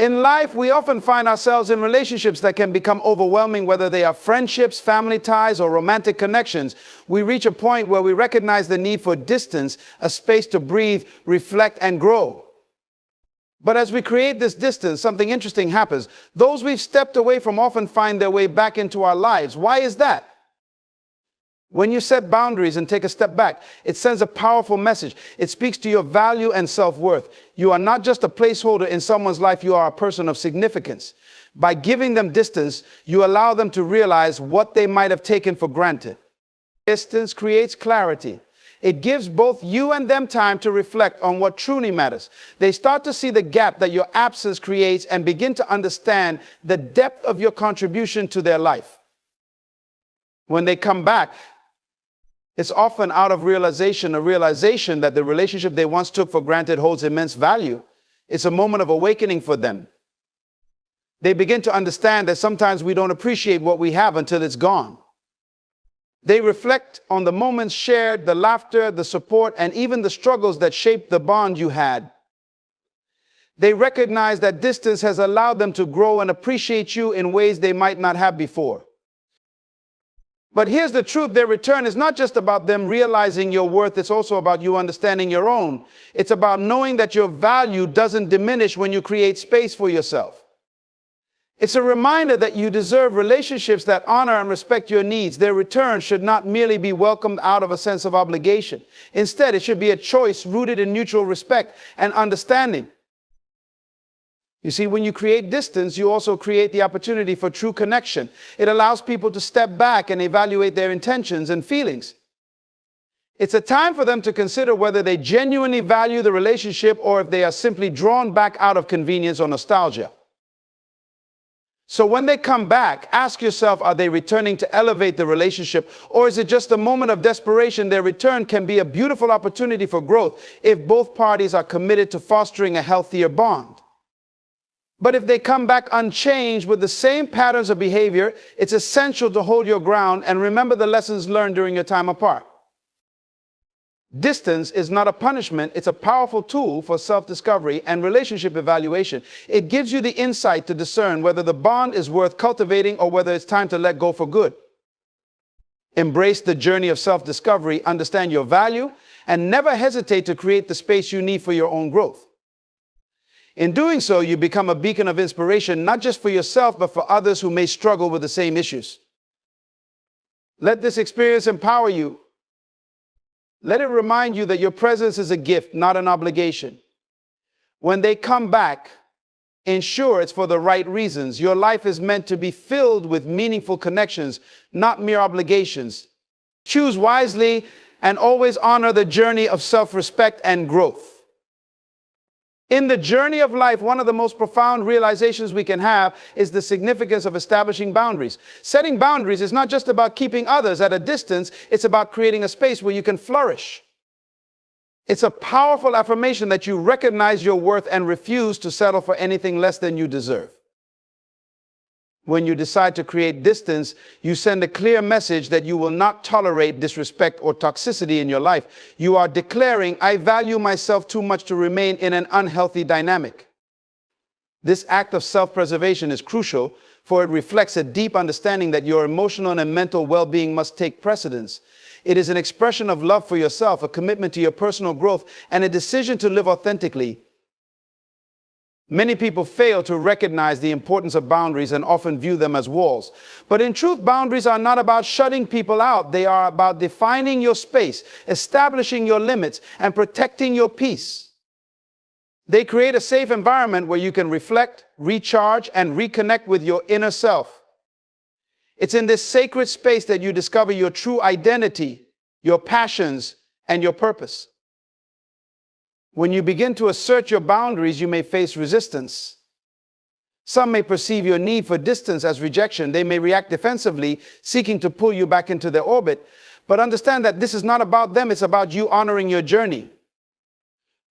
In life, we often find ourselves in relationships that can become overwhelming, whether they are friendships, family ties, or romantic connections. We reach a point where we recognize the need for distance, a space to breathe, reflect, and grow. But as we create this distance, something interesting happens. Those we've stepped away from often find their way back into our lives. Why is that? When you set boundaries and take a step back, it sends a powerful message. It speaks to your value and self-worth. You are not just a placeholder in someone's life, you are a person of significance. By giving them distance, you allow them to realize what they might have taken for granted. Distance creates clarity. It gives both you and them time to reflect on what truly matters. They start to see the gap that your absence creates and begin to understand the depth of your contribution to their life. When they come back, it's often out of realization, a realization that the relationship they once took for granted holds immense value. It's a moment of awakening for them. They begin to understand that sometimes we don't appreciate what we have until it's gone. They reflect on the moments shared, the laughter, the support, and even the struggles that shaped the bond you had. They recognize that distance has allowed them to grow and appreciate you in ways they might not have before. But here's the truth, their return is not just about them realizing your worth, it's also about you understanding your own. It's about knowing that your value doesn't diminish when you create space for yourself. It's a reminder that you deserve relationships that honor and respect your needs. Their return should not merely be welcomed out of a sense of obligation. Instead, it should be a choice rooted in mutual respect and understanding. You see, when you create distance, you also create the opportunity for true connection. It allows people to step back and evaluate their intentions and feelings. It's a time for them to consider whether they genuinely value the relationship or if they are simply drawn back out of convenience or nostalgia. So when they come back, ask yourself, are they returning to elevate the relationship, or is it just a moment of desperation? Their return can be a beautiful opportunity for growth if both parties are committed to fostering a healthier bond. But if they come back unchanged with the same patterns of behavior, it's essential to hold your ground and remember the lessons learned during your time apart. Distance is not a punishment, it's a powerful tool for self-discovery and relationship evaluation. It gives you the insight to discern whether the bond is worth cultivating or whether it's time to let go for good. Embrace the journey of self-discovery, understand your value, and never hesitate to create the space you need for your own growth. In doing so, you become a beacon of inspiration, not just for yourself, but for others who may struggle with the same issues. Let this experience empower you. Let it remind you that your presence is a gift, not an obligation. When they come back, ensure it's for the right reasons. Your life is meant to be filled with meaningful connections, not mere obligations. Choose wisely and always honor the journey of self-respect and growth. In the journey of life, one of the most profound realizations we can have is the significance of establishing boundaries. Setting boundaries is not just about keeping others at a distance, it's about creating a space where you can flourish. It's a powerful affirmation that you recognize your worth and refuse to settle for anything less than you deserve. When you decide to create distance, you send a clear message that you will not tolerate disrespect or toxicity in your life. You are declaring, I value myself too much to remain in an unhealthy dynamic. This act of self-preservation is crucial, for it reflects a deep understanding that your emotional and mental well-being must take precedence. It is an expression of love for yourself, a commitment to your personal growth, and a decision to live authentically. Many people fail to recognize the importance of boundaries and often view them as walls. But in truth, boundaries are not about shutting people out. They are about defining your space, establishing your limits, and protecting your peace. They create a safe environment where you can reflect, recharge, and reconnect with your inner self. It's in this sacred space that you discover your true identity, your passions, and your purpose. When you begin to assert your boundaries, you may face resistance. Some may perceive your need for distance as rejection. They may react defensively, seeking to pull you back into their orbit. But understand that this is not about them, it's about you honoring your journey.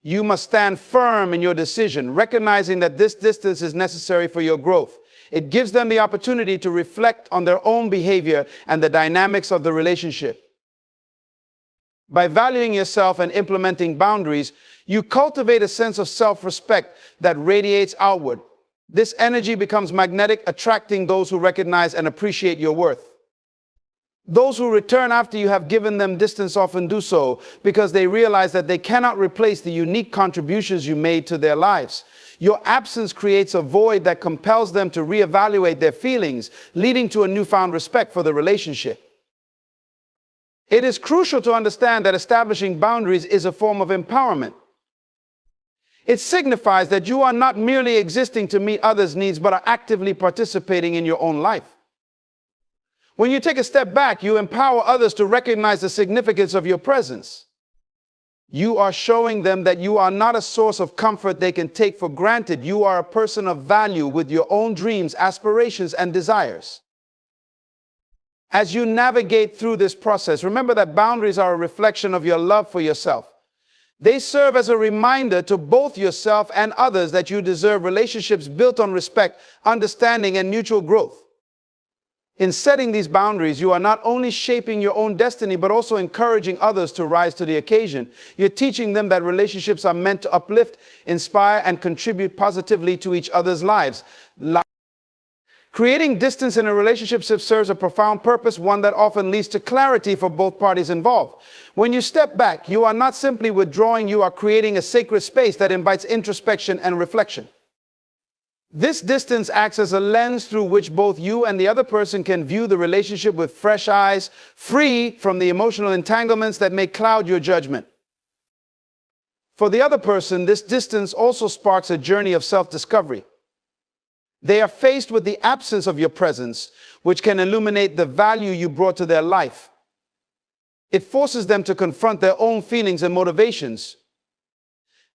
You must stand firm in your decision, recognizing that this distance is necessary for your growth. It gives them the opportunity to reflect on their own behavior and the dynamics of the relationship. By valuing yourself and implementing boundaries, you cultivate a sense of self-respect that radiates outward. This energy becomes magnetic, attracting those who recognize and appreciate your worth. Those who return after you have given them distance often do so because they realize that they cannot replace the unique contributions you made to their lives. Your absence creates a void that compels them to reevaluate their feelings, leading to a newfound respect for the relationship. It is crucial to understand that establishing boundaries is a form of empowerment. It signifies that you are not merely existing to meet others' needs, but are actively participating in your own life. When you take a step back, you empower others to recognize the significance of your presence. You are showing them that you are not a source of comfort they can take for granted. You are a person of value with your own dreams, aspirations, and desires. As you navigate through this process, remember that boundaries are a reflection of your love for yourself. They serve as a reminder to both yourself and others that you deserve relationships built on respect, understanding, and mutual growth. In setting these boundaries, you are not only shaping your own destiny, but also encouraging others to rise to the occasion. You're teaching them that relationships are meant to uplift, inspire, and contribute positively to each other's lives. Creating distance in a relationship serves a profound purpose, one that often leads to clarity for both parties involved. When you step back, you are not simply withdrawing, you are creating a sacred space that invites introspection and reflection. This distance acts as a lens through which both you and the other person can view the relationship with fresh eyes, free from the emotional entanglements that may cloud your judgment. For the other person, this distance also sparks a journey of self-discovery. They are faced with the absence of your presence, which can illuminate the value you brought to their life. It forces them to confront their own feelings and motivations.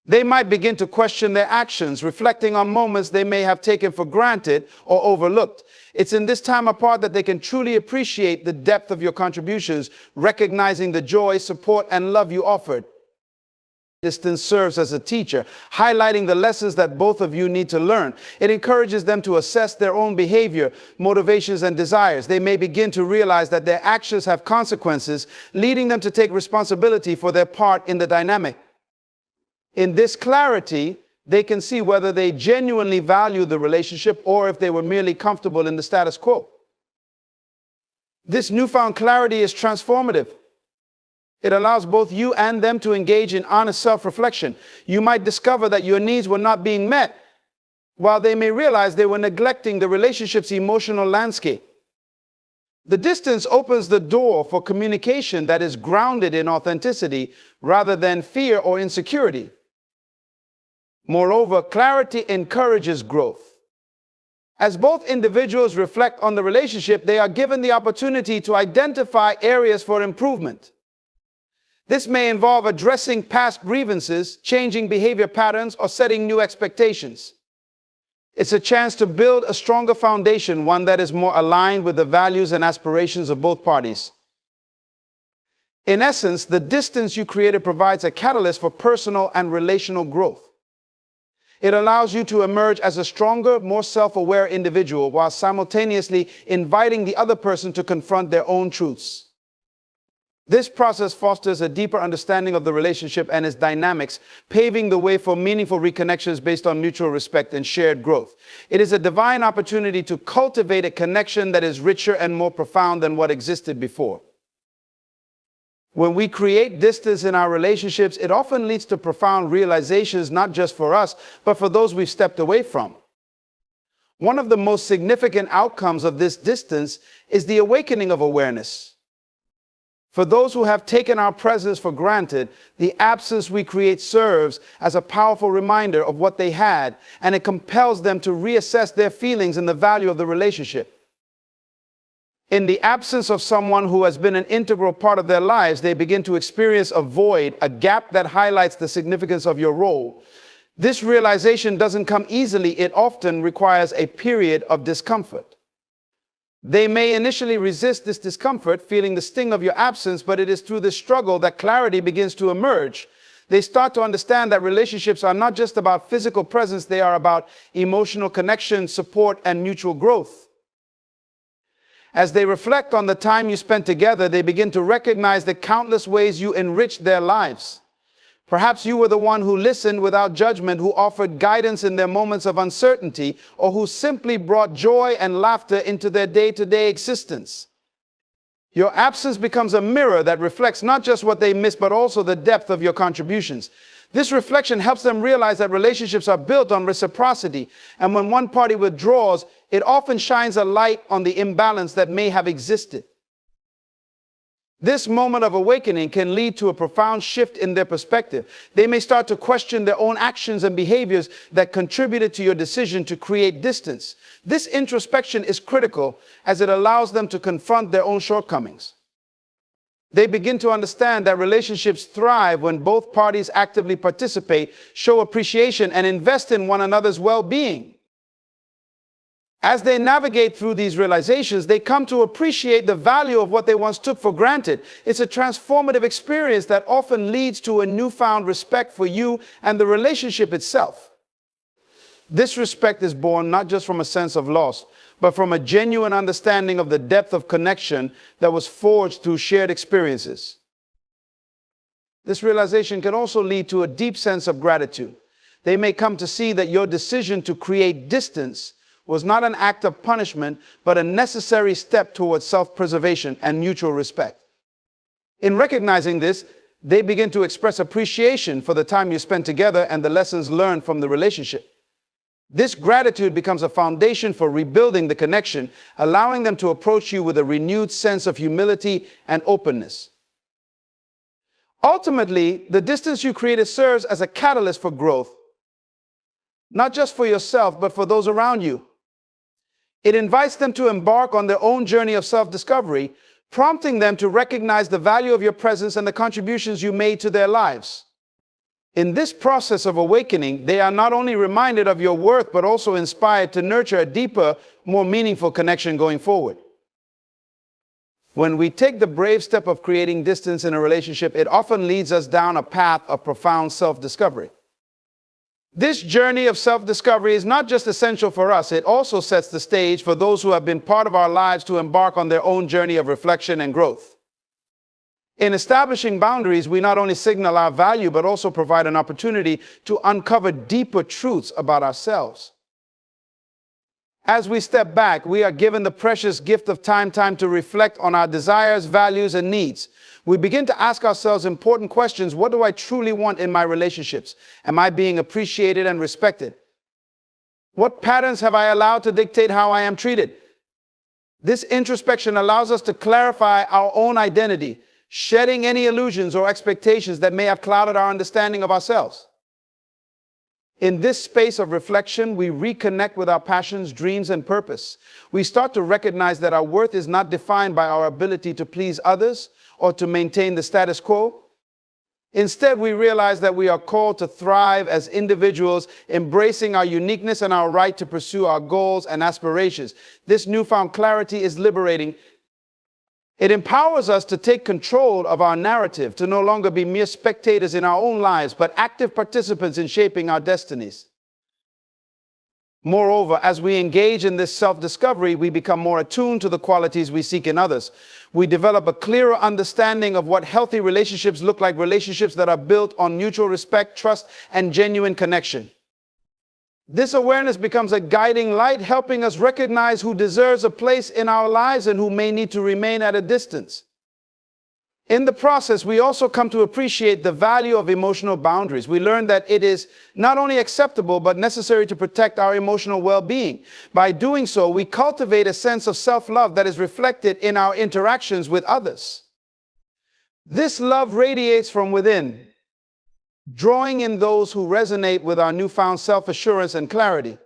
They might begin to question their actions, reflecting on moments they may have taken for granted or overlooked. It's in this time apart that they can truly appreciate the depth of your contributions, recognizing the joy, support, and love you offered. Distance serves as a teacher, highlighting the lessons that both of you need to learn. It encourages them to assess their own behavior, motivations, and desires. They may begin to realize that their actions have consequences, leading them to take responsibility for their part in the dynamic. In this clarity, they can see whether they genuinely value the relationship or if they were merely comfortable in the status quo. This newfound clarity is transformative. It allows both you and them to engage in honest self-reflection. You might discover that your needs were not being met, while they may realize they were neglecting the relationship's emotional landscape. The distance opens the door for communication that is grounded in authenticity rather than fear or insecurity. Moreover, clarity encourages growth. As both individuals reflect on the relationship, they are given the opportunity to identify areas for improvement. This may involve addressing past grievances, changing behavior patterns, or setting new expectations. It's a chance to build a stronger foundation, one that is more aligned with the values and aspirations of both parties. In essence, the distance you created provides a catalyst for personal and relational growth. It allows you to emerge as a stronger, more self-aware individual while simultaneously inviting the other person to confront their own truths. This process fosters a deeper understanding of the relationship and its dynamics, paving the way for meaningful reconnections based on mutual respect and shared growth. It is a divine opportunity to cultivate a connection that is richer and more profound than what existed before. When we create distance in our relationships, it often leads to profound realizations, not just for us, but for those we've stepped away from. One of the most significant outcomes of this distance is the awakening of awareness. For those who have taken our presence for granted, the absence we create serves as a powerful reminder of what they had, and it compels them to reassess their feelings and the value of the relationship. In the absence of someone who has been an integral part of their lives, they begin to experience a void, a gap that highlights the significance of your role. This realization doesn't come easily. It often requires a period of discomfort. They may initially resist this discomfort, feeling the sting of your absence, but it is through this struggle that clarity begins to emerge. They start to understand that relationships are not just about physical presence, they are about emotional connection, support, and mutual growth. As they reflect on the time you spent together, they begin to recognize the countless ways you enriched their lives. Perhaps you were the one who listened without judgment, who offered guidance in their moments of uncertainty, or who simply brought joy and laughter into their day-to-day existence. Your absence becomes a mirror that reflects not just what they missed, but also the depth of your contributions. This reflection helps them realize that relationships are built on reciprocity, and when one party withdraws, it often shines a light on the imbalance that may have existed. This moment of awakening can lead to a profound shift in their perspective. They may start to question their own actions and behaviors that contributed to your decision to create distance. This introspection is critical as it allows them to confront their own shortcomings. They begin to understand that relationships thrive when both parties actively participate, show appreciation, and invest in one another's well-being. As they navigate through these realizations, they come to appreciate the value of what they once took for granted. It's a transformative experience that often leads to a newfound respect for you and the relationship itself. This respect is born not just from a sense of loss, but from a genuine understanding of the depth of connection that was forged through shared experiences. This realization can also lead to a deep sense of gratitude. They may come to see that your decision to create distance was not an act of punishment, but a necessary step towards self-preservation and mutual respect. In recognizing this, they begin to express appreciation for the time you spent together and the lessons learned from the relationship. This gratitude becomes a foundation for rebuilding the connection, allowing them to approach you with a renewed sense of humility and openness. Ultimately, the distance you created serves as a catalyst for growth, not just for yourself, but for those around you. It invites them to embark on their own journey of self-discovery, prompting them to recognize the value of your presence and the contributions you made to their lives. In this process of awakening, they are not only reminded of your worth, but also inspired to nurture a deeper, more meaningful connection going forward. When we take the brave step of creating distance in a relationship, it often leads us down a path of profound self-discovery. This journey of self-discovery is not just essential for us, it also sets the stage for those who have been part of our lives to embark on their own journey of reflection and growth. In establishing boundaries, we not only signal our value, but also provide an opportunity to uncover deeper truths about ourselves. As we step back, we are given the precious gift of time to reflect on our desires, values, and needs. We begin to ask ourselves important questions. What do I truly want in my relationships? Am I being appreciated and respected? What patterns have I allowed to dictate how I am treated? This introspection allows us to clarify our own identity, shedding any illusions or expectations that may have clouded our understanding of ourselves. In this space of reflection, we reconnect with our passions, dreams, and purpose. We start to recognize that our worth is not defined by our ability to please others or to maintain the status quo. Instead, we realize that we are called to thrive as individuals, embracing our uniqueness and our right to pursue our goals and aspirations. This newfound clarity is liberating. It empowers us to take control of our narrative, to no longer be mere spectators in our own lives, but active participants in shaping our destinies. Moreover, as we engage in this self-discovery, we become more attuned to the qualities we seek in others. We develop a clearer understanding of what healthy relationships look like, relationships that are built on mutual respect, trust, and genuine connection. This awareness becomes a guiding light, helping us recognize who deserves a place in our lives and who may need to remain at a distance. In the process, we also come to appreciate the value of emotional boundaries. We learn that it is not only acceptable, but necessary to protect our emotional well-being. By doing so, we cultivate a sense of self-love that is reflected in our interactions with others. This love radiates from within, drawing in those who resonate with our newfound self-assurance and clarity.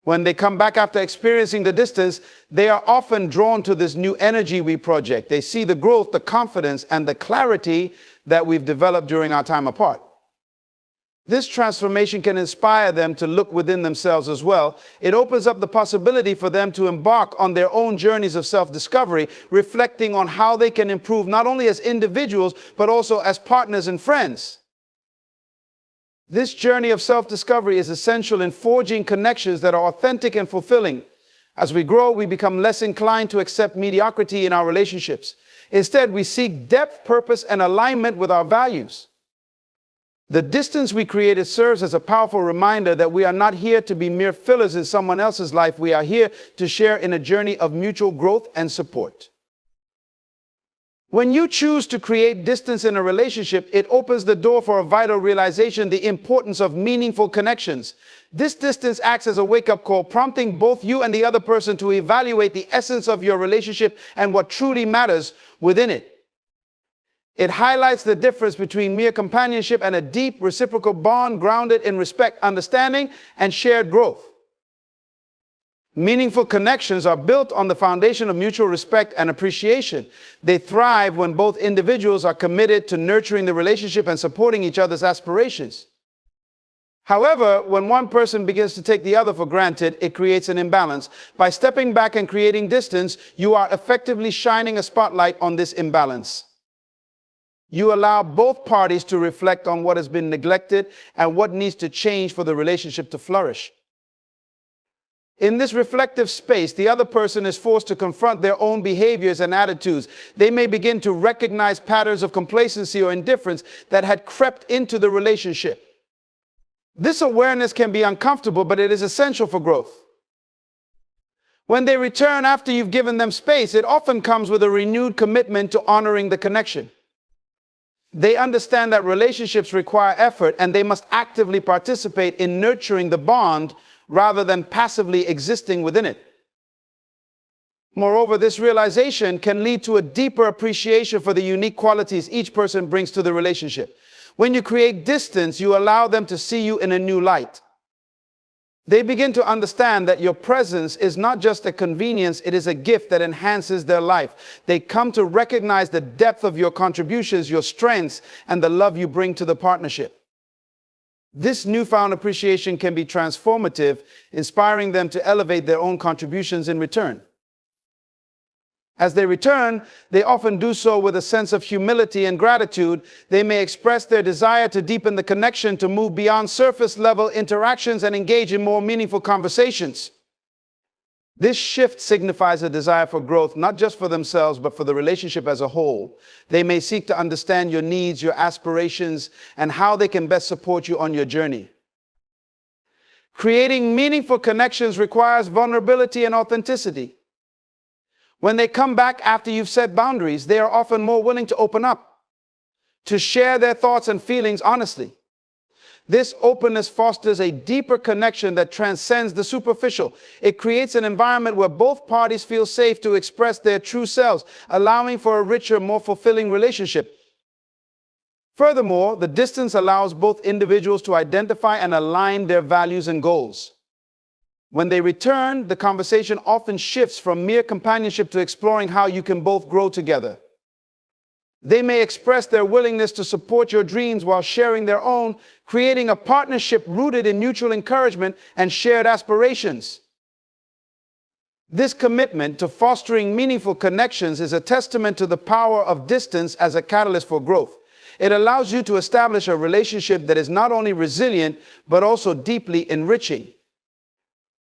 When they come back after experiencing the distance, they are often drawn to this new energy we project. They see the growth, the confidence, and the clarity that we've developed during our time apart. This transformation can inspire them to look within themselves as well. It opens up the possibility for them to embark on their own journeys of self-discovery, reflecting on how they can improve not only as individuals, but also as partners and friends. This journey of self-discovery is essential in forging connections that are authentic and fulfilling. As we grow, we become less inclined to accept mediocrity in our relationships. Instead, we seek depth, purpose, and alignment with our values. The distance we created serves as a powerful reminder that we are not here to be mere fillers in someone else's life. We are here to share in a journey of mutual growth and support. When you choose to create distance in a relationship, it opens the door for a vital realization: the importance of meaningful connections. This distance acts as a wake-up call, prompting both you and the other person to evaluate the essence of your relationship and what truly matters within it. It highlights the difference between mere companionship and a deep, reciprocal bond grounded in respect, understanding, and shared growth. Meaningful connections are built on the foundation of mutual respect and appreciation. They thrive when both individuals are committed to nurturing the relationship and supporting each other's aspirations. However, when one person begins to take the other for granted, it creates an imbalance. By stepping back and creating distance, you are effectively shining a spotlight on this imbalance. You allow both parties to reflect on what has been neglected and what needs to change for the relationship to flourish. In this reflective space, the other person is forced to confront their own behaviors and attitudes. They may begin to recognize patterns of complacency or indifference that had crept into the relationship. This awareness can be uncomfortable, but it is essential for growth. When they return after you've given them space, it often comes with a renewed commitment to honoring the connection. They understand that relationships require effort, and they must actively participate in nurturing the bond rather than passively existing within it. Moreover, this realization can lead to a deeper appreciation for the unique qualities each person brings to the relationship. When you create distance, you allow them to see you in a new light. They begin to understand that your presence is not just a convenience, it is a gift that enhances their life. They come to recognize the depth of your contributions, your strengths, and the love you bring to the partnership. This newfound appreciation can be transformative, inspiring them to elevate their own contributions in return. As they return, they often do so with a sense of humility and gratitude. They may express their desire to deepen the connection, to move beyond surface-level interactions and engage in more meaningful conversations. This shift signifies a desire for growth, not just for themselves, but for the relationship as a whole. They may seek to understand your needs, your aspirations, and how they can best support you on your journey. Creating meaningful connections requires vulnerability and authenticity. When they come back after you've set boundaries, they are often more willing to open up, to share their thoughts and feelings honestly. This openness fosters a deeper connection that transcends the superficial. It creates an environment where both parties feel safe to express their true selves, allowing for a richer, more fulfilling relationship. Furthermore, the distance allows both individuals to identify and align their values and goals. When they return, the conversation often shifts from mere companionship to exploring how you can both grow together. They may express their willingness to support your dreams while sharing their own, creating a partnership rooted in mutual encouragement and shared aspirations. This commitment to fostering meaningful connections is a testament to the power of distance as a catalyst for growth. It allows you to establish a relationship that is not only resilient, but also deeply enriching.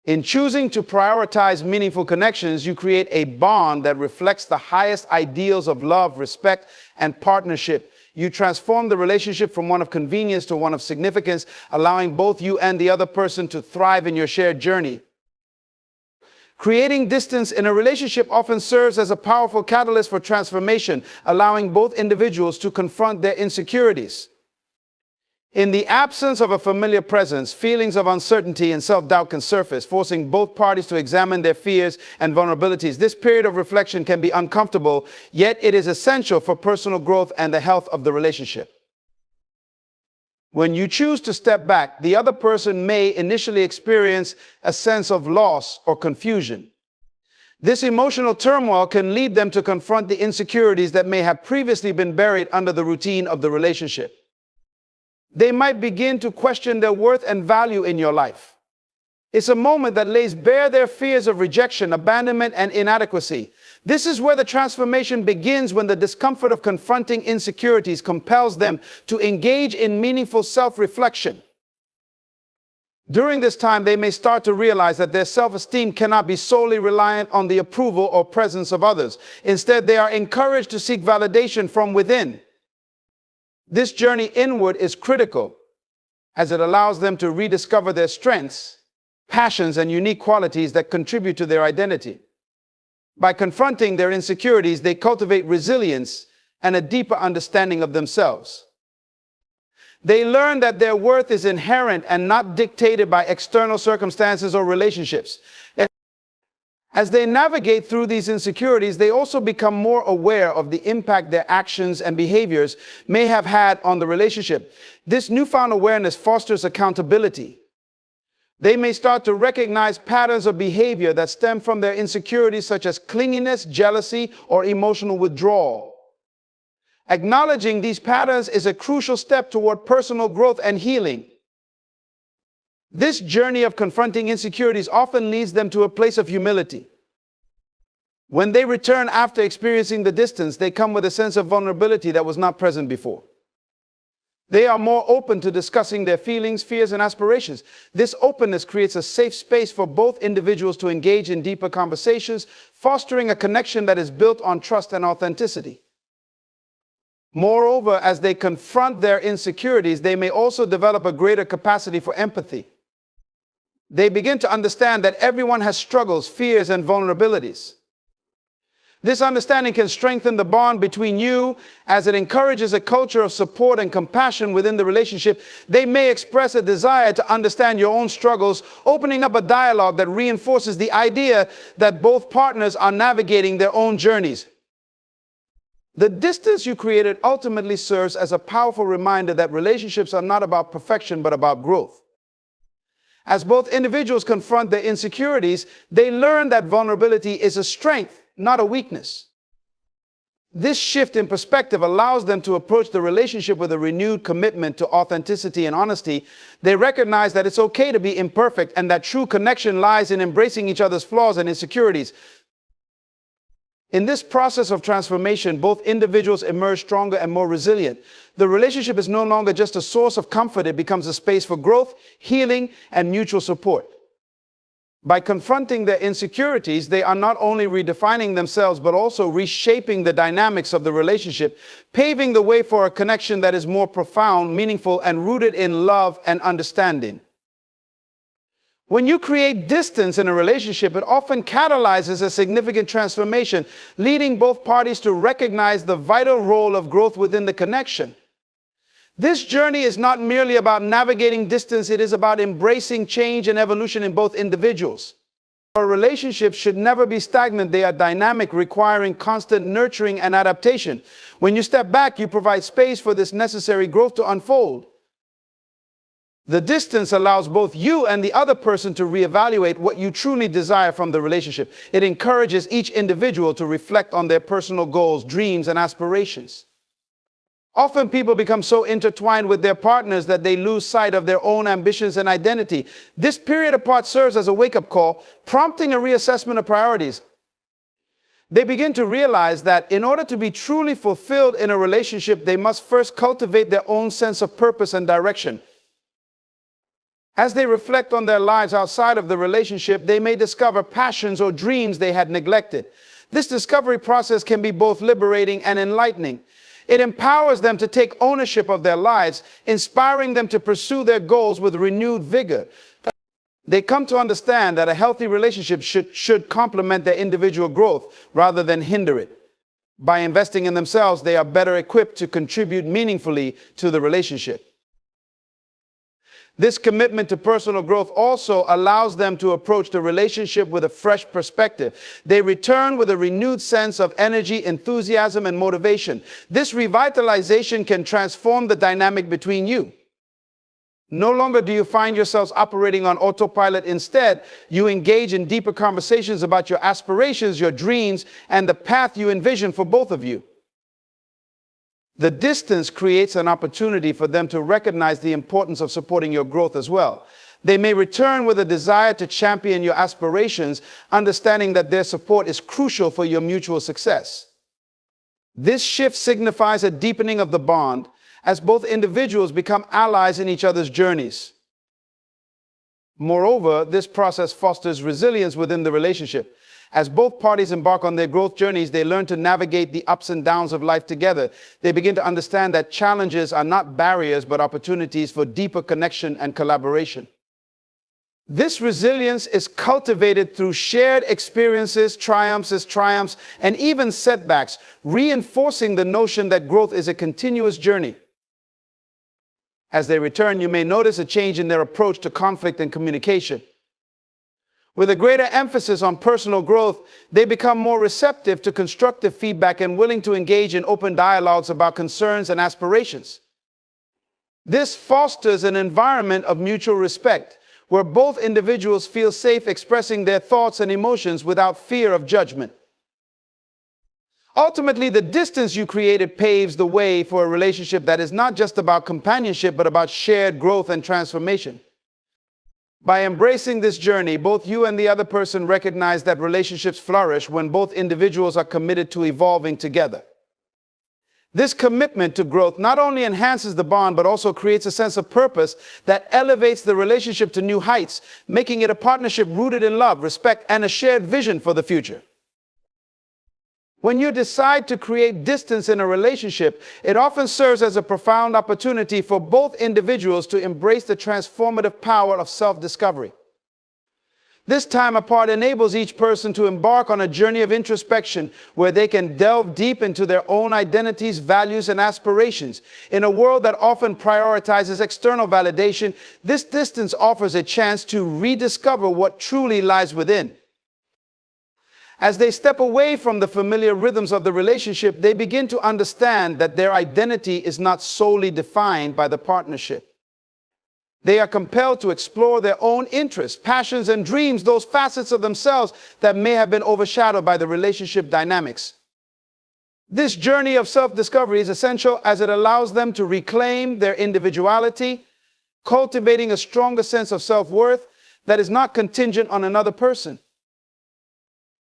In choosing to prioritize meaningful connections, you create a bond that reflects the highest ideals of love, respect, and partnership. You transform the relationship from one of convenience to one of significance, allowing both you and the other person to thrive in your shared journey. Creating distance in a relationship often serves as a powerful catalyst for transformation, allowing both individuals to confront their insecurities. In the absence of a familiar presence, feelings of uncertainty and self-doubt can surface, forcing both parties to examine their fears and vulnerabilities. This period of reflection can be uncomfortable, yet it is essential for personal growth and the health of the relationship. When you choose to step back, the other person may initially experience a sense of loss or confusion. This emotional turmoil can lead them to confront the insecurities that may have previously been buried under the routine of the relationship. They might begin to question their worth and value in your life. It's a moment that lays bare their fears of rejection, abandonment, and inadequacy. This is where the transformation begins, when the discomfort of confronting insecurities compels them to engage in meaningful self-reflection. During this time, they may start to realize that their self-esteem cannot be solely reliant on the approval or presence of others. Instead, they are encouraged to seek validation from within. This journey inward is critical as it allows them to rediscover their strengths, passions, and unique qualities that contribute to their identity. By confronting their insecurities, they cultivate resilience and a deeper understanding of themselves. They learn that their worth is inherent and not dictated by external circumstances or relationships. As they navigate through these insecurities, they also become more aware of the impact their actions and behaviors may have had on the relationship. This newfound awareness fosters accountability. They may start to recognize patterns of behavior that stem from their insecurities, such as clinginess, jealousy, or emotional withdrawal. Acknowledging these patterns is a crucial step toward personal growth and healing. This journey of confronting insecurities often leads them to a place of humility. When they return after experiencing the distance, they come with a sense of vulnerability that was not present before. They are more open to discussing their feelings, fears, and aspirations. This openness creates a safe space for both individuals to engage in deeper conversations, fostering a connection that is built on trust and authenticity. Moreover, as they confront their insecurities, they may also develop a greater capacity for empathy. They begin to understand that everyone has struggles, fears, and vulnerabilities. This understanding can strengthen the bond between you as it encourages a culture of support and compassion within the relationship. They may express a desire to understand your own struggles, opening up a dialogue that reinforces the idea that both partners are navigating their own journeys. The distance you created ultimately serves as a powerful reminder that relationships are not about perfection, but about growth. As both individuals confront their insecurities, they learn that vulnerability is a strength, not a weakness. This shift in perspective allows them to approach the relationship with a renewed commitment to authenticity and honesty. They recognize that it's okay to be imperfect and that true connection lies in embracing each other's flaws and insecurities. In this process of transformation, both individuals emerge stronger and more resilient. The relationship is no longer just a source of comfort, it becomes a space for growth, healing, and mutual support. By confronting their insecurities, they are not only redefining themselves, but also reshaping the dynamics of the relationship, paving the way for a connection that is more profound, meaningful, and rooted in love and understanding. When you create distance in a relationship, it often catalyzes a significant transformation, leading both parties to recognize the vital role of growth within the connection. This journey is not merely about navigating distance, it is about embracing change and evolution in both individuals. Our relationships should never be stagnant, they are dynamic, requiring constant nurturing and adaptation. When you step back, you provide space for this necessary growth to unfold. The distance allows both you and the other person to reevaluate what you truly desire from the relationship. It encourages each individual to reflect on their personal goals, dreams, and aspirations. Often people become so intertwined with their partners that they lose sight of their own ambitions and identity. This period apart serves as a wake-up call, prompting a reassessment of priorities. They begin to realize that in order to be truly fulfilled in a relationship, they must first cultivate their own sense of purpose and direction. As they reflect on their lives outside of the relationship, they may discover passions or dreams they had neglected. This discovery process can be both liberating and enlightening. It empowers them to take ownership of their lives, inspiring them to pursue their goals with renewed vigor. They come to understand that a healthy relationship should complement their individual growth rather than hinder it. By investing in themselves, they are better equipped to contribute meaningfully to the relationship. This commitment to personal growth also allows them to approach the relationship with a fresh perspective. They return with a renewed sense of energy, enthusiasm, and motivation. This revitalization can transform the dynamic between you. No longer do you find yourselves operating on autopilot. Instead, you engage in deeper conversations about your aspirations, your dreams, and the path you envision for both of you. The distance creates an opportunity for them to recognize the importance of supporting your growth as well. They may return with a desire to champion your aspirations, understanding that their support is crucial for your mutual success. This shift signifies a deepening of the bond as both individuals become allies in each other's journeys. Moreover, this process fosters resilience within the relationship. As both parties embark on their growth journeys, they learn to navigate the ups and downs of life together. They begin to understand that challenges are not barriers, but opportunities for deeper connection and collaboration. This resilience is cultivated through shared experiences, triumphs, and even setbacks, reinforcing the notion that growth is a continuous journey. As they return, you may notice a change in their approach to conflict and communication. With a greater emphasis on personal growth, they become more receptive to constructive feedback and willing to engage in open dialogues about concerns and aspirations. This fosters an environment of mutual respect, where both individuals feel safe expressing their thoughts and emotions without fear of judgment. Ultimately, the distance you created paves the way for a relationship that is not just about companionship, but about shared growth and transformation. By embracing this journey, both you and the other person recognize that relationships flourish when both individuals are committed to evolving together. This commitment to growth not only enhances the bond, but also creates a sense of purpose that elevates the relationship to new heights, making it a partnership rooted in love, respect, and a shared vision for the future. When you decide to create distance in a relationship, it often serves as a profound opportunity for both individuals to embrace the transformative power of self-discovery. This time apart enables each person to embark on a journey of introspection where they can delve deep into their own identities, values, and aspirations. In a world that often prioritizes external validation, this distance offers a chance to rediscover what truly lies within. As they step away from the familiar rhythms of the relationship, they begin to understand that their identity is not solely defined by the partnership. They are compelled to explore their own interests, passions, and dreams, those facets of themselves that may have been overshadowed by the relationship dynamics. This journey of self-discovery is essential as it allows them to reclaim their individuality, cultivating a stronger sense of self-worth that is not contingent on another person.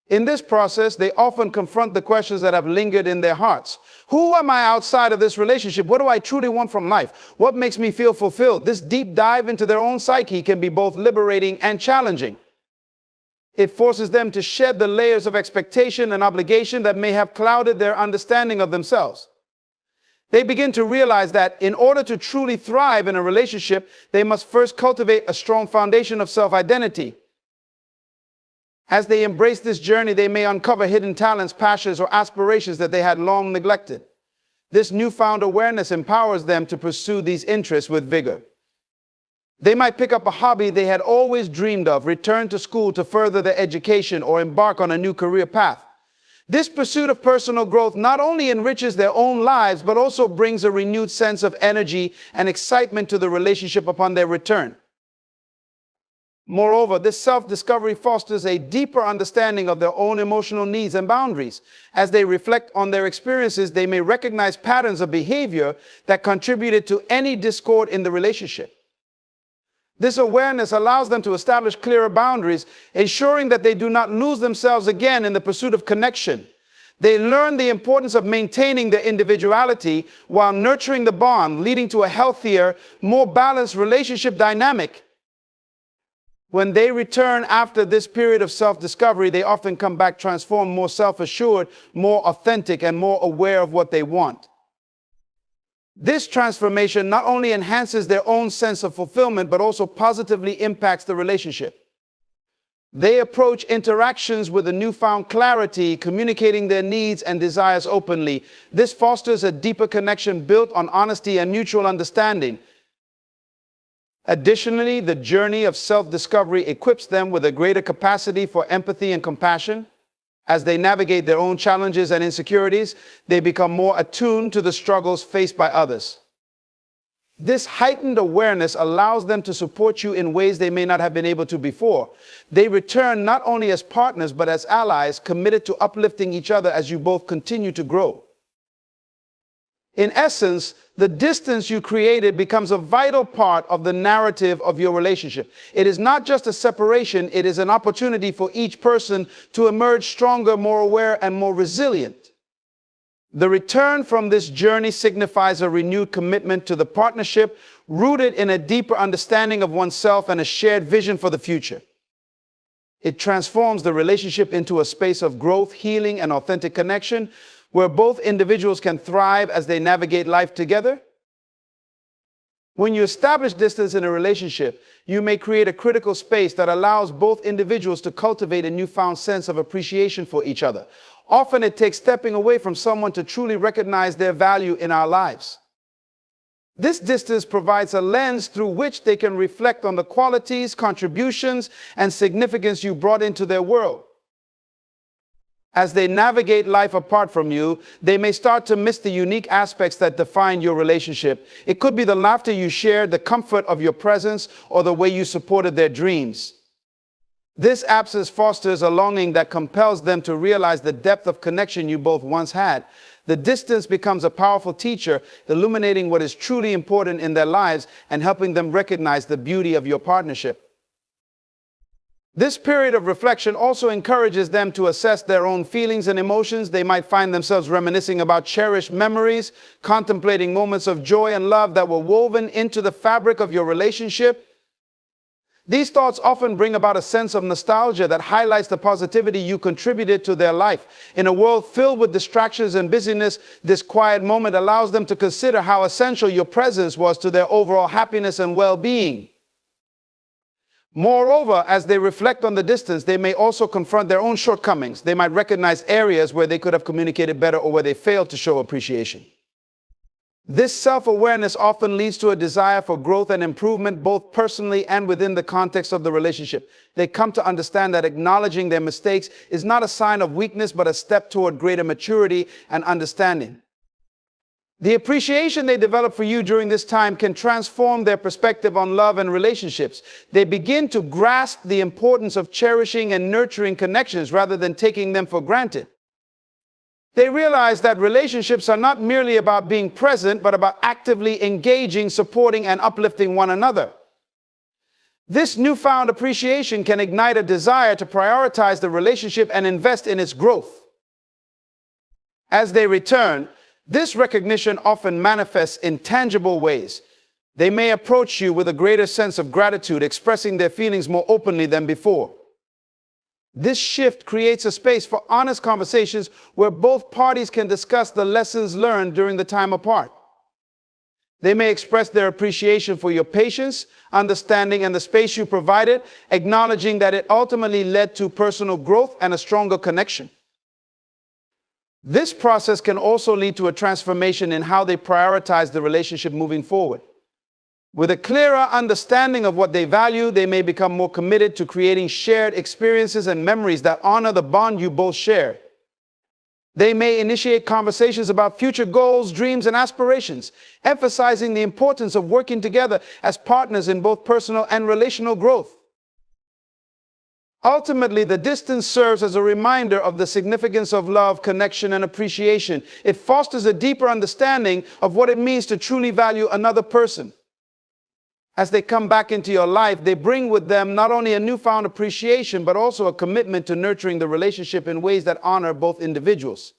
In this process, they often confront the questions that have lingered in their hearts. Who am I outside of this relationship? What do I truly want from life? What makes me feel fulfilled? This deep dive into their own psyche can be both liberating and challenging. It forces them to shed the layers of expectation and obligation that may have clouded their understanding of themselves. They begin to realize that in order to truly thrive in a relationship, they must first cultivate a strong foundation of self-identity. As they embrace this journey, they may uncover hidden talents, passions, or aspirations that they had long neglected. This newfound awareness empowers them to pursue these interests with vigor. They might pick up a hobby they had always dreamed of, return to school to further their education, or embark on a new career path. This pursuit of personal growth not only enriches their own lives, but also brings a renewed sense of energy and excitement to the relationship upon their return. Moreover, this self-discovery fosters a deeper understanding of their own emotional needs and boundaries. As they reflect on their experiences, they may recognize patterns of behavior that contributed to any discord in the relationship. This awareness allows them to establish clearer boundaries, ensuring that they do not lose themselves again in the pursuit of connection. They learn the importance of maintaining their individuality while nurturing the bond, leading to a healthier, more balanced relationship dynamic. When they return after this period of self-discovery, they often come back transformed, more self-assured, more authentic, and more aware of what they want. This transformation not only enhances their own sense of fulfillment, but also positively impacts the relationship. They approach interactions with a newfound clarity, communicating their needs and desires openly. This fosters a deeper connection built on honesty and mutual understanding. Additionally, the journey of self-discovery equips them with a greater capacity for empathy and compassion. As they navigate their own challenges and insecurities, they become more attuned to the struggles faced by others. This heightened awareness allows them to support you in ways they may not have been able to before. They return not only as partners, but as allies, committed to uplifting each other as you both continue to grow. In essence, the distance you created becomes a vital part of the narrative of your relationship. It is not just a separation, it is an opportunity for each person to emerge stronger, more aware, and more resilient. The return from this journey signifies a renewed commitment to the partnership, rooted in a deeper understanding of oneself and a shared vision for the future. It transforms the relationship into a space of growth, healing, and authentic connection where both individuals can thrive as they navigate life together. When you establish distance in a relationship, you may create a critical space that allows both individuals to cultivate a newfound sense of appreciation for each other. Often it takes stepping away from someone to truly recognize their value in our lives. This distance provides a lens through which they can reflect on the qualities, contributions, and significance you brought into their world. As they navigate life apart from you, they may start to miss the unique aspects that define your relationship. It could be the laughter you shared, the comfort of your presence, or the way you supported their dreams. This absence fosters a longing that compels them to realize the depth of connection you both once had. The distance becomes a powerful teacher, illuminating what is truly important in their lives and helping them recognize the beauty of your partnership. This period of reflection also encourages them to assess their own feelings and emotions. They might find themselves reminiscing about cherished memories, contemplating moments of joy and love that were woven into the fabric of your relationship. These thoughts often bring about a sense of nostalgia that highlights the positivity you contributed to their life. In a world filled with distractions and busyness, this quiet moment allows them to consider how essential your presence was to their overall happiness and well-being. Moreover, as they reflect on the distance, they may also confront their own shortcomings. They might recognize areas where they could have communicated better or where they failed to show appreciation. This self-awareness often leads to a desire for growth and improvement, both personally and within the context of the relationship. They come to understand that acknowledging their mistakes is not a sign of weakness, but a step toward greater maturity and understanding. The appreciation they develop for you during this time can transform their perspective on love and relationships. They begin to grasp the importance of cherishing and nurturing connections rather than taking them for granted. They realize that relationships are not merely about being present, but about actively engaging, supporting, and uplifting one another. This newfound appreciation can ignite a desire to prioritize the relationship and invest in its growth. As they return, this recognition often manifests in tangible ways. They may approach you with a greater sense of gratitude, expressing their feelings more openly than before. This shift creates a space for honest conversations where both parties can discuss the lessons learned during the time apart. They may express their appreciation for your patience, understanding, and the space you provided, acknowledging that it ultimately led to personal growth and a stronger connection. This process can also lead to a transformation in how they prioritize the relationship moving forward. With a clearer understanding of what they value, they may become more committed to creating shared experiences and memories that honor the bond you both share. They may initiate conversations about future goals, dreams, and aspirations, emphasizing the importance of working together as partners in both personal and relational growth. Ultimately, the distance serves as a reminder of the significance of love, connection, and appreciation. It fosters a deeper understanding of what it means to truly value another person. As they come back into your life, they bring with them not only a newfound appreciation, but also a commitment to nurturing the relationship in ways that honor both individuals.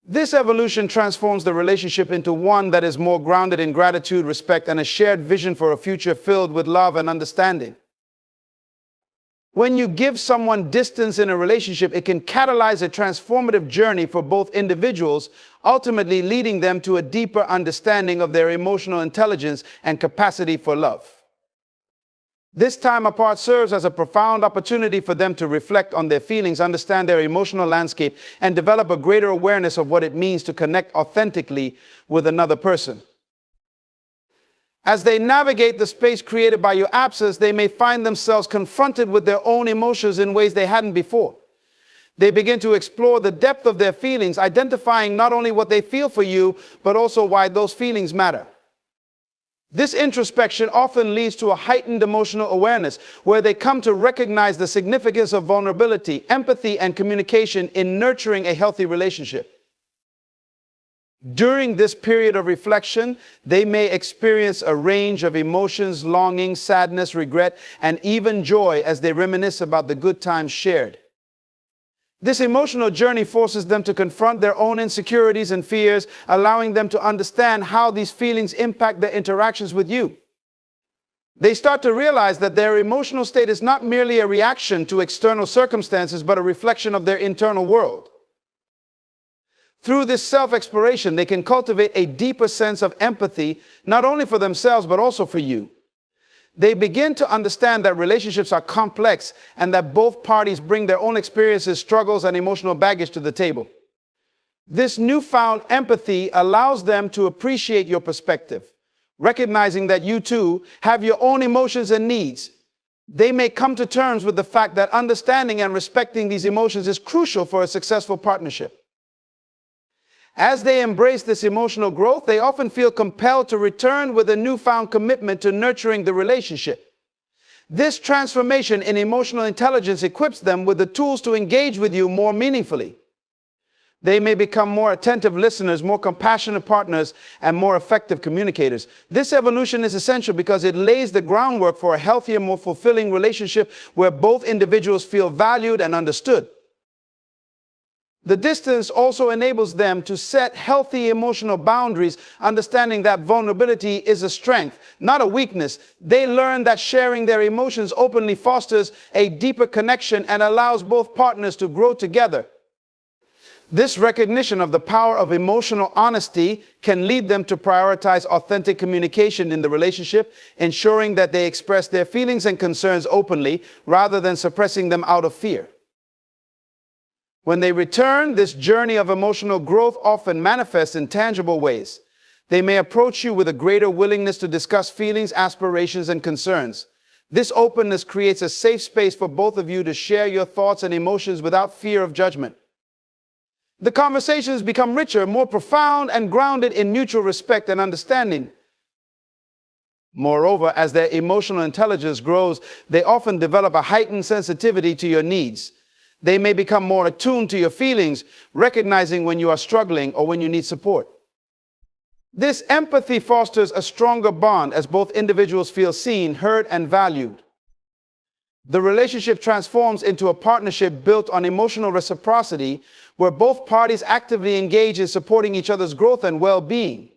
This evolution transforms the relationship into one that is more grounded in gratitude, respect, and a shared vision for a future filled with love and understanding. When you give someone distance in a relationship, it can catalyze a transformative journey for both individuals, ultimately leading them to a deeper understanding of their emotional intelligence and capacity for love. This time apart serves as a profound opportunity for them to reflect on their feelings, understand their emotional landscape, and develop a greater awareness of what it means to connect authentically with another person. As they navigate the space created by your absence, they may find themselves confronted with their own emotions in ways they hadn't before. They begin to explore the depth of their feelings, identifying not only what they feel for you, but also why those feelings matter. This introspection often leads to a heightened emotional awareness, where they come to recognize the significance of vulnerability, empathy, and communication in nurturing a healthy relationship. During this period of reflection, they may experience a range of emotions, longing, sadness, regret, and even joy as they reminisce about the good times shared. This emotional journey forces them to confront their own insecurities and fears, allowing them to understand how these feelings impact their interactions with you. They start to realize that their emotional state is not merely a reaction to external circumstances, but a reflection of their internal world. Through this self-exploration, they can cultivate a deeper sense of empathy, not only for themselves, but also for you. They begin to understand that relationships are complex and that both parties bring their own experiences, struggles, and emotional baggage to the table. This newfound empathy allows them to appreciate your perspective, recognizing that you too have your own emotions and needs. They may come to terms with the fact that understanding and respecting these emotions is crucial for a successful partnership. As they embrace this emotional growth, they often feel compelled to return with a newfound commitment to nurturing the relationship. This transformation in emotional intelligence equips them with the tools to engage with you more meaningfully. They may become more attentive listeners, more compassionate partners, and more effective communicators. This evolution is essential because it lays the groundwork for a healthier, more fulfilling relationship where both individuals feel valued and understood. The distance also enables them to set healthy emotional boundaries, understanding that vulnerability is a strength, not a weakness. They learn that sharing their emotions openly fosters a deeper connection and allows both partners to grow together. This recognition of the power of emotional honesty can lead them to prioritize authentic communication in the relationship, ensuring that they express their feelings and concerns openly rather than suppressing them out of fear. When they return, this journey of emotional growth often manifests in tangible ways. They may approach you with a greater willingness to discuss feelings, aspirations, and concerns. This openness creates a safe space for both of you to share your thoughts and emotions without fear of judgment. The conversations become richer, more profound, and grounded in mutual respect and understanding. Moreover, as their emotional intelligence grows, they often develop a heightened sensitivity to your needs. They may become more attuned to your feelings, recognizing when you are struggling or when you need support. This empathy fosters a stronger bond as both individuals feel seen, heard, and valued. The relationship transforms into a partnership built on emotional reciprocity, where both parties actively engage in supporting each other's growth and well-being.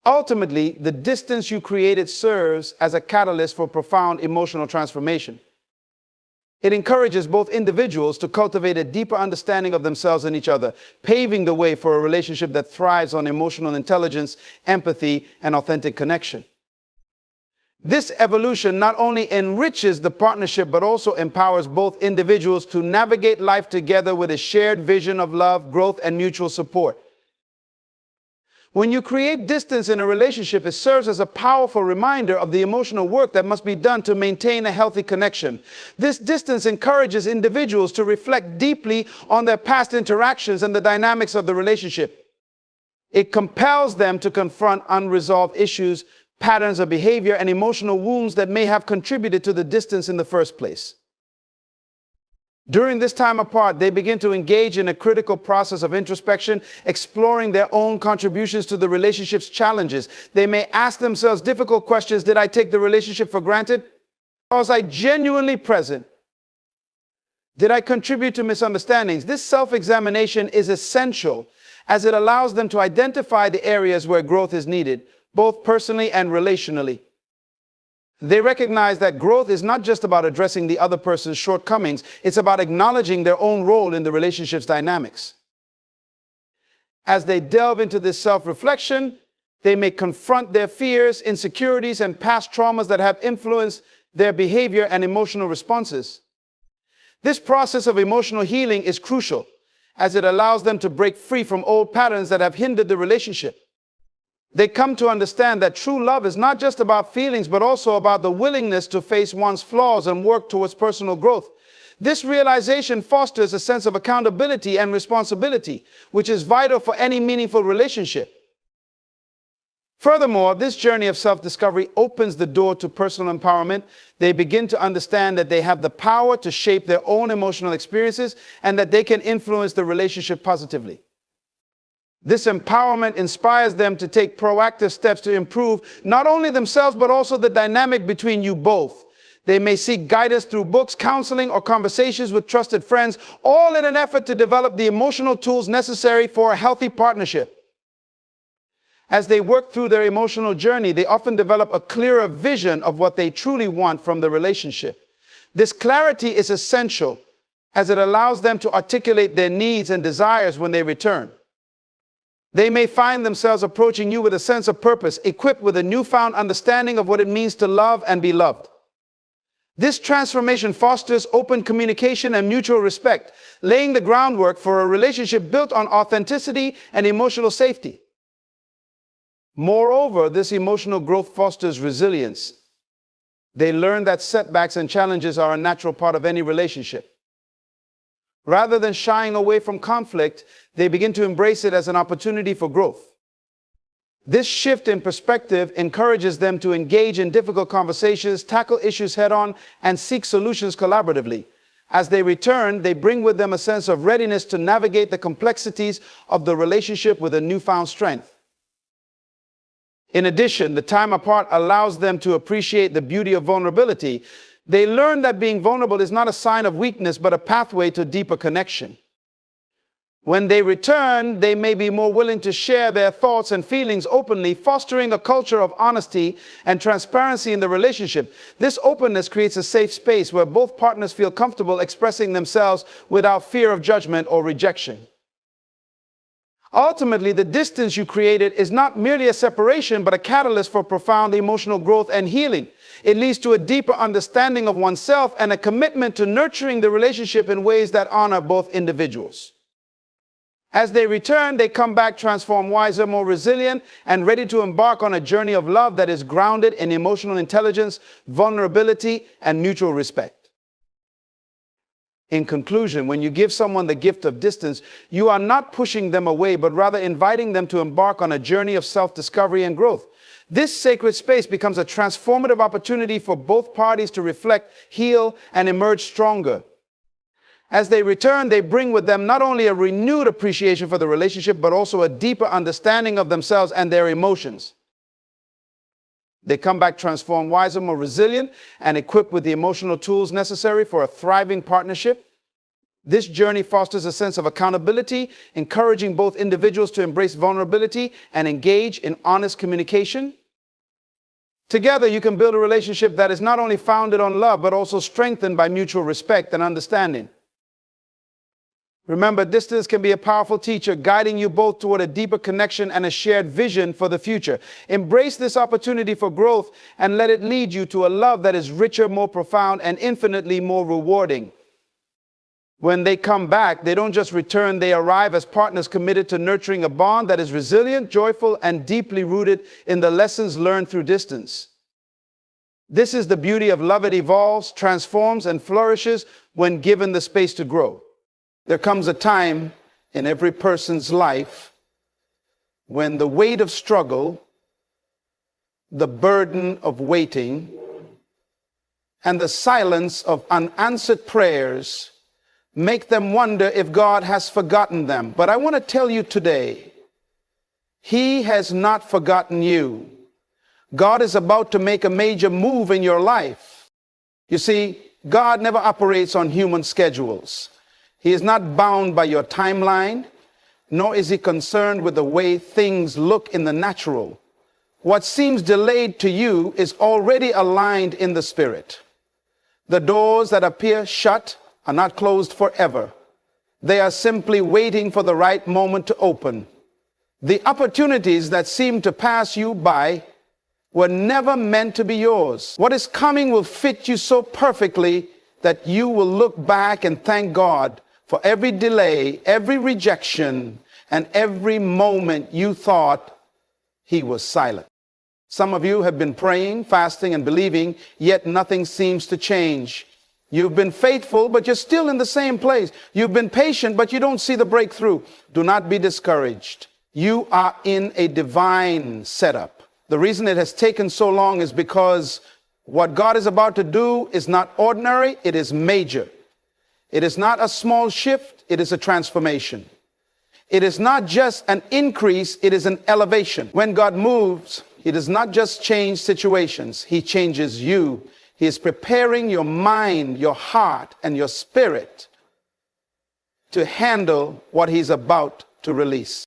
Ultimately, the distance you created serves as a catalyst for profound emotional transformation. It encourages both individuals to cultivate a deeper understanding of themselves and each other, paving the way for a relationship that thrives on emotional intelligence, empathy, and authentic connection. This evolution not only enriches the partnership, but also empowers both individuals to navigate life together with a shared vision of love, growth, and mutual support. When you create distance in a relationship, it serves as a powerful reminder of the emotional work that must be done to maintain a healthy connection. This distance encourages individuals to reflect deeply on their past interactions and the dynamics of the relationship. It compels them to confront unresolved issues, patterns of behavior, and emotional wounds that may have contributed to the distance in the first place. During this time apart, they begin to engage in a critical process of introspection, exploring their own contributions to the relationship's challenges. They may ask themselves difficult questions. Did I take the relationship for granted? Or was I genuinely present? Did I contribute to misunderstandings? This self-examination is essential as it allows them to identify the areas where growth is needed, both personally and relationally. They recognize that growth is not just about addressing the other person's shortcomings, it's about acknowledging their own role in the relationship's dynamics. As they delve into this self-reflection, they may confront their fears, insecurities, and past traumas that have influenced their behavior and emotional responses. This process of emotional healing is crucial, as it allows them to break free from old patterns that have hindered the relationship. They come to understand that true love is not just about feelings, but also about the willingness to face one's flaws and work towards personal growth. This realization fosters a sense of accountability and responsibility, which is vital for any meaningful relationship. Furthermore, this journey of self-discovery opens the door to personal empowerment. They begin to understand that they have the power to shape their own emotional experiences and that they can influence the relationship positively. This empowerment inspires them to take proactive steps to improve not only themselves, but also the dynamic between you both. They may seek guidance through books, counseling, or conversations with trusted friends, all in an effort to develop the emotional tools necessary for a healthy partnership. As they work through their emotional journey, they often develop a clearer vision of what they truly want from the relationship. This clarity is essential as it allows them to articulate their needs and desires when they return. They may find themselves approaching you with a sense of purpose, equipped with a newfound understanding of what it means to love and be loved. This transformation fosters open communication and mutual respect, laying the groundwork for a relationship built on authenticity and emotional safety. Moreover, this emotional growth fosters resilience. They learn that setbacks and challenges are a natural part of any relationship. Rather than shying away from conflict, they begin to embrace it as an opportunity for growth. This shift in perspective encourages them to engage in difficult conversations, tackle issues head-on, and seek solutions collaboratively. As they return, they bring with them a sense of readiness to navigate the complexities of the relationship with a newfound strength. In addition, the time apart allows them to appreciate the beauty of vulnerability. They learn that being vulnerable is not a sign of weakness, but a pathway to deeper connection. When they return, they may be more willing to share their thoughts and feelings openly, fostering a culture of honesty and transparency in the relationship. This openness creates a safe space where both partners feel comfortable expressing themselves without fear of judgment or rejection. Ultimately, the distance you created is not merely a separation, but a catalyst for profound emotional growth and healing. It leads to a deeper understanding of oneself and a commitment to nurturing the relationship in ways that honor both individuals. As they return, they come back transformed, wiser, more resilient, and ready to embark on a journey of love that is grounded in emotional intelligence, vulnerability, and mutual respect. In conclusion, when you give someone the gift of distance, you are not pushing them away, but rather inviting them to embark on a journey of self-discovery and growth. This sacred space becomes a transformative opportunity for both parties to reflect, heal, and emerge stronger. As they return, they bring with them not only a renewed appreciation for the relationship, but also a deeper understanding of themselves and their emotions. They come back transformed, wiser, more resilient, and equipped with the emotional tools necessary for a thriving partnership. This journey fosters a sense of accountability, encouraging both individuals to embrace vulnerability and engage in honest communication. Together, you can build a relationship that is not only founded on love, but also strengthened by mutual respect and understanding. Remember, distance can be a powerful teacher, guiding you both toward a deeper connection and a shared vision for the future. Embrace this opportunity for growth and let it lead you to a love that is richer, more profound, and infinitely more rewarding. When they come back, they don't just return, they arrive as partners committed to nurturing a bond that is resilient, joyful, and deeply rooted in the lessons learned through distance. This is the beauty of love. It evolves, transforms, and flourishes when given the space to grow. There comes a time in every person's life when the weight of struggle, the burden of waiting, and the silence of unanswered prayers make them wonder if God has forgotten them. But I want to tell you today, He has not forgotten you. God is about to make a major move in your life. You see, God never operates on human schedules. He is not bound by your timeline, nor is He concerned with the way things look in the natural. What seems delayed to you is already aligned in the spirit. The doors that appear shut are not closed forever. They are simply waiting for the right moment to open. The opportunities that seem to pass you by were never meant to be yours. What is coming will fit you so perfectly that you will look back and thank God for every delay, every rejection, and every moment you thought He was silent. Some of you have been praying, fasting, and believing, yet nothing seems to change. You've been faithful, but you're still in the same place. You've been patient, but you don't see the breakthrough. Do not be discouraged. You are in a divine setup. The reason it has taken so long is because what God is about to do is not ordinary, it is major. It is not a small shift, it is a transformation. It is not just an increase, it is an elevation. When God moves, He does not just change situations, He changes you. He is preparing your mind, your heart, and your spirit to handle what He's about to release.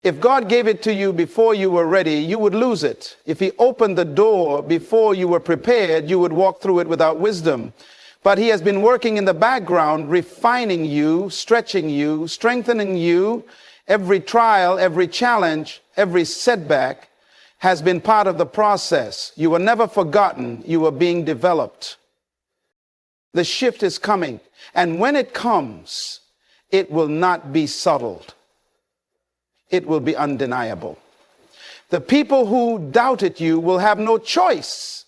If God gave it to you before you were ready, you would lose it. If he opened the door before you were prepared, you would walk through it without wisdom. But he has been working in the background, refining you, stretching you, strengthening you. Every trial, every challenge, every setback has been part of the process. You were never forgotten. You were being developed. The shift is coming. And when it comes, it will not be subtle. It will be undeniable. The people who doubted you will have no choice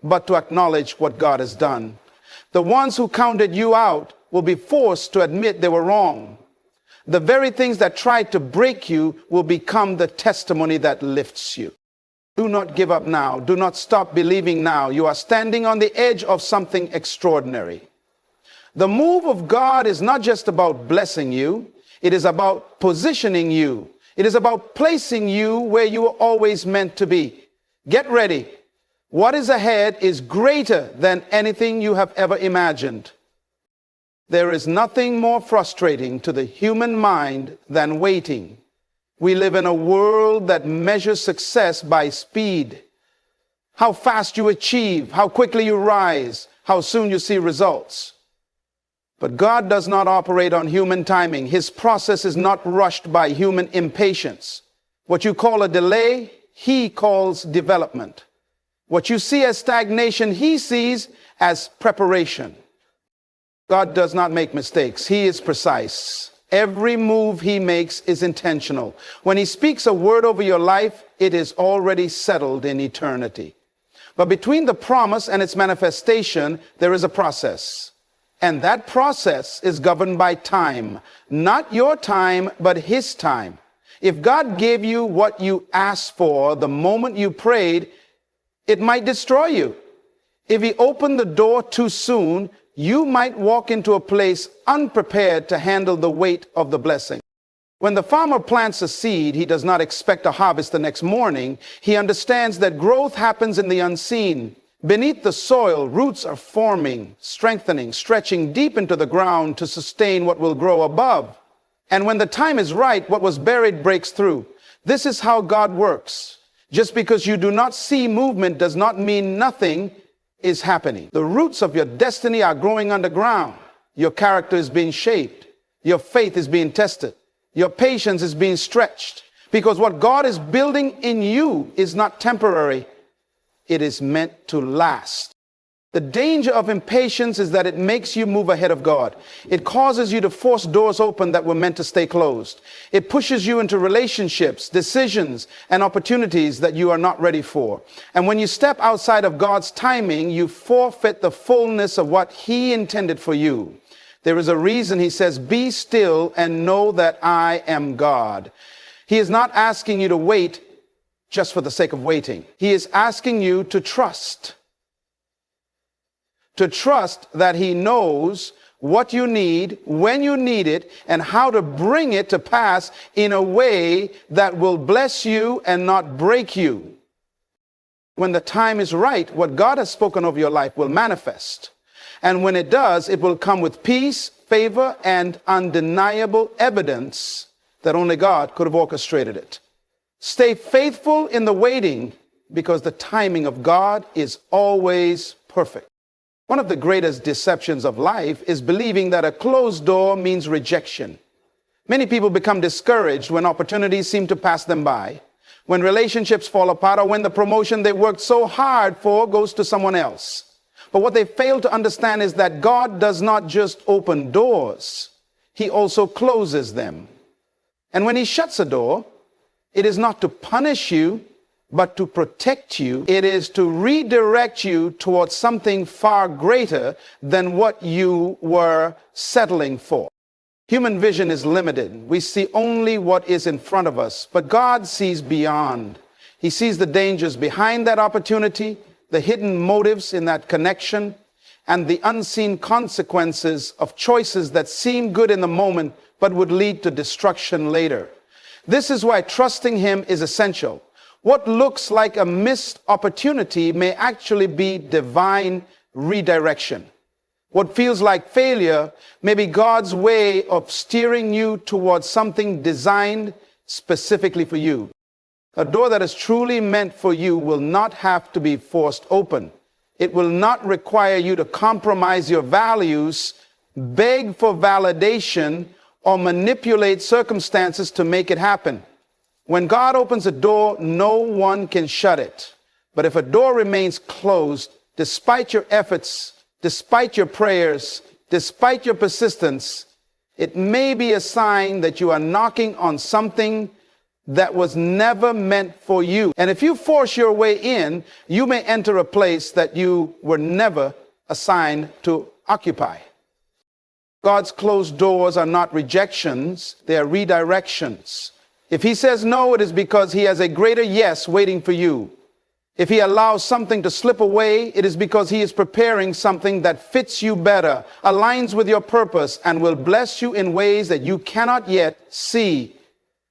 but to acknowledge what God has done. The ones who counted you out will be forced to admit they were wrong. The very things that tried to break you will become the testimony that lifts you. Do not give up now. Do not stop believing now. You are standing on the edge of something extraordinary. The move of God is not just about blessing you. It is about positioning you. It is about placing you where you were always meant to be. Get ready. What is ahead is greater than anything you have ever imagined. There is nothing more frustrating to the human mind than waiting. We live in a world that measures success by speed. How fast you achieve, how quickly you rise, how soon you see results. But God does not operate on human timing. His process is not rushed by human impatience. What you call a delay, he calls development. What you see as stagnation, he sees as preparation. God does not make mistakes. He is precise. Every move he makes is intentional. When he speaks a word over your life, it is already settled in eternity. But between the promise and its manifestation, there is a process. And that process is governed by time. Not your time, but his time. If God gave you what you asked for the moment you prayed, it might destroy you. If he opened the door too soon, you might walk into a place unprepared to handle the weight of the blessing. When the farmer plants a seed, he does not expect a harvest the next morning. He understands that growth happens in the unseen. Beneath the soil, roots are forming, strengthening, stretching deep into the ground to sustain what will grow above. And when the time is right, what was buried breaks through. This is how God works. Just because you do not see movement does not mean nothing is happening. The roots of your destiny are growing underground. Your character is being shaped. Your faith is being tested. Your patience is being stretched. Because what God is building in you is not temporary. It is meant to last. The danger of impatience is that it makes you move ahead of God. It causes you to force doors open that were meant to stay closed. It pushes you into relationships, decisions, and opportunities that you are not ready for. And when you step outside of God's timing, you forfeit the fullness of what he intended for you. There is a reason he says, "Be still and know that I am God." He is not asking you to wait just for the sake of waiting. He is asking you to trust. To trust that he knows what you need, when you need it, and how to bring it to pass in a way that will bless you and not break you. When the time is right, what God has spoken over your life will manifest. And when it does, it will come with peace, favor, and undeniable evidence that only God could have orchestrated it. Stay faithful in the waiting, because the timing of God is always perfect. One of the greatest deceptions of life is believing that a closed door means rejection. Many people become discouraged when opportunities seem to pass them by, when relationships fall apart, or when the promotion they worked so hard for goes to someone else. But what they fail to understand is that God does not just open doors, he also closes them. And when he shuts a door, it is not to punish you, but to protect you. It is to redirect you towards something far greater than what you were settling for. Human vision is limited. We see only what is in front of us, but God sees beyond. He sees the dangers behind that opportunity, the hidden motives in that connection, and the unseen consequences of choices that seem good in the moment, but would lead to destruction later. This is why trusting him is essential. What looks like a missed opportunity may actually be divine redirection. What feels like failure may be God's way of steering you towards something designed specifically for you. A door that is truly meant for you will not have to be forced open. It will not require you to compromise your values, beg for validation, or manipulate circumstances to make it happen. When God opens a door, no one can shut it. But if a door remains closed, despite your efforts, despite your prayers, despite your persistence, it may be a sign that you are knocking on something that was never meant for you. And if you force your way in, you may enter a place that you were never assigned to occupy. God's closed doors are not rejections, they are redirections. If he says no, it is because he has a greater yes waiting for you. If he allows something to slip away, it is because he is preparing something that fits you better, aligns with your purpose, and will bless you in ways that you cannot yet see.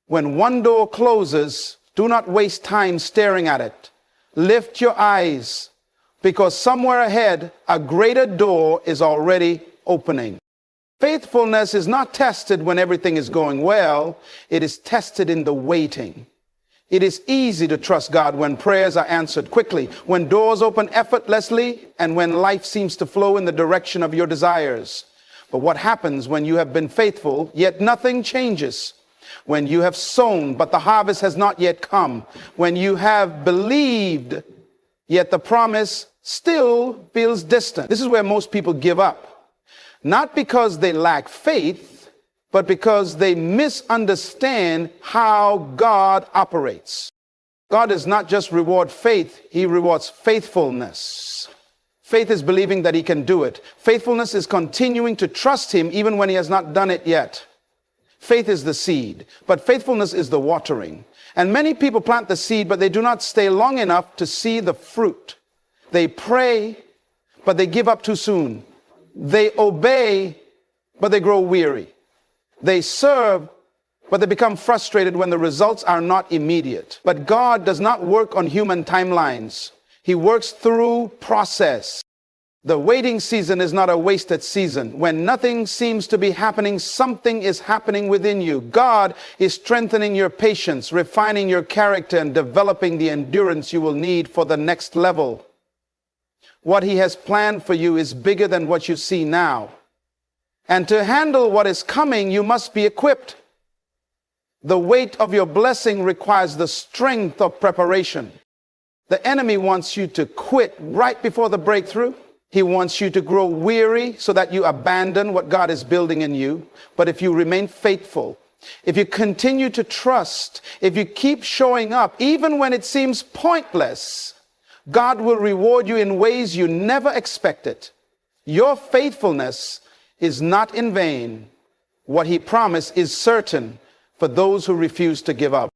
When one door closes, do not waste time staring at it. Lift your eyes, because somewhere ahead, a greater door is already opening. Faithfulness is not tested when everything is going well. It is tested in the waiting. It is easy to trust God when prayers are answered quickly, when doors open effortlessly, and when life seems to flow in the direction of your desires. But what happens when you have been faithful, yet nothing changes? When you have sown, but the harvest has not yet come? When you have believed, yet the promise still feels distant? This is where most people give up. Not because they lack faith, but because they misunderstand how God operates. God does not just reward faith, he rewards faithfulness. Faith is believing that he can do it. Faithfulness is continuing to trust him even when he has not done it yet. Faith is the seed, but faithfulness is the watering. And many people plant the seed, but they do not stay long enough to see the fruit. They pray, but they give up too soon. They obey, but they grow weary. They serve, but they become frustrated when the results are not immediate. But God does not work on human timelines. He works through process. The waiting season is not a wasted season. When nothing seems to be happening, something is happening within you. God is strengthening your patience, refining your character, and developing the endurance you will need for the next level. What he has planned for you is bigger than what you see now. And to handle what is coming, you must be equipped. The weight of your blessing requires the strength of preparation. The enemy wants you to quit right before the breakthrough. He wants you to grow weary so that you abandon what God is building in you. But if you remain faithful, if you continue to trust, if you keep showing up, even when it seems pointless, God will reward you in ways you never expected. Your faithfulness is not in vain. What he promised is certain for those who refuse to give up.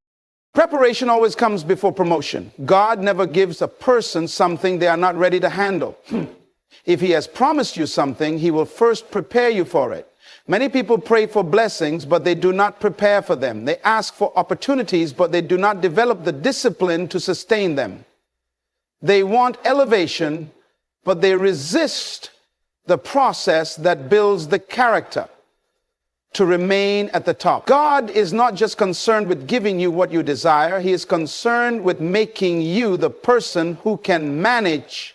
Preparation always comes before promotion. God never gives a person something they are not ready to handle. If he has promised you something, he will first prepare you for it. Many people pray for blessings, but they do not prepare for them. They ask for opportunities, but they do not develop the discipline to sustain them. They want elevation, but they resist the process that builds the character to remain at the top. God is not just concerned with giving you what you desire. He is concerned with making you the person who can manage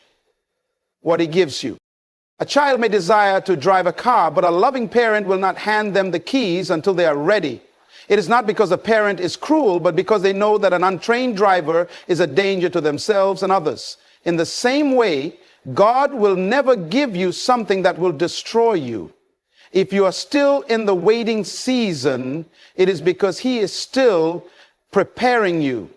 what he gives you. A child may desire to drive a car, but a loving parent will not hand them the keys until they are ready. It is not because the parent is cruel, but because they know that an untrained driver is a danger to themselves and others. In the same way, God will never give you something that will destroy you. If you are still in the waiting season, it is because he is still preparing you.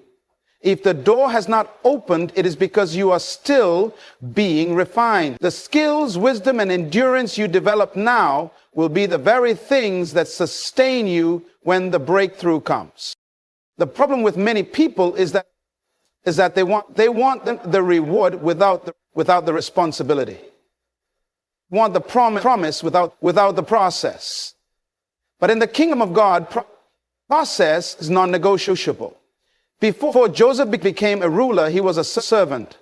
If the door has not opened, it is because you are still being refined. The skills, wisdom, and endurance you develop now will be the very things that sustain you when the breakthrough comes. The problem with many people is that they want the reward without the responsibility. Want the promise without the process. But in the kingdom of God, process is non-negotiable. Before Joseph became a ruler, he was a servant.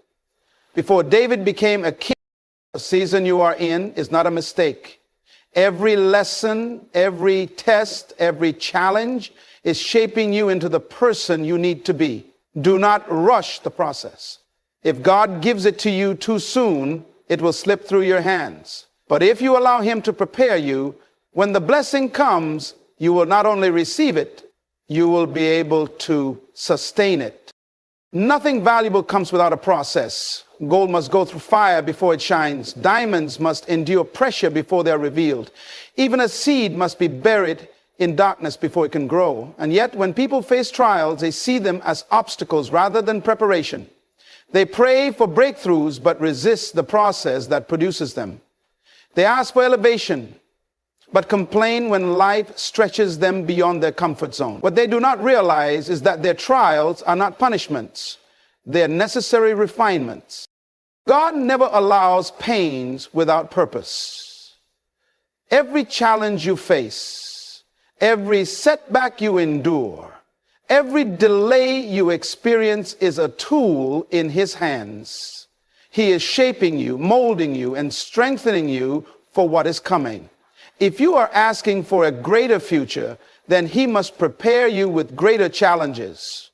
Before David became a king, the season you are in is not a mistake. Every lesson, every test, every challenge is shaping you into the person you need to be. Do not rush the process. If God gives it to you too soon, it will slip through your hands. But if you allow him to prepare you, when the blessing comes, you will not only receive it, you will be able to sustain it. Nothing valuable comes without a process. Gold must go through fire before it shines. Diamonds must endure pressure before they're revealed. Even a seed must be buried in darkness before it can grow. And yet, when people face trials, they see them as obstacles rather than preparation. They pray for breakthroughs, but resist the process that produces them. They ask for elevation, but complain when life stretches them beyond their comfort zone. What they do not realize is that their trials are not punishments. They are necessary refinements. God never allows pains without purpose. Every challenge you face, every setback you endure, every delay you experience is a tool in his hands. He is shaping you, molding you, and strengthening you for what is coming. If you are asking for a greater future, then he must prepare you with greater challenges.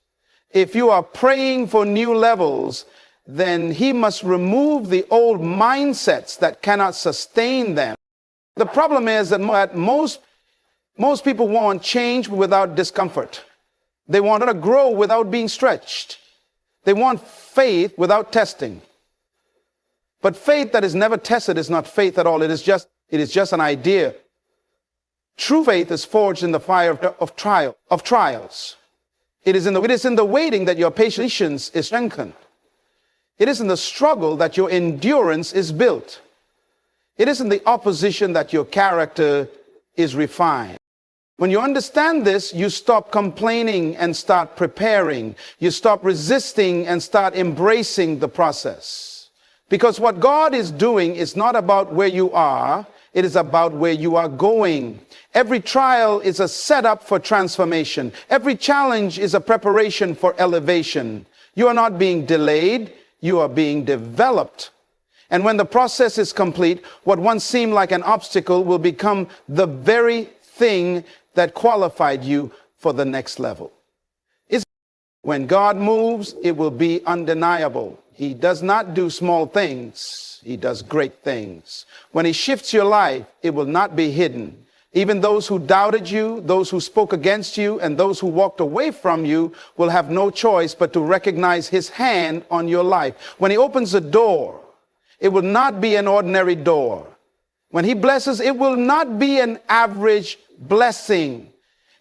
If you are praying for new levels, then he must remove the old mindsets that cannot sustain them. The problem is that most people want change without discomfort. They want to grow without being stretched. They want faith without testing. But faith that is never tested is not faith at all. It is just an idea. True faith is forged in the fire of trials. It is in the waiting that your patience is strengthened. It is in the struggle that your endurance is built. It is in the opposition that your character is refined. When you understand this, you stop complaining and start preparing. You stop resisting and start embracing the process. Because what God is doing is not about where you are, it is about where you are going. Every trial is a setup for transformation. Every challenge is a preparation for elevation. You are not being delayed, you are being developed. And when the process is complete, what once seemed like an obstacle will become the very thing that qualified you for the next level. When God moves, it will be undeniable. He does not do small things. He does great things. When he shifts your life, it will not be hidden. Even those who doubted you, those who spoke against you, and those who walked away from you will have no choice but to recognize his hand on your life. When he opens a door, it will not be an ordinary door. When he blesses, it will not be an average blessing.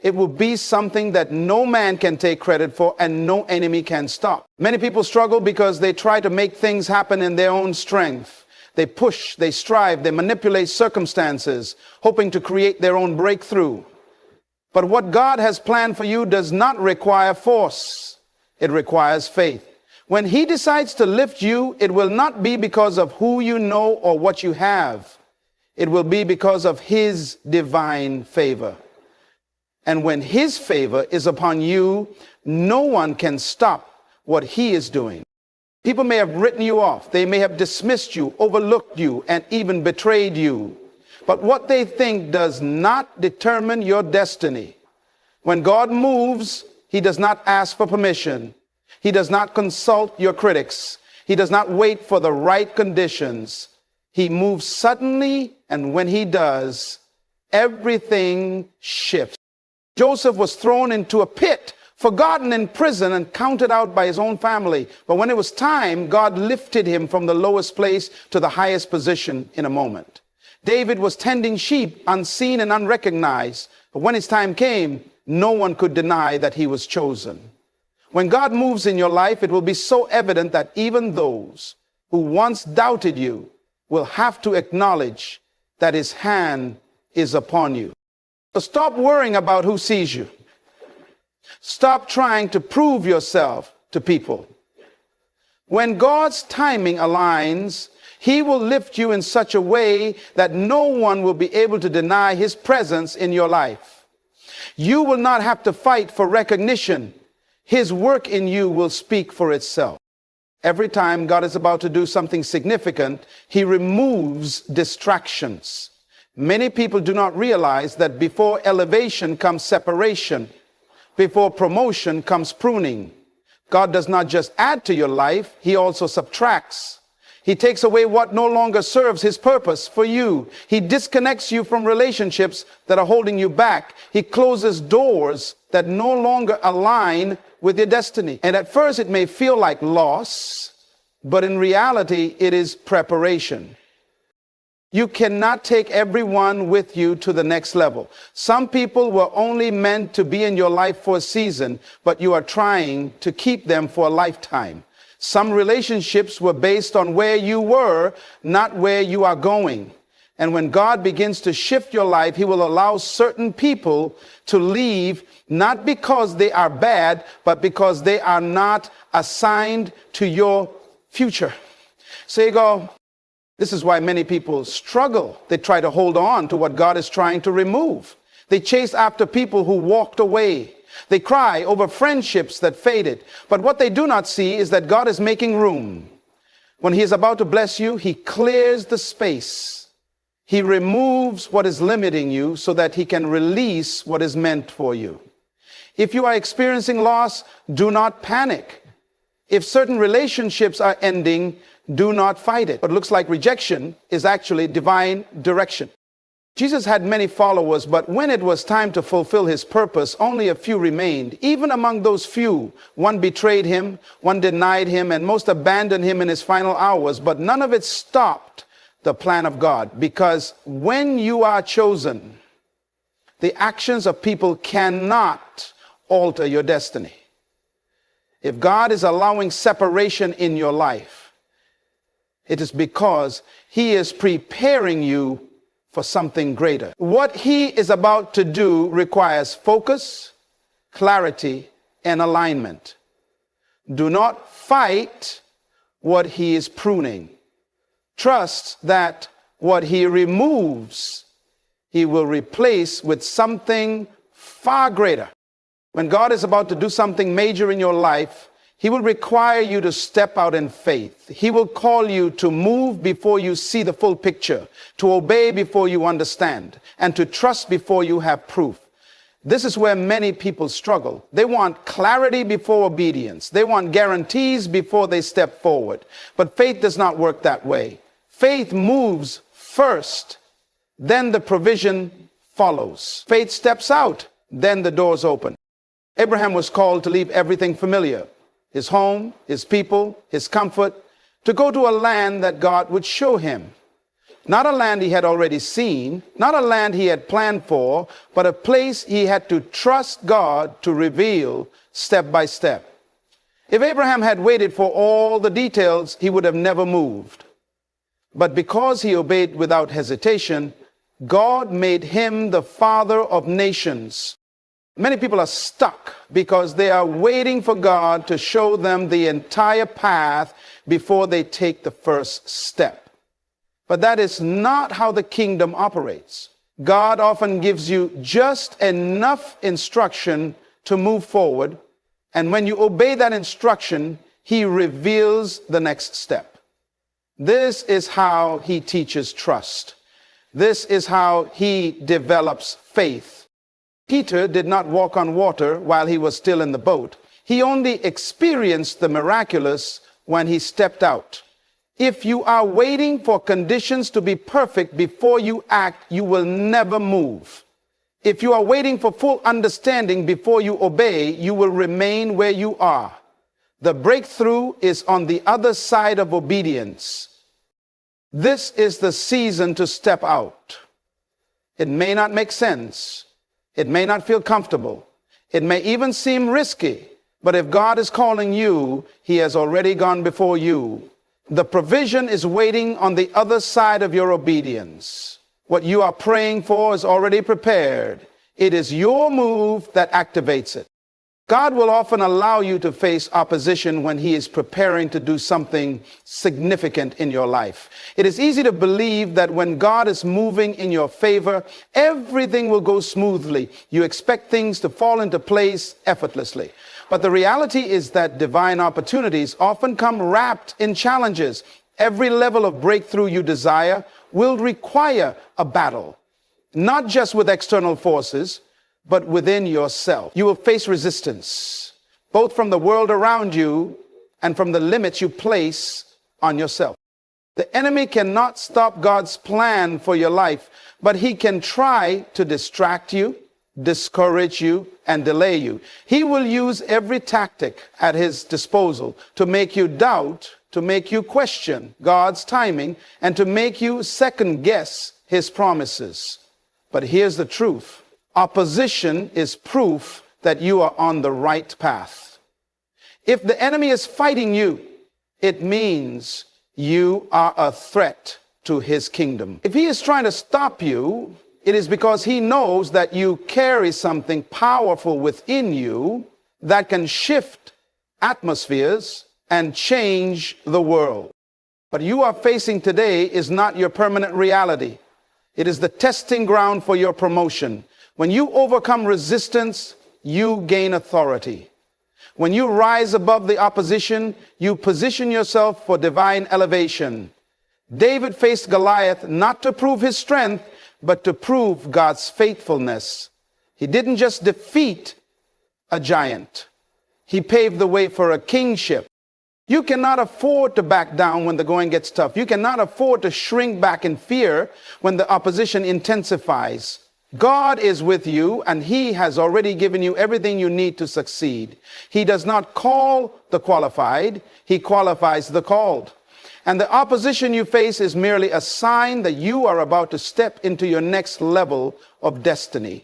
It will be something that no man can take credit for and no enemy can stop. Many people struggle because they try to make things happen in their own strength. They push, they strive, they manipulate circumstances, hoping to create their own breakthrough. But what God has planned for you does not require force. It requires faith. When he decides to lift you, it will not be because of who you know or what you have. It will be because of his divine favor. And when his favor is upon you, no one can stop what he is doing. People may have written you off. They may have dismissed you, overlooked you, and even betrayed you. But what they think does not determine your destiny. When God moves, he does not ask for permission. He does not consult your critics. He does not wait for the right conditions. He moves suddenly, and when he does, everything shifts. Joseph was thrown into a pit, forgotten in prison, and counted out by his own family. But when it was time, God lifted him from the lowest place to the highest position in a moment. David was tending sheep, unseen and unrecognized. But when his time came, no one could deny that he was chosen. When God moves in your life, it will be so evident that even those who once doubted you will have to acknowledge that his hand is upon you. So stop worrying about who sees you. Stop trying to prove yourself to people. When God's timing aligns, he will lift you in such a way that no one will be able to deny his presence in your life. You will not have to fight for recognition. His work in you will speak for itself. Every time God is about to do something significant, he removes distractions. Many people do not realize that before elevation comes separation. Before promotion comes pruning. God does not just add to your life, he also subtracts. He takes away what no longer serves his purpose for you. He disconnects you from relationships that are holding you back. He closes doors that no longer align with your destiny. And at first it may feel like loss, but in reality it is preparation. You cannot take everyone with you to the next level. Some people were only meant to be in your life for a season, but you are trying to keep them for a lifetime. Some relationships were based on where you were, not where you are going. And when God begins to shift your life, he will allow certain people to leave, not because they are bad, but because they are not assigned to your future. So you go, this is why many people struggle. They try to hold on to what God is trying to remove. They chase after people who walked away. They cry over friendships that faded. But what they do not see is that God is making room. When he is about to bless you, he clears the space. He removes what is limiting you so that he can release what is meant for you. If you are experiencing loss, do not panic. If certain relationships are ending, do not fight it. What looks like rejection is actually divine direction. Jesus had many followers, but when it was time to fulfill his purpose, only a few remained. Even among those few, one betrayed him, one denied him, and most abandoned him in his final hours. But none of it stopped the plan of God, because when you are chosen, the actions of people cannot alter your destiny. If God is allowing separation in your life, it is because he is preparing you for something greater. What he is about to do requires focus, clarity, and alignment. Do not fight what he is pruning. Trust that what he removes, he will replace with something far greater. When God is about to do something major in your life, he will require you to step out in faith. He will call you to move before you see the full picture, to obey before you understand, and to trust before you have proof. This is where many people struggle. They want clarity before obedience. They want guarantees before they step forward. But faith does not work that way. Faith moves first, then the provision follows. Faith steps out, then the doors open. Abraham was called to leave everything familiar. His home, his people, his comfort, to go to a land that God would show him. Not a land he had already seen, not a land he had planned for, but a place he had to trust God to reveal step by step. If Abraham had waited for all the details, he would have never moved. But because he obeyed without hesitation, God made him the father of nations. Many people are stuck because they are waiting for God to show them the entire path before they take the first step. But that is not how the kingdom operates. God often gives you just enough instruction to move forward, and when you obey that instruction, he reveals the next step. This is how he teaches trust. This is how he develops faith. Peter did not walk on water while he was still in the boat. He only experienced the miraculous when he stepped out. If you are waiting for conditions to be perfect before you act, you will never move. If you are waiting for full understanding before you obey, you will remain where you are. The breakthrough is on the other side of obedience. This is the season to step out. It may not make sense. It may not feel comfortable. It may even seem risky. But if God is calling you, he has already gone before you. The provision is waiting on the other side of your obedience. What you are praying for is already prepared. It is your move that activates it. God will often allow you to face opposition when he is preparing to do something significant in your life. It is easy to believe that when God is moving in your favor, everything will go smoothly. You expect things to fall into place effortlessly. But the reality is that divine opportunities often come wrapped in challenges. Every level of breakthrough you desire will require a battle, not just with external forces, but within yourself. You will face resistance, both from the world around you and from the limits you place on yourself. The enemy cannot stop God's plan for your life, but he can try to distract you, discourage you, and delay you. He will use every tactic at his disposal to make you doubt, to make you question God's timing, and to make you second guess his promises. But here's the truth. Opposition is proof that you are on the right path. If the enemy is fighting you, it means you are a threat to his kingdom. If he is trying to stop you, it is because he knows that you carry something powerful within you that can shift atmospheres and change the world. What you are facing today is not your permanent reality. It is the testing ground for your promotion. When you overcome resistance, you gain authority. When you rise above the opposition, you position yourself for divine elevation. David faced Goliath not to prove his strength, but to prove God's faithfulness. He didn't just defeat a giant. He paved the way for a kingship. You cannot afford to back down when the going gets tough. You cannot afford to shrink back in fear when the opposition intensifies. God is with you, and he has already given you everything you need to succeed. He does not call the qualified, he qualifies the called. And the opposition you face is merely a sign that you are about to step into your next level of destiny.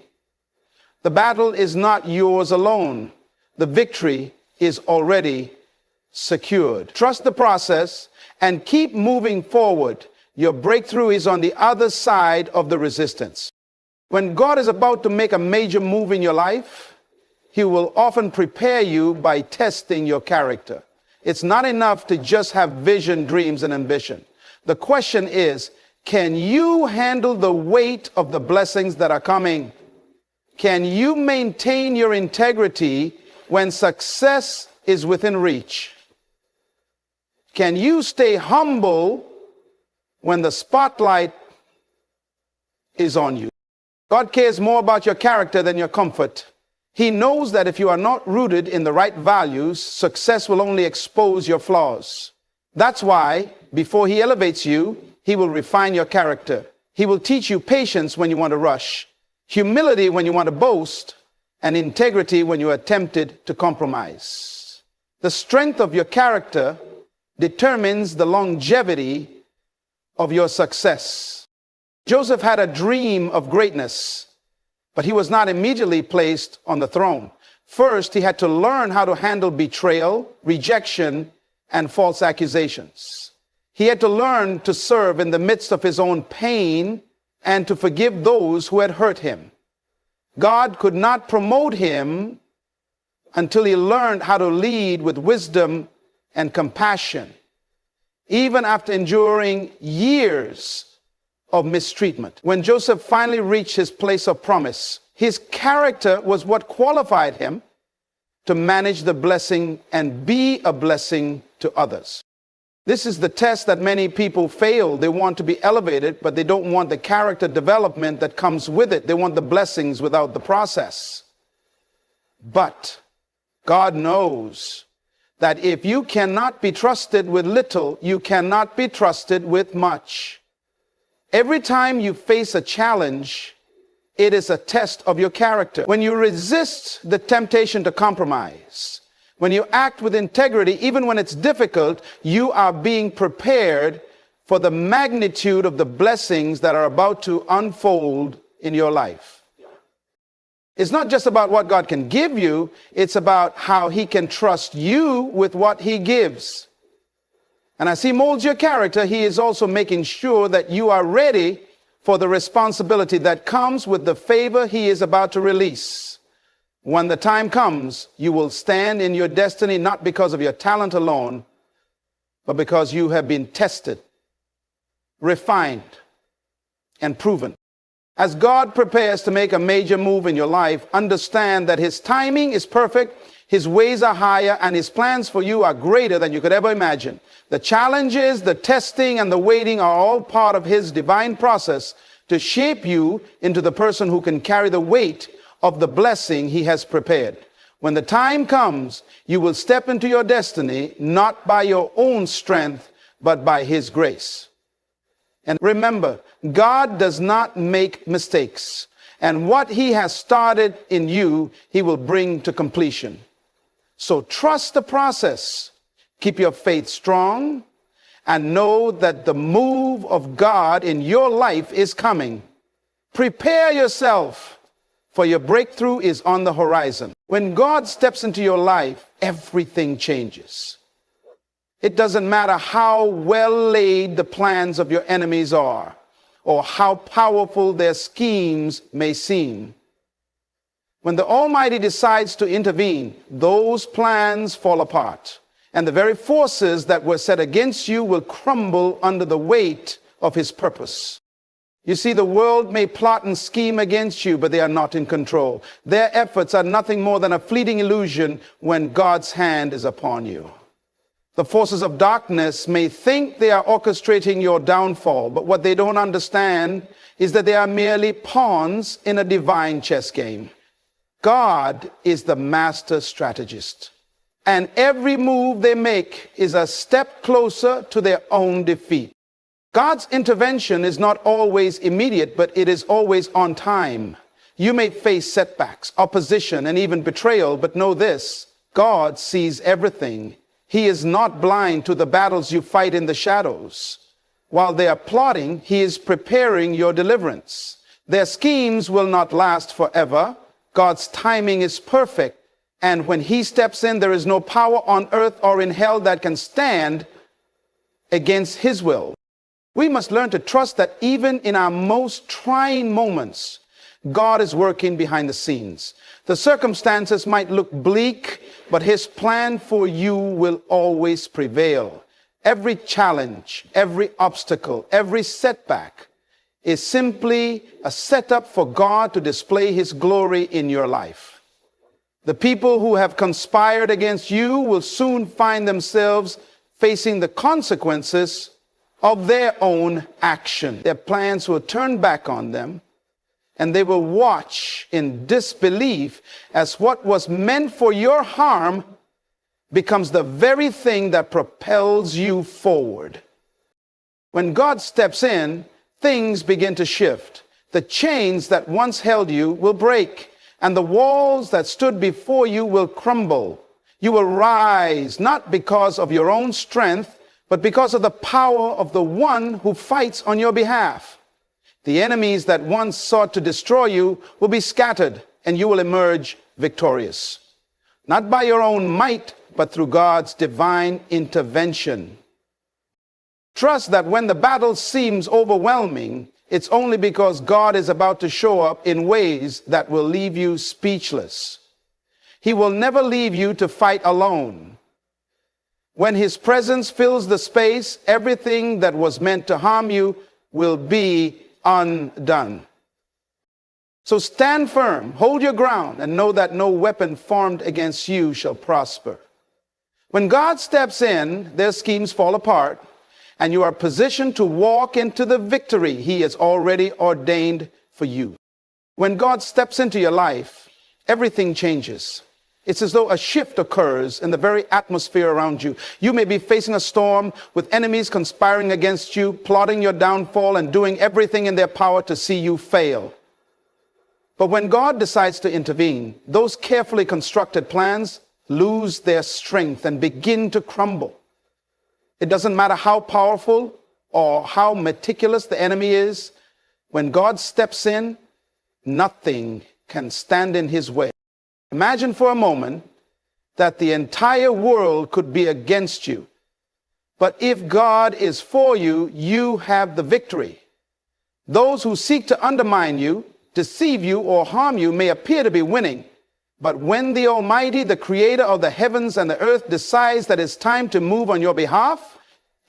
The battle is not yours alone. The victory is already secured. Trust the process and keep moving forward. Your breakthrough is on the other side of the resistance. When God is about to make a major move in your life, he will often prepare you by testing your character. It's not enough to just have vision, dreams, and ambition. The question is, can you handle the weight of the blessings that are coming? Can you maintain your integrity when success is within reach? Can you stay humble when the spotlight is on you? God cares more about your character than your comfort. He knows that if you are not rooted in the right values, success will only expose your flaws. That's why, before he elevates you, he will refine your character. He will teach you patience when you want to rush, humility when you want to boast, and integrity when you are tempted to compromise. The strength of your character determines the longevity of your success. Joseph had a dream of greatness, but he was not immediately placed on the throne. First, he had to learn how to handle betrayal, rejection, and false accusations. He had to learn to serve in the midst of his own pain and to forgive those who had hurt him. God could not promote him until he learned how to lead with wisdom and compassion, even after enduring years of mistreatment. When Joseph finally reached his place of promise, his character was what qualified him to manage the blessing and be a blessing to others. This is the test that many people fail. They want to be elevated, but they don't want the character development that comes with it. They want the blessings without the process. But God knows that if you cannot be trusted with little, you cannot be trusted with much. Every time you face a challenge, it is a test of your character. When you resist the temptation to compromise, when you act with integrity, even when it's difficult, you are being prepared for the magnitude of the blessings that are about to unfold in your life. It's not just about what God can give you, it's about how he can trust you with what he gives. And as he molds your character, he is also making sure that you are ready for the responsibility that comes with the favor he is about to release. When the time comes, you will stand in your destiny not because of your talent alone, but because you have been tested, refined, and proven. As God prepares to make a major move in your life, understand that his timing is perfect, his ways are higher, and his plans for you are greater than you could ever imagine. The challenges, the testing, and the waiting are all part of his divine process to shape you into the person who can carry the weight of the blessing he has prepared. When the time comes, you will step into your destiny, not by your own strength, but by his grace. And remember, God does not make mistakes. And what he has started in you, he will bring to completion. So trust the process. Keep your faith strong and know that the move of God in your life is coming. Prepare yourself, for your breakthrough is on the horizon. When God steps into your life, everything changes. It doesn't matter how well laid the plans of your enemies are, or how powerful their schemes may seem. When the Almighty decides to intervene, those plans fall apart, and the very forces that were set against you will crumble under the weight of his purpose. You see, the world may plot and scheme against you, but they are not in control. Their efforts are nothing more than a fleeting illusion when God's hand is upon you. The forces of darkness may think they are orchestrating your downfall, but what they don't understand is that they are merely pawns in a divine chess game. God is the master strategist, and every move they make is a step closer to their own defeat. God's intervention is not always immediate, but it is always on time. You may face setbacks, opposition, and even betrayal, but know this: God sees everything. He is not blind to the battles you fight in the shadows. While they are plotting, he is preparing your deliverance. Their schemes will not last forever. God's timing is perfect. And when he steps in, there is no power on earth or in hell that can stand against his will. We must learn to trust that even in our most trying moments, God is working behind the scenes. The circumstances might look bleak, but his plan for you will always prevail. Every challenge, every obstacle, every setback is simply a setup for God to display his glory in your life. The people who have conspired against you will soon find themselves facing the consequences of their own action. Their plans will turn back on them, and they will watch in disbelief as what was meant for your harm becomes the very thing that propels you forward. When God steps in, things begin to shift. The chains that once held you will break, and the walls that stood before you will crumble. You will rise, not because of your own strength, but because of the power of the one who fights on your behalf. The enemies that once sought to destroy you will be scattered, and you will emerge victorious. Not by your own might, but through God's divine intervention. Trust that when the battle seems overwhelming, it's only because God is about to show up in ways that will leave you speechless. He will never leave you to fight alone. When his presence fills the space, everything that was meant to harm you will be undone. So stand firm, hold your ground, and know that no weapon formed against you shall prosper. When God steps in, their schemes fall apart, and you are positioned to walk into the victory he has already ordained for you. When God steps into your life, everything changes. It's as though a shift occurs in the very atmosphere around you. You may be facing a storm with enemies conspiring against you, plotting your downfall, and doing everything in their power to see you fail. But when God decides to intervene, those carefully constructed plans lose their strength and begin to crumble. It doesn't matter how powerful or how meticulous the enemy is. When God steps in, nothing can stand in his way. Imagine for a moment that the entire world could be against you. But if God is for you, you have the victory. Those who seek to undermine you, deceive you, or harm you may appear to be winning. But when the Almighty, the creator of the heavens and the earth, decides that it's time to move on your behalf,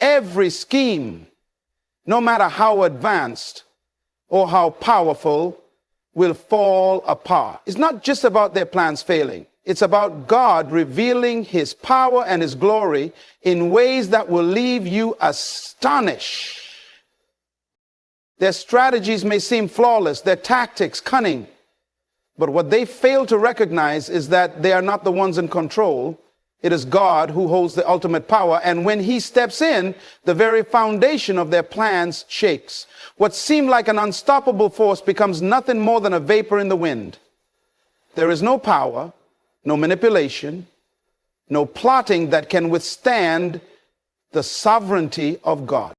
every scheme, no matter how advanced or how powerful, will fall apart. It's not just about their plans failing. It's about God revealing his power and his glory in ways that will leave you astonished. Their strategies may seem flawless, their tactics cunning, But what they fail to recognize is that they are not the ones in control. It is God who holds the ultimate power. And when he steps in, the very foundation of their plans shakes. What seemed like an unstoppable force becomes nothing more than a vapor in the wind. There is no power, no manipulation, no plotting that can withstand the sovereignty of God.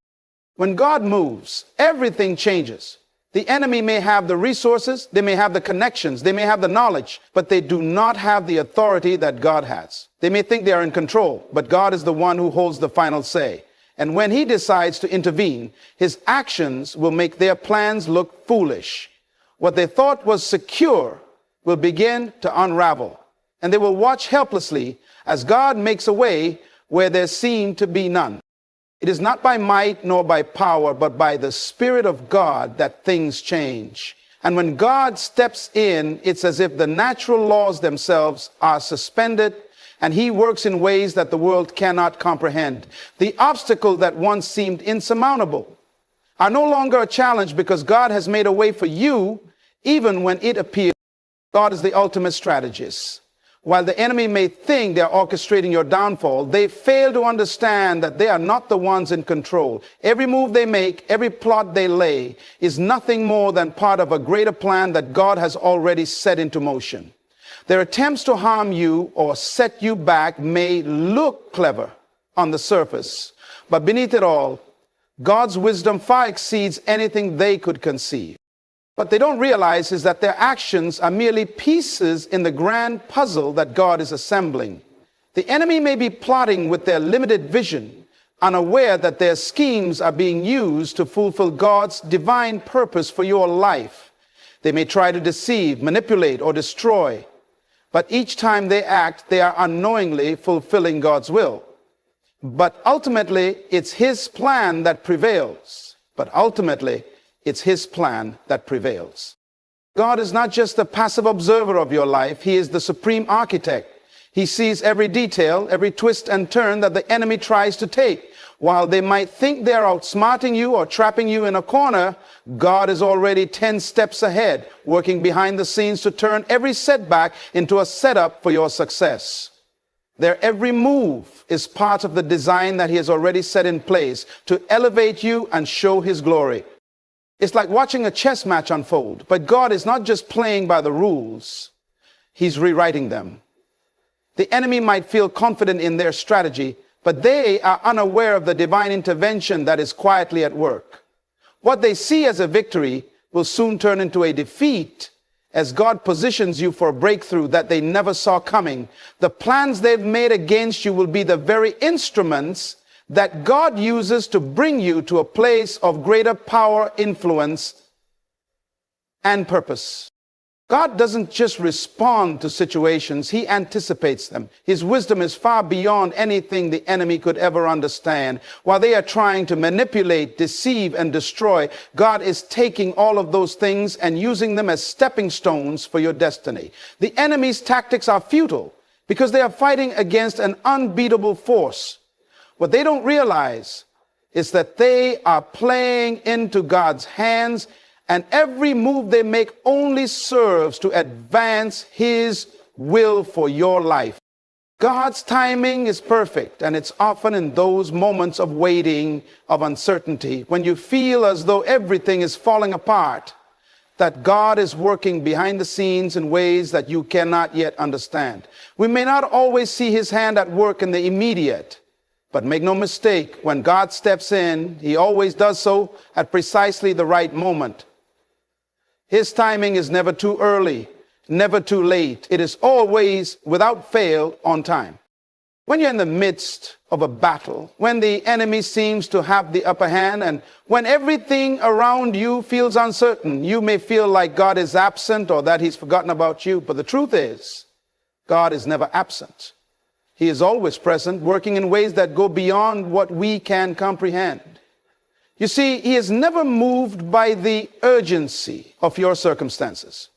When God moves, everything changes. The enemy may have the resources, they may have the connections, they may have the knowledge, but they do not have the authority that God has. They may think they are in control, but God is the one who holds the final say. And when he decides to intervene, his actions will make their plans look foolish. What they thought was secure will begin to unravel, and they will watch helplessly as God makes a way where there seemed to be none. It is not by might nor by power, but by the Spirit of God that things change. And when God steps in, it's as if the natural laws themselves are suspended, and he works in ways that the world cannot comprehend. The obstacles that once seemed insurmountable are no longer a challenge because God has made a way for you, even when it appears God is the ultimate strategist. While the enemy may think they're orchestrating your downfall, they fail to understand that they are not the ones in control. Every move they make, every plot they lay, is nothing more than part of a greater plan that God has already set into motion. Their attempts to harm you or set you back may look clever on the surface, but beneath it all, God's wisdom far exceeds anything they could conceive. What they don't realize is that their actions are merely pieces in the grand puzzle that God is assembling. The enemy may be plotting with their limited vision, unaware that their schemes are being used to fulfill God's divine purpose for your life. They may try to deceive, manipulate, or destroy, but each time they act, they are unknowingly fulfilling God's will. But ultimately, it's his plan that prevails. It's his plan that prevails. God is not just a passive observer of your life. He is the supreme architect. He sees every detail, every twist and turn that the enemy tries to take. While they might think they're outsmarting you or trapping you in a corner, God is already 10 steps ahead, working behind the scenes to turn every setback into a setup for your success. Their every move is part of the design that he has already set in place to elevate you and show his glory. It's like watching a chess match unfold, but God is not just playing by the rules, he's rewriting them. The enemy might feel confident in their strategy, but they are unaware of the divine intervention that is quietly at work. What they see as a victory will soon turn into a defeat as God positions you for a breakthrough that they never saw coming. The plans they've made against you will be the very instruments that God uses to bring you to a place of greater power, influence, and purpose. God doesn't just respond to situations, he anticipates them. His wisdom is far beyond anything the enemy could ever understand. While they are trying to manipulate, deceive, and destroy, God is taking all of those things and using them as stepping stones for your destiny. The enemy's tactics are futile because they are fighting against an unbeatable force. What they don't realize is that they are playing into God's hands, and every move they make only serves to advance his will for your life. God's timing is perfect, and it's often in those moments of waiting, of uncertainty, when you feel as though everything is falling apart, that God is working behind the scenes in ways that you cannot yet understand. We may not always see his hand at work in the immediate, but make no mistake, when God steps in, he always does so at precisely the right moment. His timing is never too early, never too late. It is always, without fail, on time. When you're in the midst of a battle, when the enemy seems to have the upper hand, and when everything around you feels uncertain, you may feel like God is absent or that he's forgotten about you. But the truth is, God is never absent. He is always present, working in ways that go beyond what we can comprehend. You see, he is never moved by the urgency of your circumstances.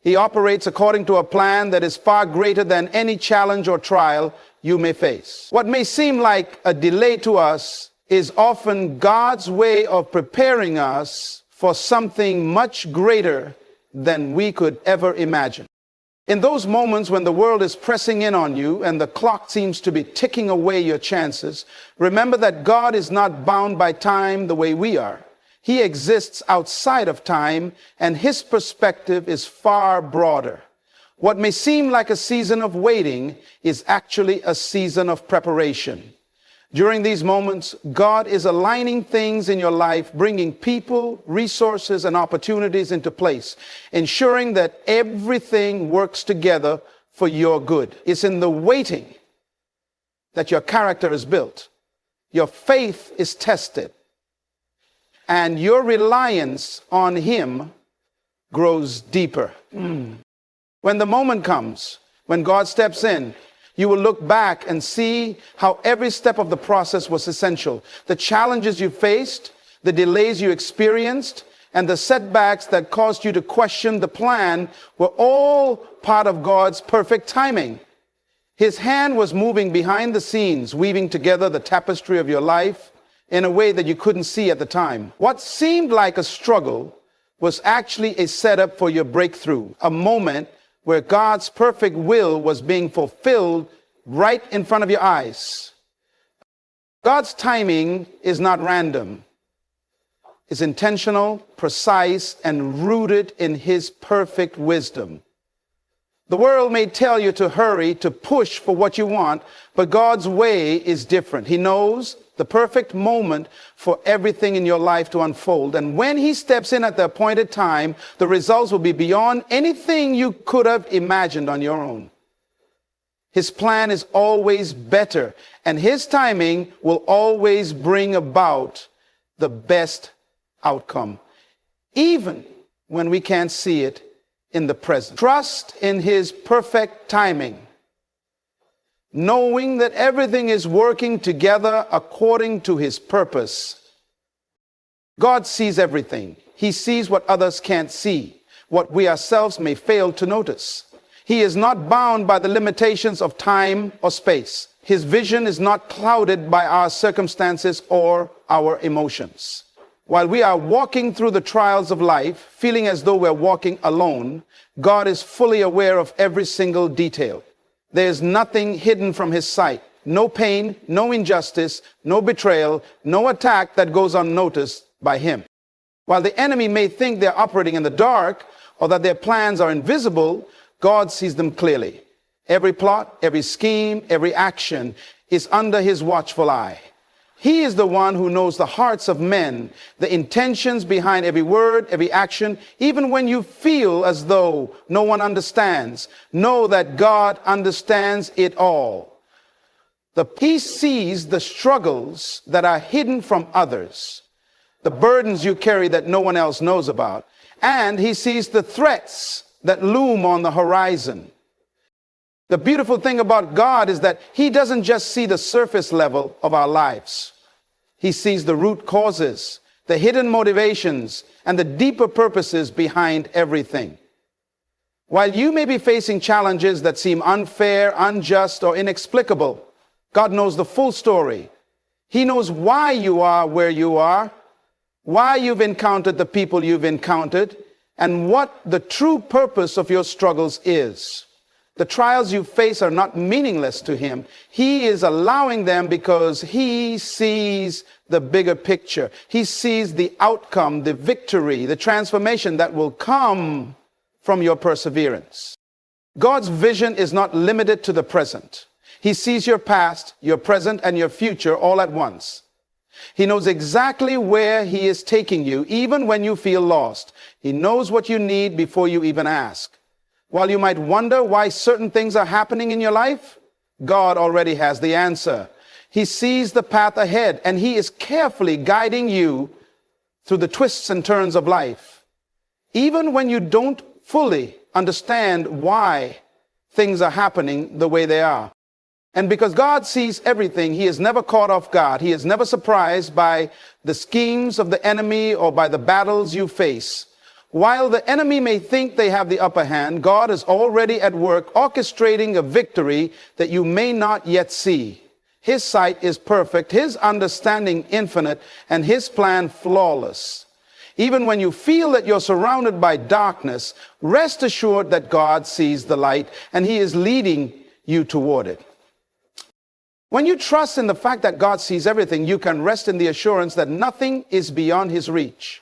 He operates according to a plan that is far greater than any challenge or trial you may face. What may seem like a delay to us is often God's way of preparing us for something much greater than we could ever imagine. In those moments when the world is pressing in on you and the clock seems to be ticking away your chances, remember that God is not bound by time the way we are. He exists outside of time, and his perspective is far broader. What may seem like a season of waiting is actually a season of preparation. During these moments, God is aligning things in your life, bringing people, resources, and opportunities into place, ensuring that everything works together for your good. It's in the waiting that your character is built, your faith is tested, and your reliance on him grows deeper. When the moment comes, when God steps in, you will look back and see how every step of the process was essential. The challenges you faced, the delays you experienced, and the setbacks that caused you to question the plan were all part of God's perfect timing. His hand was moving behind the scenes, weaving together the tapestry of your life in a way that you couldn't see at the time. What seemed like a struggle was actually a setup for your breakthrough, a moment where God's perfect will was being fulfilled right in front of your eyes. God's timing is not random. It's intentional, precise, and rooted in his perfect wisdom. The world may tell you to hurry, to push for what you want, but God's way is different. He knows the perfect moment for everything in your life to unfold. And when he steps in at the appointed time, the results will be beyond anything you could have imagined on your own. His plan is always better, and his timing will always bring about the best outcome, even when we can't see it in the present. Trust in his perfect timing, knowing that everything is working together according to his purpose. God sees everything. He sees what others can't see, what we ourselves may fail to notice. He is not bound by the limitations of time or space. His vision is not clouded by our circumstances or our emotions. While we are walking through the trials of life, feeling as though we're walking alone, God is fully aware of every single detail. There is nothing hidden from his sight. No pain, no injustice, no betrayal, no attack that goes unnoticed by him. While the enemy may think they're operating in the dark or that their plans are invisible, God sees them clearly. Every plot, every scheme, every action is under his watchful eye. He is the one who knows the hearts of men, the intentions behind every word, every action. Even when you feel as though no one understands, know that God understands it all. He sees the struggles that are hidden from others, the burdens you carry that no one else knows about, and he sees the threats that loom on the horizon. The beautiful thing about God is that he doesn't just see the surface level of our lives. He sees the root causes, the hidden motivations, and the deeper purposes behind everything. While you may be facing challenges that seem unfair, unjust, or inexplicable, God knows the full story. He knows why you are where you are, why you've encountered the people you've encountered, and what the true purpose of your struggles is. The trials you face are not meaningless to him. He is allowing them because he sees the bigger picture. He sees the outcome, the victory, the transformation that will come from your perseverance. God's vision is not limited to the present. He sees your past, your present, and your future all at once. He knows exactly where he is taking you, even when you feel lost. He knows what you need before you even ask. While you might wonder why certain things are happening in your life, God already has the answer. He sees the path ahead, and he is carefully guiding you through the twists and turns of life. Even when you don't fully understand why things are happening the way they are. And because God sees everything, he is never caught off guard. He is never surprised by the schemes of the enemy or by the battles you face. While the enemy may think they have the upper hand, God is already at work orchestrating a victory that you may not yet see. His sight is perfect, his understanding infinite, and his plan flawless. Even when you feel that you're surrounded by darkness, rest assured that God sees the light and he is leading you toward it. When you trust in the fact that God sees everything, you can rest in the assurance that nothing is beyond his reach.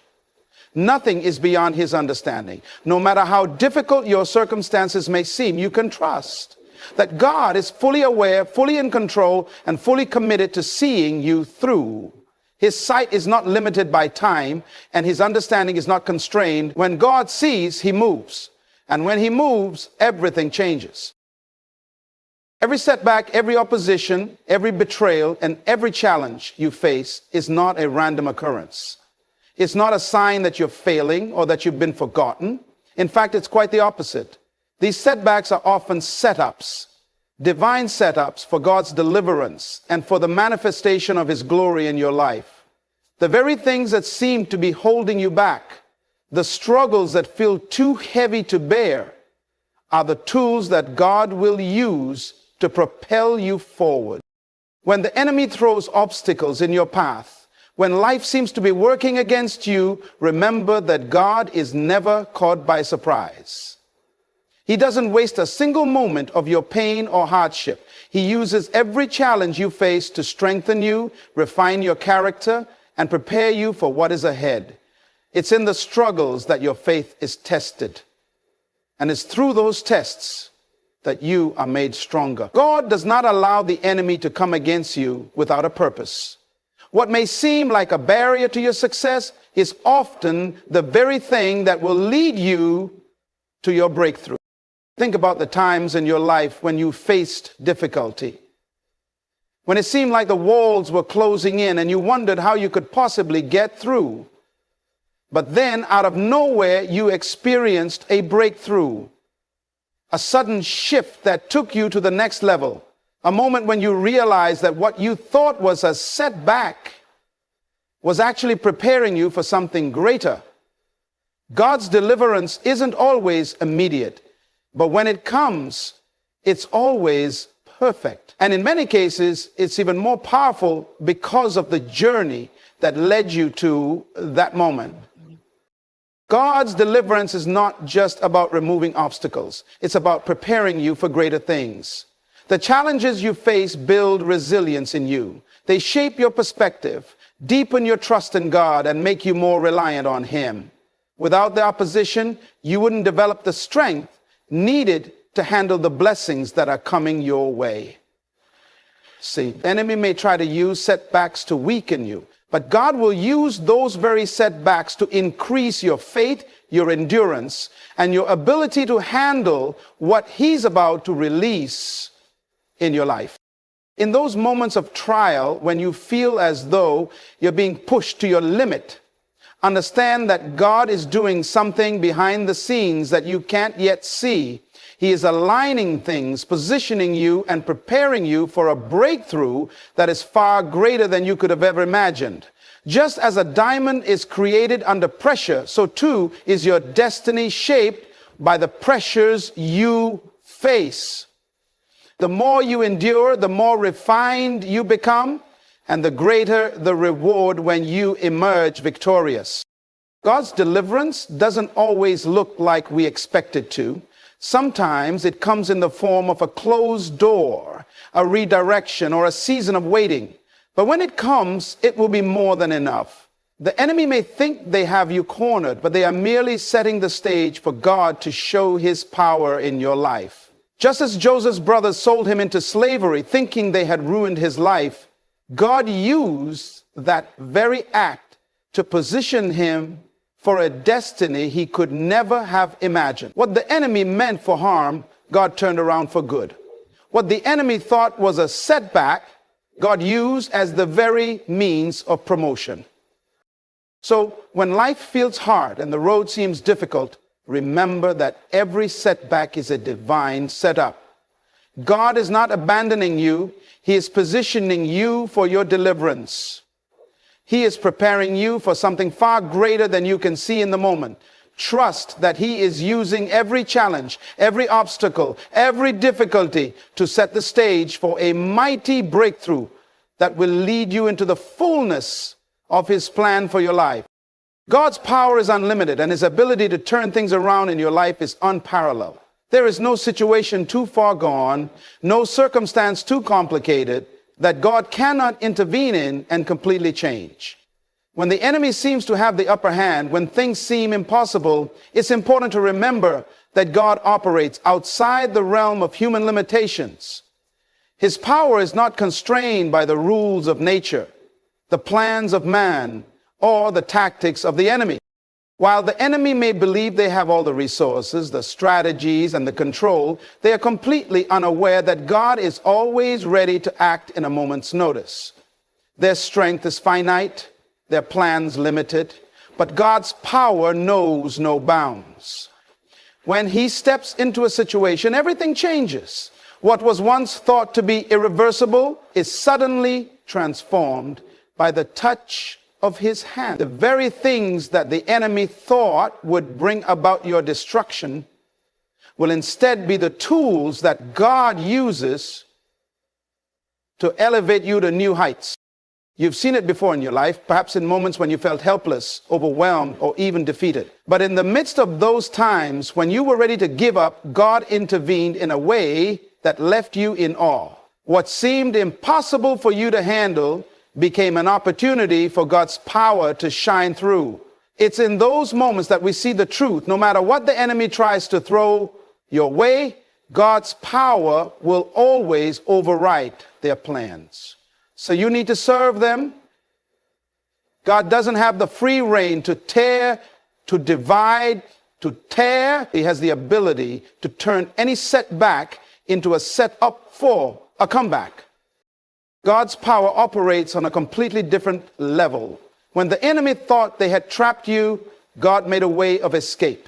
Nothing is beyond his understanding. No matter how difficult your circumstances may seem, you can trust that God is fully aware, fully in control, and fully committed to seeing you through. His sight is not limited by time, and his understanding is not constrained. When God sees, he moves. And when he moves, everything changes. Every setback, every opposition, every betrayal, and every challenge you face is not a random occurrence. It's not a sign that you're failing or that you've been forgotten. In fact, it's quite the opposite. These setbacks are often setups, divine setups for God's deliverance and for the manifestation of his glory in your life. The very things that seem to be holding you back, the struggles that feel too heavy to bear, are the tools that God will use to propel you forward. When the enemy throws obstacles in your path, when life seems to be working against you, remember that God is never caught by surprise. He doesn't waste a single moment of your pain or hardship. He uses every challenge you face to strengthen you, refine your character, and prepare you for what is ahead. It's in the struggles that your faith is tested. And it's through those tests that you are made stronger. God does not allow the enemy to come against you without a purpose. What may seem like a barrier to your success is often the very thing that will lead you to your breakthrough. Think about the times in your life when you faced difficulty, when it seemed like the walls were closing in and you wondered how you could possibly get through. But then out of nowhere, you experienced a breakthrough, a sudden shift that took you to the next level, a moment when you realized that what you thought was a setback was actually preparing you for something greater. God's deliverance isn't always immediate, but when it comes, it's always perfect. And in many cases, it's even more powerful because of the journey that led you to that moment. God's deliverance is not just about removing obstacles. It's about preparing you for greater things. The challenges you face build resilience in you. They shape your perspective, deepen your trust in God, and make you more reliant on him. Without the opposition, you wouldn't develop the strength needed to handle the blessings that are coming your way. See, the enemy may try to use setbacks to weaken you, but God will use those very setbacks to increase your faith, your endurance, and your ability to handle what he's about to release in your life. In those moments of trial, when you feel as though you're being pushed to your limit, understand that God is doing something behind the scenes that you can't yet see. He is aligning things, positioning you, and preparing you for a breakthrough that is far greater than you could have ever imagined. Just as a diamond is created under pressure, so too is your destiny shaped by the pressures you face. The more you endure, the more refined you become, and the greater the reward when you emerge victorious. God's deliverance doesn't always look like we expect it to. Sometimes it comes in the form of a closed door, a redirection, or a season of waiting. But when it comes, it will be more than enough. The enemy may think they have you cornered, but they are merely setting the stage for God to show his power in your life. Just as Joseph's brothers sold him into slavery, thinking they had ruined his life, God used that very act to position him for a destiny he could never have imagined. What the enemy meant for harm, God turned around for good. What the enemy thought was a setback, God used as the very means of promotion. So when life feels hard and the road seems difficult, remember that every setback is a divine setup. God is not abandoning you. He is positioning you for your deliverance. He is preparing you for something far greater than you can see in the moment. Trust that he is using every challenge, every obstacle, every difficulty to set the stage for a mighty breakthrough that will lead you into the fullness of his plan for your life. God's power is unlimited, and his ability to turn things around in your life is unparalleled. There is no situation too far gone, no circumstance too complicated that God cannot intervene in and completely change. When the enemy seems to have the upper hand, when things seem impossible, it's important to remember that God operates outside the realm of human limitations. His power is not constrained by the rules of nature, the plans of man, or the tactics of the enemy. While the enemy may believe they have all the resources, the strategies, and the control, they are completely unaware that God is always ready to act in a moment's notice. Their strength is finite, their plans limited, but God's power knows no bounds. When he steps into a situation, everything changes. What was once thought to be irreversible is suddenly transformed by the touch of his hand. The very things that the enemy thought would bring about your destruction will instead be the tools that God uses to elevate you to new heights. You've seen it before in your life, perhaps in moments when you felt helpless, overwhelmed, or even defeated. But in the midst of those times when you were ready to give up, God intervened in a way that left you in awe. What seemed impossible for you to handle became an opportunity for God's power to shine through. It's in those moments that we see the truth. No matter what the enemy tries to throw your way, God's power will always override their plans. So you need to serve them. God doesn't have the free rein to tear, to divide, to tear. He has the ability to turn any setback into a setup for a comeback. God's power operates on a completely different level. When the enemy thought they had trapped you, God made a way of escape.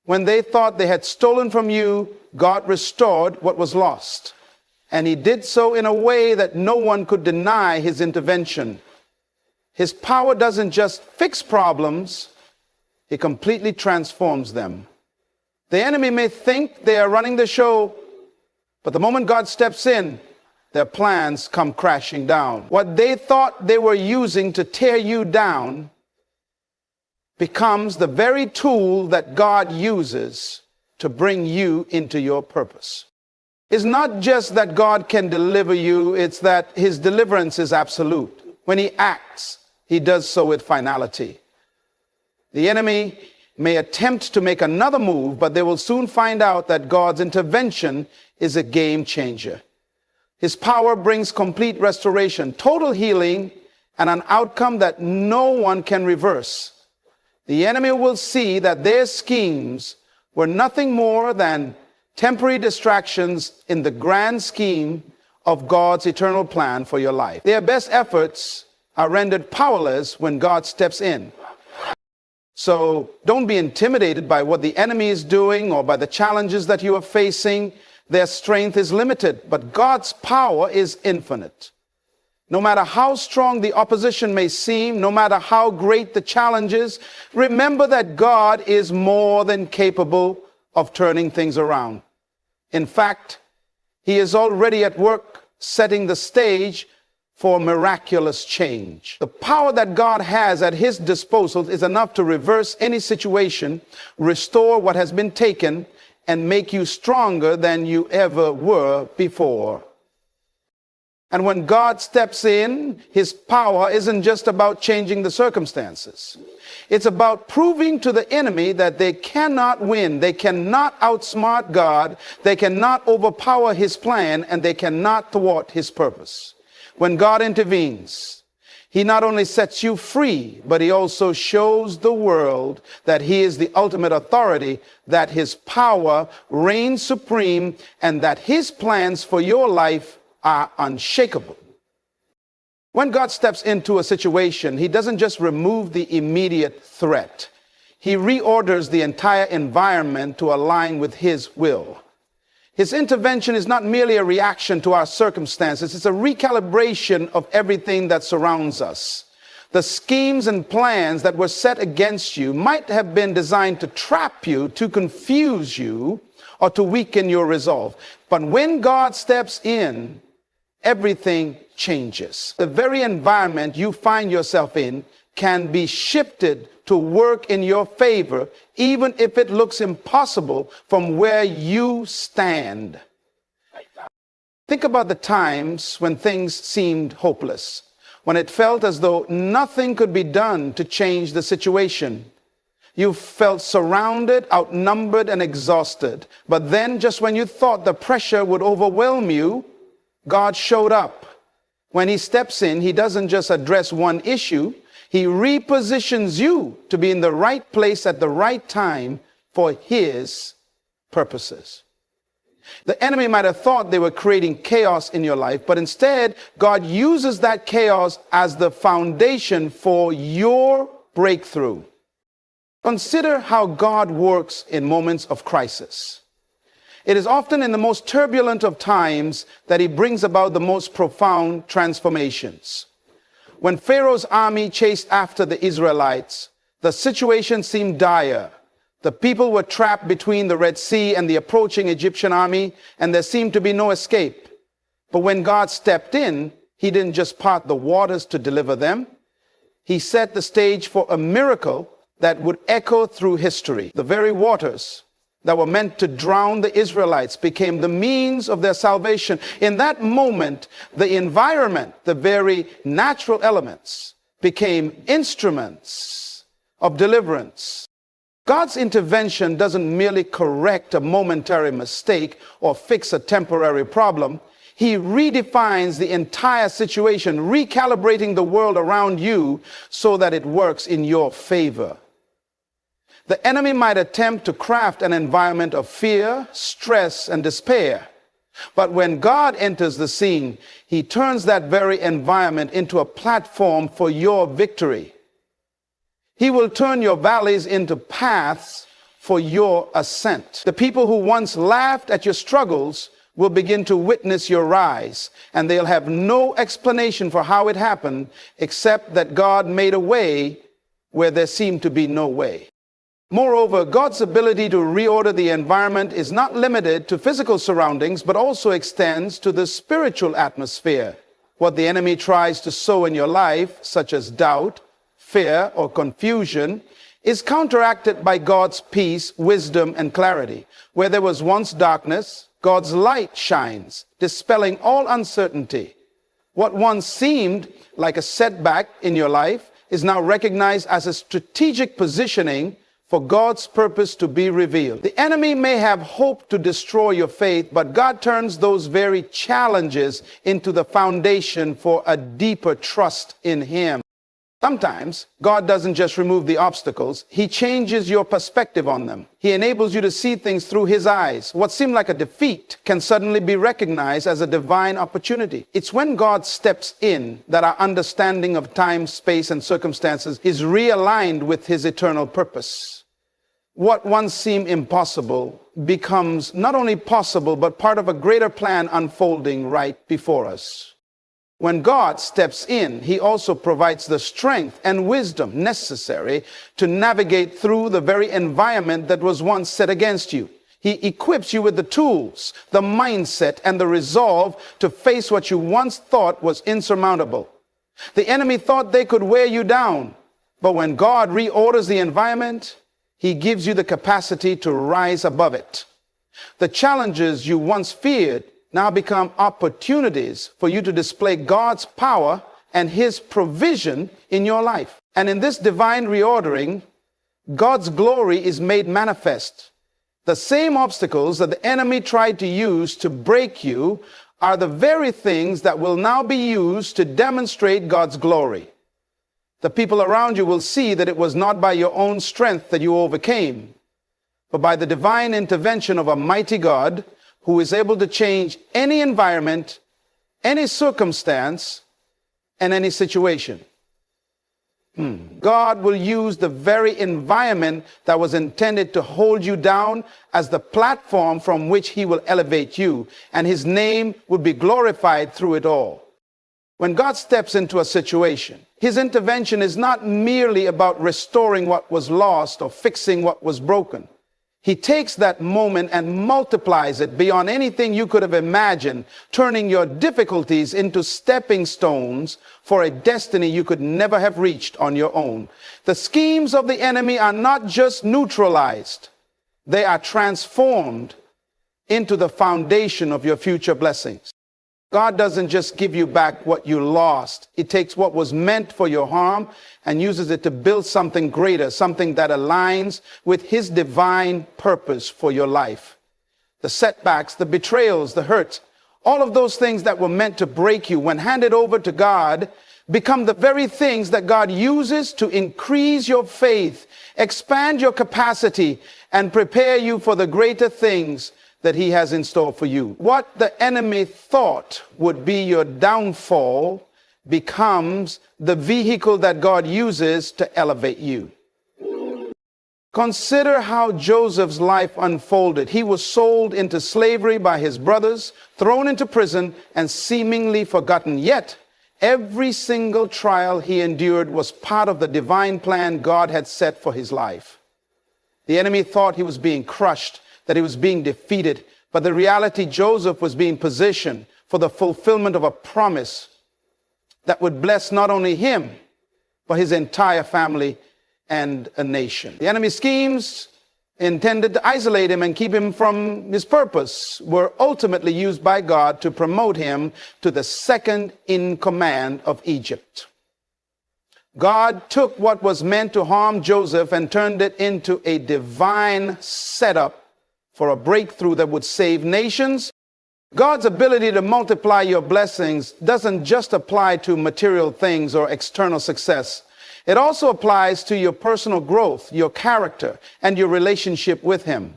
When they thought they had stolen from you, God restored what was lost. And he did so in a way that no one could deny his intervention. His power doesn't just fix problems, it completely transforms them. The enemy may think they are running the show, but the moment God steps in, their plans come crashing down. What they thought they were using to tear you down becomes the very tool that God uses to bring you into your purpose. It's not just that God can deliver you, it's that his deliverance is absolute. When he acts, he does so with finality. The enemy may attempt to make another move, but they will soon find out that God's intervention is a game changer. His power brings complete restoration, total healing, and an outcome that no one can reverse. The enemy will see that their schemes were nothing more than temporary distractions in the grand scheme of God's eternal plan for your life. Their best efforts are rendered powerless when God steps in. So don't be intimidated by what the enemy is doing or by the challenges that you are facing. Their strength is limited, but God's power is infinite. No matter how strong the opposition may seem, no matter how great the challenges, remember that God is more than capable of turning things around. In fact, he is already at work setting the stage for miraculous change. The power that God has at his disposal is enough to reverse any situation, restore what has been taken, and make you stronger than you ever were before. And when God steps in, his power isn't just about changing the circumstances. It's about proving to the enemy that they cannot win, they cannot outsmart God, they cannot overpower his plan, and they cannot thwart his purpose. When God intervenes, he not only sets you free, but he also shows the world that he is the ultimate authority, that his power reigns supreme, and that his plans for your life are unshakable. When God steps into a situation, he doesn't just remove the immediate threat. He reorders the entire environment to align with his will. His intervention is not merely a reaction to our circumstances, it's a recalibration of everything that surrounds us. The schemes and plans that were set against you might have been designed to trap you, to confuse you, or to weaken your resolve. But when God steps in, everything changes. The very environment you find yourself in can be shifted to work in your favor, even if it looks impossible from where you stand. Think about the times when things seemed hopeless, when it felt as though nothing could be done to change the situation. You felt surrounded, outnumbered, and exhausted. But then, just when you thought the pressure would overwhelm you, God showed up. When he steps in, he doesn't just address one issue, he repositions you to be in the right place at the right time for his purposes. The enemy might have thought they were creating chaos in your life, but instead, God uses that chaos as the foundation for your breakthrough. Consider how God works in moments of crisis. It is often in the most turbulent of times that he brings about the most profound transformations. When Pharaoh's army chased after the Israelites, the situation seemed dire. The people were trapped between the Red Sea and the approaching Egyptian army, and there seemed to be no escape. But when God stepped in, he didn't just part the waters to deliver them. He set the stage for a miracle that would echo through history. The very waters that were meant to drown the Israelites became the means of their salvation. In that moment, the environment, the very natural elements, became instruments of deliverance. God's intervention doesn't merely correct a momentary mistake or fix a temporary problem. He redefines the entire situation, recalibrating the world around you so that it works in your favor. The enemy might attempt to craft an environment of fear, stress, and despair. But when God enters the scene, he turns that very environment into a platform for your victory. He will turn your valleys into paths for your ascent. The people who once laughed at your struggles will begin to witness your rise, and they'll have no explanation for how it happened except that God made a way where there seemed to be no way. Moreover, God's ability to reorder the environment is not limited to physical surroundings, but also extends to the spiritual atmosphere. What the enemy tries to sow in your life, such as doubt, fear, or confusion, is counteracted by God's peace, wisdom, and clarity. Where there was once darkness, God's light shines, dispelling all uncertainty. What once seemed like a setback in your life is now recognized as a strategic positioning for God's purpose to be revealed. The enemy may have hoped to destroy your faith, but God turns those very challenges into the foundation for a deeper trust in him. Sometimes God doesn't just remove the obstacles, he changes your perspective on them. He enables you to see things through his eyes. What seemed like a defeat can suddenly be recognized as a divine opportunity. It's when God steps in that our understanding of time, space, and circumstances is realigned with his eternal purpose. What once seemed impossible becomes not only possible, but part of a greater plan unfolding right before us. When God steps in, he also provides the strength and wisdom necessary to navigate through the very environment that was once set against you. He equips you with the tools, the mindset, and the resolve to face what you once thought was insurmountable. The enemy thought they could wear you down, but when God reorders the environment, he gives you the capacity to rise above it. The challenges you once feared now become opportunities for you to display God's power and his provision in your life. And in this divine reordering, God's glory is made manifest. The same obstacles that the enemy tried to use to break you are the very things that will now be used to demonstrate God's glory. The people around you will see that it was not by your own strength that you overcame, but by the divine intervention of a mighty God who is able to change any environment, any circumstance, and any situation. God will use the very environment that was intended to hold you down as the platform from which he will elevate you, and his name will be glorified through it all. When God steps into a situation, his intervention is not merely about restoring what was lost or fixing what was broken. He takes that moment and multiplies it beyond anything you could have imagined, turning your difficulties into stepping stones for a destiny you could never have reached on your own. The schemes of the enemy are not just neutralized, they are transformed into the foundation of your future blessings. God doesn't just give you back what you lost. He takes what was meant for your harm and uses it to build something greater, something that aligns with his divine purpose for your life. The setbacks, the betrayals, the hurt, all of those things that were meant to break you, when handed over to God, become the very things that God uses to increase your faith, expand your capacity, and prepare you for the greater things that he has in store for you. What the enemy thought would be your downfall becomes the vehicle that God uses to elevate you. Consider how Joseph's life unfolded. He was sold into slavery by his brothers, thrown into prison, and seemingly forgotten. Yet, every single trial he endured was part of the divine plan God had set for his life. The enemy thought he was being crushed, that he was being defeated, but the reality, Joseph was being positioned for the fulfillment of a promise that would bless not only him, but his entire family and a nation. The enemy's schemes intended to isolate him and keep him from his purpose were ultimately used by God to promote him to the second in command of Egypt. God took what was meant to harm Joseph and turned it into a divine setup for a breakthrough that would save nations. God's ability to multiply your blessings doesn't just apply to material things or external success. It also applies to your personal growth, your character, and your relationship with him.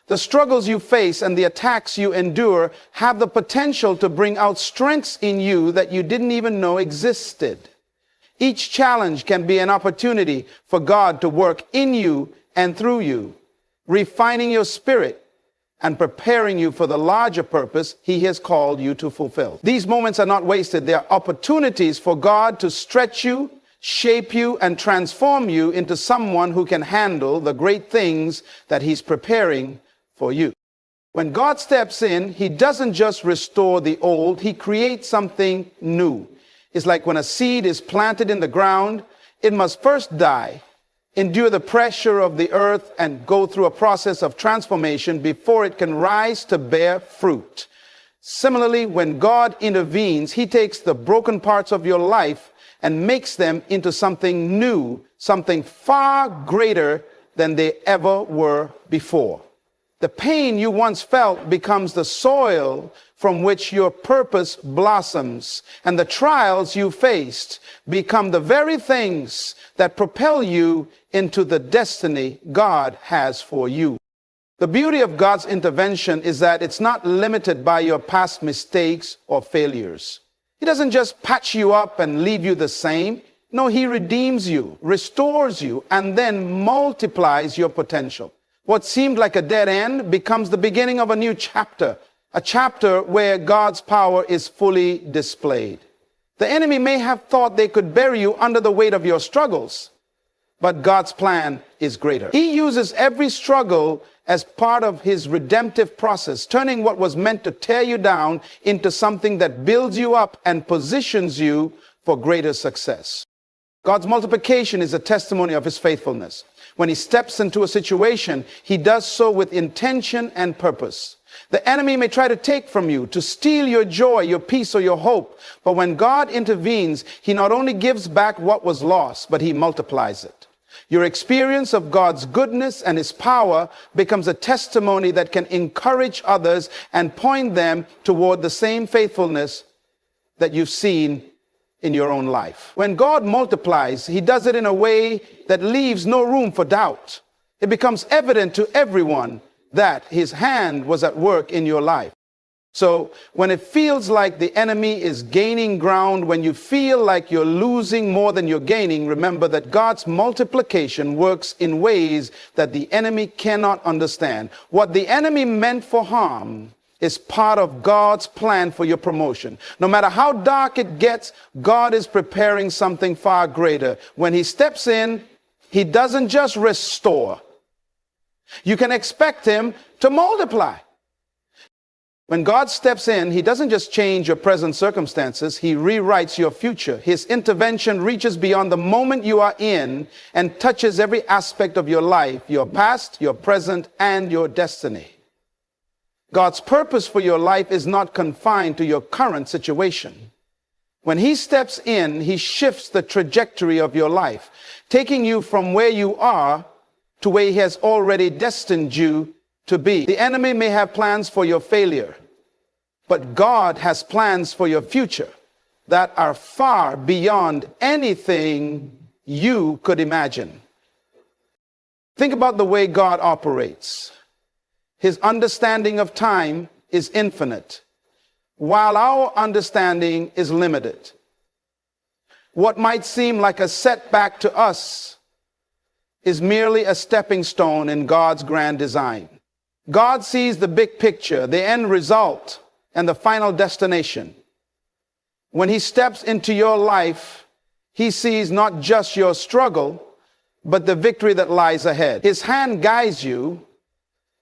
The struggles you face and the attacks you endure have the potential to bring out strengths in you that you didn't even know existed. Each challenge can be an opportunity for God to work in you and through you, refining your spirit and preparing you for the larger purpose he has called you to fulfill. These moments are not wasted. They are opportunities for God to stretch you, shape you, and transform you into someone who can handle the great things that he's preparing for you. When God steps in, he doesn't just restore the old, he creates something new. It's like when a seed is planted in the ground, it must first die, endure the pressure of the earth, and go through a process of transformation before it can rise to bear fruit. Similarly, when God intervenes, he takes the broken parts of your life and makes them into something new, something far greater than they ever were before. The pain you once felt becomes the soil from which your purpose blossoms, and the trials you faced become the very things that propel you into the destiny God has for you. The beauty of God's intervention is that it's not limited by your past mistakes or failures. He doesn't just patch you up and leave you the same. No, he redeems you, restores you, and then multiplies your potential. What seemed like a dead end becomes the beginning of a new chapter, a chapter where God's power is fully displayed. The enemy may have thought they could bury you under the weight of your struggles, but God's plan is greater. He uses every struggle as part of his redemptive process, turning what was meant to tear you down into something that builds you up and positions you for greater success. God's multiplication is a testimony of his faithfulness. When he steps into a situation, he does so with intention and purpose. The enemy may try to take from you, to steal your joy, your peace, or your hope. But when God intervenes, he not only gives back what was lost, but he multiplies it. Your experience of God's goodness and his power becomes a testimony that can encourage others and point them toward the same faithfulness that you've seen in your own life. When God multiplies, he does it in a way that leaves no room for doubt. It becomes evident to everyone that his hand was at work in your life. So when it feels like the enemy is gaining ground, when you feel like you're losing more than you're gaining, remember that God's multiplication works in ways that the enemy cannot understand. What the enemy meant for harm is part of God's plan for your promotion. No matter how dark it gets, God is preparing something far greater. When he steps in, he doesn't just restore. You can expect him to multiply. When God steps in, he doesn't just change your present circumstances, he rewrites your future. His intervention reaches beyond the moment you are in and touches every aspect of your life, your past, your present, and your destiny. God's purpose for your life is not confined to your current situation. When he steps in, he shifts the trajectory of your life, taking you from where you are to where he has already destined you to be. The enemy may have plans for your failure, but God has plans for your future that are far beyond anything you could imagine. Think about the way God operates. His understanding of time is infinite, while our understanding is limited. What might seem like a setback to us is merely a stepping stone in God's grand design. God sees the big picture, the end result, and the final destination. When he steps into your life, he sees not just your struggle, but the victory that lies ahead. His hand guides you,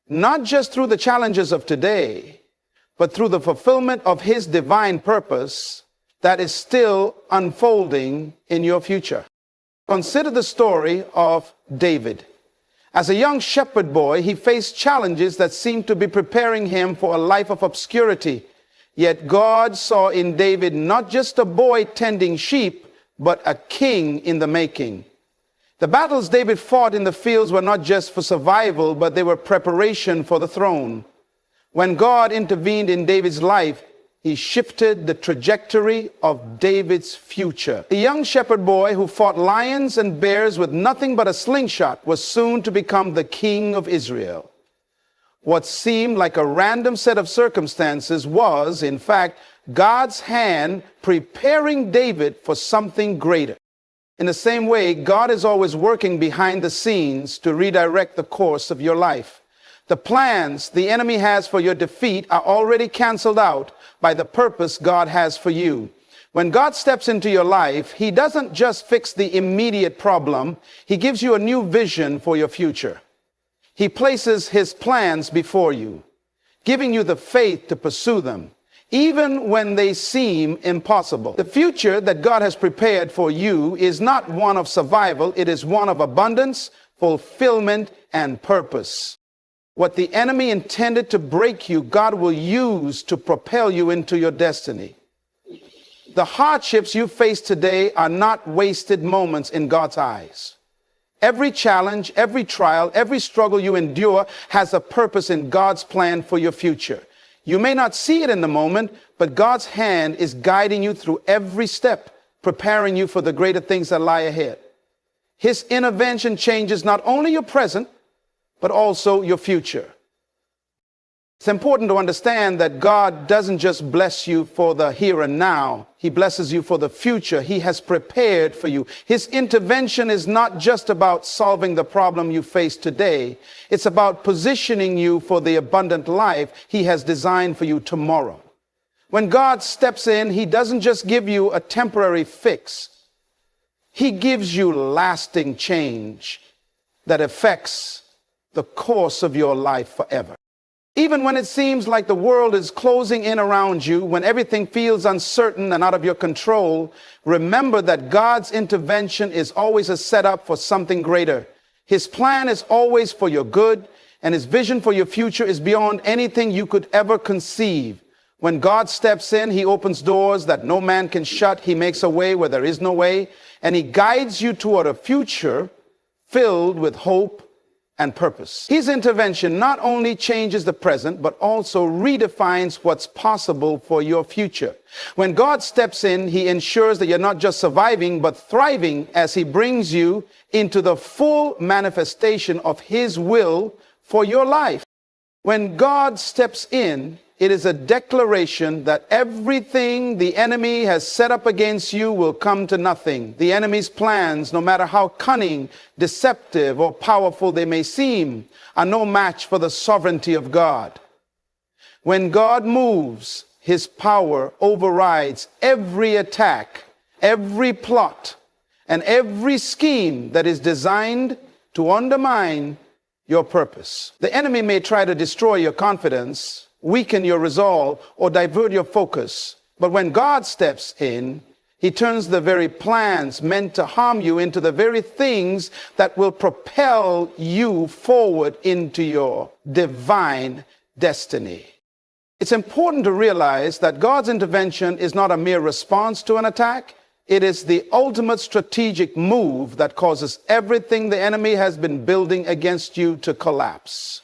not just through the challenges of today, but through the fulfillment of his divine purpose that is still unfolding in your future. Consider the story of David. As a young shepherd boy, he faced challenges that seemed to be preparing him for a life of obscurity. Yet God saw in David not just a boy tending sheep, but a king in the making. The battles David fought in the fields were not just for survival, but they were preparation for the throne. When God intervened in David's life, he shifted the trajectory of David's future. A young shepherd boy who fought lions and bears with nothing but a slingshot was soon to become the king of Israel. What seemed like a random set of circumstances was, in fact, God's hand preparing David for something greater. In the same way, God is always working behind the scenes to redirect the course of your life. The plans the enemy has for your defeat are already canceled out by the purpose God has for you. When God steps into your life, he doesn't just fix the immediate problem, he gives you a new vision for your future. He places his plans before you, giving you the faith to pursue them, even when they seem impossible. The future that God has prepared for you is not one of survival, it is one of abundance, fulfillment, and purpose. What the enemy intended to break you, God will use to propel you into your destiny. The hardships you face today are not wasted moments in God's eyes. Every challenge, every trial, every struggle you endure has a purpose in God's plan for your future. You may not see it in the moment, but God's hand is guiding you through every step, preparing you for the greater things that lie ahead. His intervention changes not only your present, but also your future. It's important to understand that God doesn't just bless you for the here and now. He blesses you for the future he has prepared for you. His intervention is not just about solving the problem you face today. It's about positioning you for the abundant life he has designed for you tomorrow. When God steps in, he doesn't just give you a temporary fix. He gives you lasting change that affects the course of your life forever. Even when it seems like the world is closing in around you, when everything feels uncertain and out of your control, remember that God's intervention is always a setup for something greater. His plan is always for your good, and his vision for your future is beyond anything you could ever conceive. When God steps in, he opens doors that no man can shut. He makes a way where there is no way, and he guides you toward a future filled with hope and purpose. His intervention not only changes the present, but also redefines what's possible for your future. When God steps in, he ensures that you're not just surviving, but thriving as he brings you into the full manifestation of his will for your life. When God steps in, it is a declaration that everything the enemy has set up against you will come to nothing. The enemy's plans, no matter how cunning, deceptive, or powerful they may seem, are no match for the sovereignty of God. When God moves, his power overrides every attack, every plot, and every scheme that is designed to undermine your purpose. The enemy may try to destroy your confidence, weaken your resolve, or divert your focus. But when God steps in, he turns the very plans meant to harm you into the very things that will propel you forward into your divine destiny. It's important to realize that God's intervention is not a mere response to an attack. It is the ultimate strategic move that causes everything the enemy has been building against you to collapse.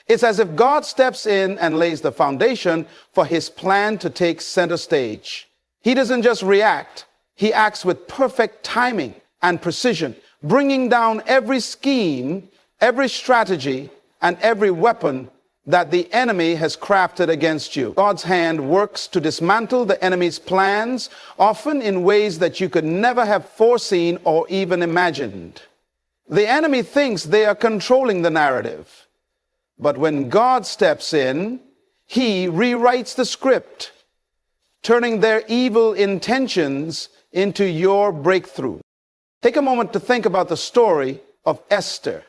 It's as if God steps in and lays the foundation for his plan to take center stage. He doesn't just react, he acts with perfect timing and precision, bringing down every scheme, every strategy, and every weapon that the enemy has crafted against you. God's hand works to dismantle the enemy's plans, often in ways that you could never have foreseen or even imagined. The enemy thinks they are controlling the narrative. But when God steps in, he rewrites the script, turning their evil intentions into your breakthrough. Take a moment to think about the story of Esther.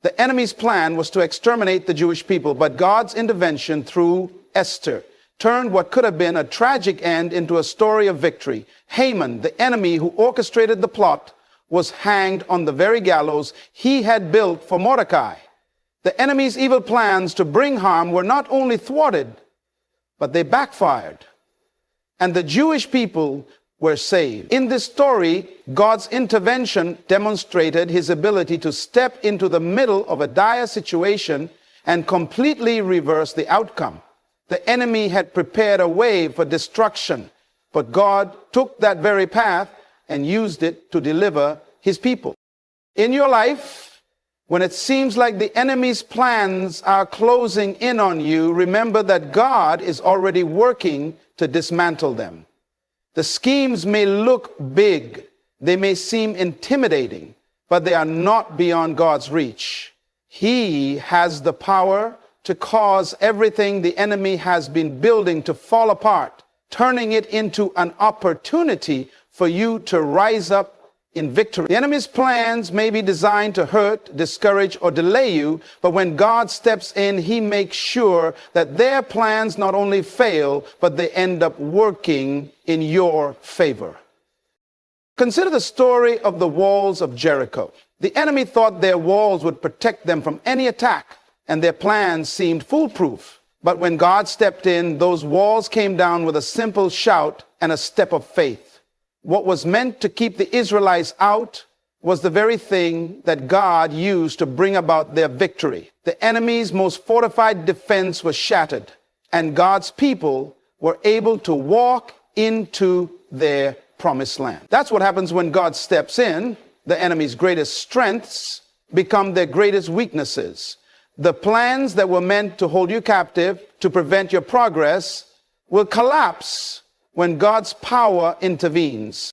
The enemy's plan was to exterminate the Jewish people, but God's intervention through Esther turned what could have been a tragic end into a story of victory. Haman, the enemy who orchestrated the plot, was hanged on the very gallows he had built for Mordecai. The enemy's evil plans to bring harm were not only thwarted, but they backfired. And the Jewish people were saved. In this story, God's intervention demonstrated his ability to step into the middle of a dire situation and completely reverse the outcome. The enemy had prepared a way for destruction, but God took that very path and used it to deliver his people. In your life, when it seems like the enemy's plans are closing in on you, remember that God is already working to dismantle them. The schemes may look big, they may seem intimidating, but they are not beyond God's reach. He has the power to cause everything the enemy has been building to fall apart, turning it into an opportunity for you to rise up in victory. The enemy's plans may be designed to hurt, discourage, or delay you, but when God steps in, he makes sure that their plans not only fail, but they end up working in your favor. Consider the story of the walls of Jericho. The enemy thought their walls would protect them from any attack, and their plans seemed foolproof. But when God stepped in, those walls came down with a simple shout and a step of faith. What was meant to keep the Israelites out was the very thing that God used to bring about their victory. The enemy's most fortified defense was shattered, and God's people were able to walk into their promised land. That's what happens when God steps in. The enemy's greatest strengths become their greatest weaknesses. The plans that were meant to hold you captive, to prevent your progress, will collapse when God's power intervenes.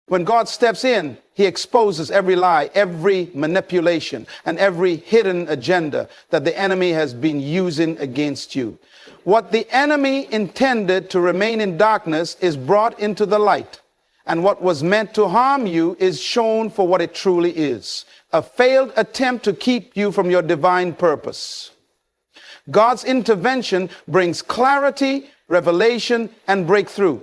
When God steps in, he exposes every lie, every manipulation, and every hidden agenda that the enemy has been using against you. What the enemy intended to remain in darkness is brought into the light, and what was meant to harm you is shown for what it truly is: a failed attempt to keep you from your divine purpose. God's intervention brings clarity, revelation, and breakthrough.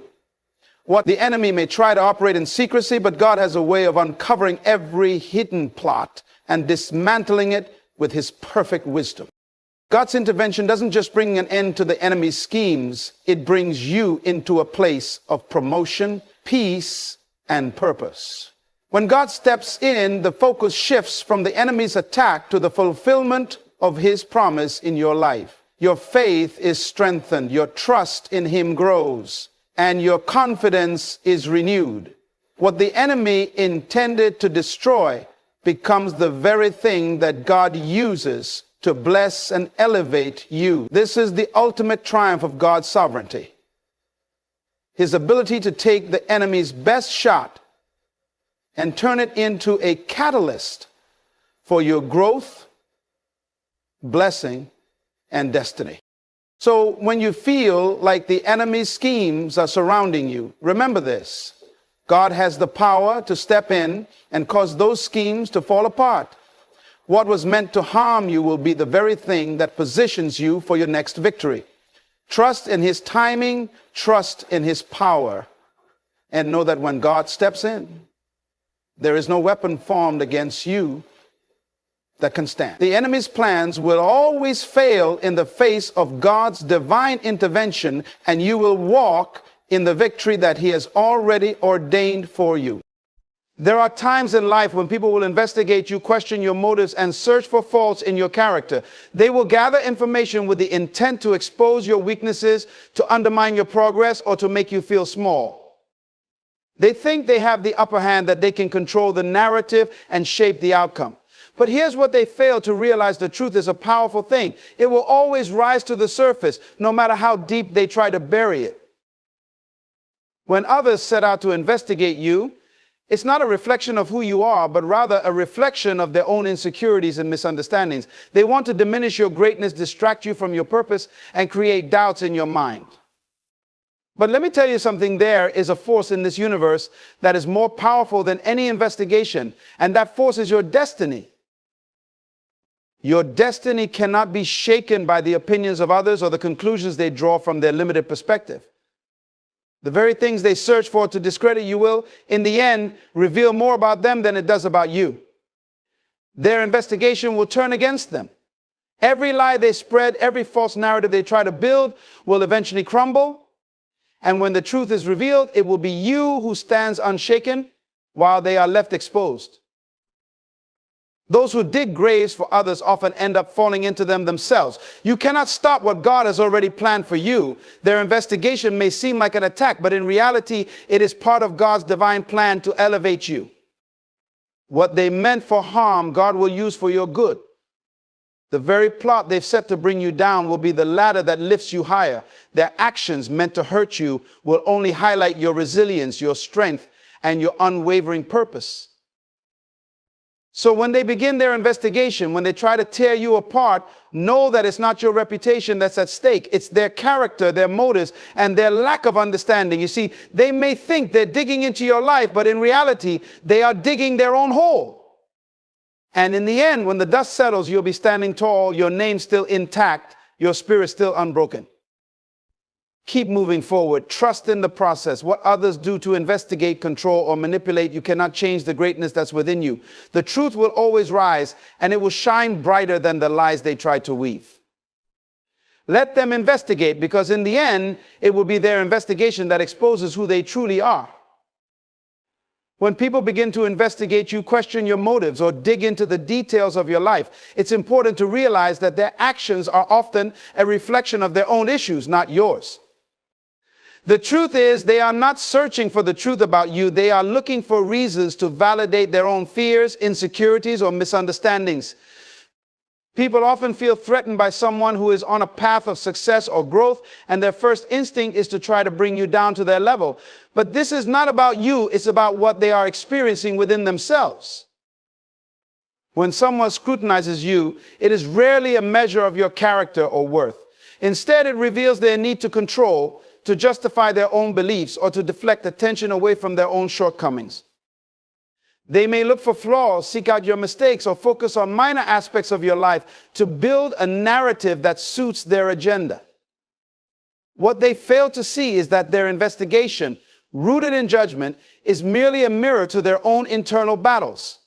What the enemy may try to operate in secrecy, but God has a way of uncovering every hidden plot and dismantling it with his perfect wisdom. God's intervention doesn't just bring an end to the enemy's schemes, it brings you into a place of promotion, peace, and purpose. When God steps in, the focus shifts from the enemy's attack to the fulfillment of his promise in your life. Your faith is strengthened, your trust in him grows, and your confidence is renewed. What the enemy intended to destroy becomes the very thing that God uses to bless and elevate you. This is the ultimate triumph of God's sovereignty. His ability to take the enemy's best shot and turn it into a catalyst for your growth, blessing, and destiny. So when you feel like the enemy's schemes are surrounding you, remember this: God has the power to step in and cause those schemes to fall apart. What was meant to harm you will be the very thing that positions you for your next victory. Trust in his timing, trust in his power, and know that when God steps in, there is no weapon formed against you that can stand. The enemy's plans will always fail in the face of God's divine intervention, and you will walk in the victory that he has already ordained for you. There are times in life when people will investigate you, question your motives, and search for faults in your character. They will gather information with the intent to expose your weaknesses, to undermine your progress, or to make you feel small. They think they have the upper hand, that they can control the narrative and shape the outcome. But here's what they fail to realize: the truth is a powerful thing. It will always rise to the surface, no matter how deep they try to bury it. When others set out to investigate you, it's not a reflection of who you are, but rather a reflection of their own insecurities and misunderstandings. They want to diminish your greatness, distract you from your purpose, and create doubts in your mind. But let me tell you something. There is a force in this universe that is more powerful than any investigation, and that force is your destiny. Your destiny cannot be shaken by the opinions of others or the conclusions they draw from their limited perspective. The very things they search for to discredit you will, in the end, reveal more about them than it does about you. Their investigation will turn against them. Every lie they spread, every false narrative they try to build will eventually crumble. And when the truth is revealed, it will be you who stands unshaken while they are left exposed. Those who dig graves for others often end up falling into them themselves. You cannot stop what God has already planned for you. Their investigation may seem like an attack, but in reality, it is part of God's divine plan to elevate you. What they meant for harm, God will use for your good. The very plot they've set to bring you down will be the ladder that lifts you higher. Their actions meant to hurt you will only highlight your resilience, your strength, and your unwavering purpose. So when they begin their investigation, when they try to tear you apart, know that it's not your reputation that's at stake. It's their character, their motives, and their lack of understanding. You see, they may think they're digging into your life, but in reality, they are digging their own hole. And in the end, when the dust settles, you'll be standing tall, your name still intact, your spirit still unbroken. Keep moving forward. Trust in the process. What others do to investigate, control, or manipulate, you cannot change the greatness that's within you. The truth will always rise, and it will shine brighter than the lies they try to weave. Let them investigate, because in the end, it will be their investigation that exposes who they truly are. When people begin to investigate you, question your motives, or dig into the details of your life, it's important to realize that their actions are often a reflection of their own issues, not yours. The truth is, they are not searching for the truth about you. They are looking for reasons to validate their own fears, insecurities, or misunderstandings. People often feel threatened by someone who is on a path of success or growth, and their first instinct is to try to bring you down to their level. But this is not about you. It's about what they are experiencing within themselves. When someone scrutinizes you, it is rarely a measure of your character or worth. Instead, it reveals their need to control, to justify their own beliefs, or to deflect attention away from their own shortcomings. They may look for flaws, seek out your mistakes, or focus on minor aspects of your life to build a narrative that suits their agenda. What they fail to see is that their investigation, rooted in judgment, is merely a mirror to their own internal battles.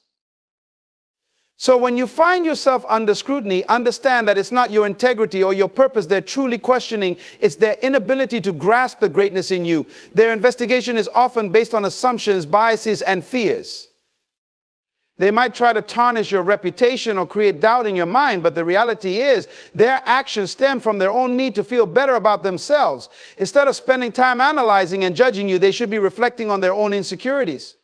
So when you find yourself under scrutiny, understand that it's not your integrity or your purpose they're truly questioning. It's their inability to grasp the greatness in you. Their investigation is often based on assumptions, biases, and fears. They might try to tarnish your reputation or create doubt in your mind, but the reality is their actions stem from their own need to feel better about themselves. Instead of spending time analyzing and judging you, they should be reflecting on their own insecurities.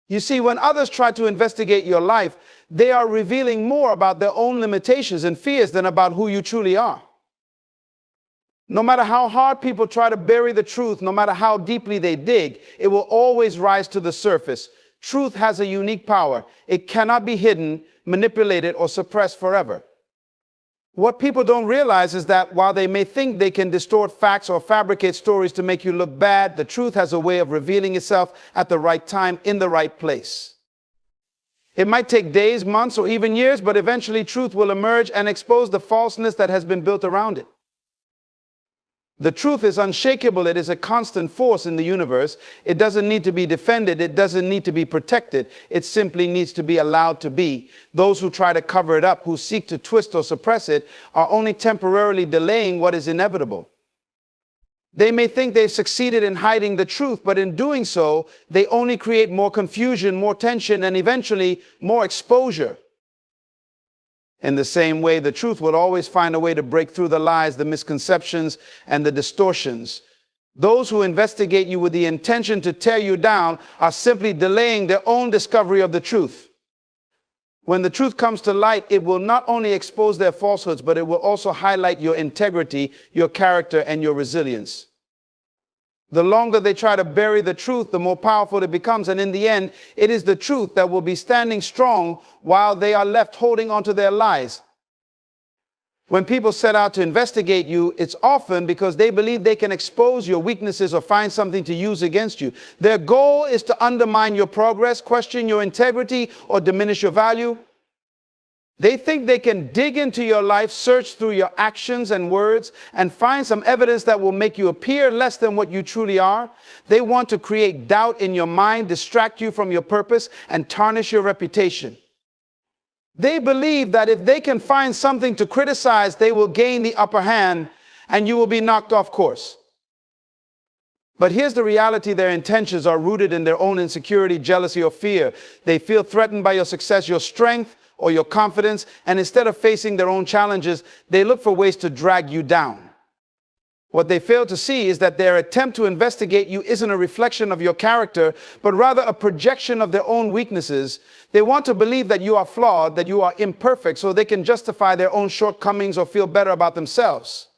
You see, when others try to investigate your life, they are revealing more about their own limitations and fears than about who you truly are. No matter how hard people try to bury the truth, no matter how deeply they dig, it will always rise to the surface. Truth has a unique power. It cannot be hidden, manipulated, or suppressed forever. What people don't realize is that while they may think they can distort facts or fabricate stories to make you look bad, the truth has a way of revealing itself at the right time, in the right place. It might take days, months, or even years, but eventually truth will emerge and expose the falseness that has been built around it. The truth is unshakable. It is a constant force in the universe. It doesn't need to be defended. It doesn't need to be protected. It simply needs to be allowed to be. Those who try to cover it up, who seek to twist or suppress it, are only temporarily delaying what is inevitable. They may think they've succeeded in hiding the truth, but in doing so, they only create more confusion, more tension, and eventually more exposure. In the same way, the truth will always find a way to break through the lies, the misconceptions, and the distortions. Those who investigate you with the intention to tear you down are simply delaying their own discovery of the truth. When the truth comes to light, it will not only expose their falsehoods, but it will also highlight your integrity, your character, and your resilience. The longer they try to bury the truth, the more powerful it becomes. And in the end, it is the truth that will be standing strong while they are left holding on to their lies. When people set out to investigate you, it's often because they believe they can expose your weaknesses or find something to use against you. Their goal is to undermine your progress, question your integrity, or diminish your value. They think they can dig into your life, search through your actions and words, and find some evidence that will make you appear less than what you truly are. They want to create doubt in your mind, distract you from your purpose, and tarnish your reputation. They believe that if they can find something to criticize, they will gain the upper hand, and you will be knocked off course. But here's the reality: their intentions are rooted in their own insecurity, jealousy, or fear. They feel threatened by your success, your strength, or your confidence, and instead of facing their own challenges, they look for ways to drag you down. What they fail to see is that their attempt to investigate you isn't a reflection of your character, but rather a projection of their own weaknesses. They want to believe that you are flawed, that you are imperfect, so they can justify their own shortcomings or feel better about themselves.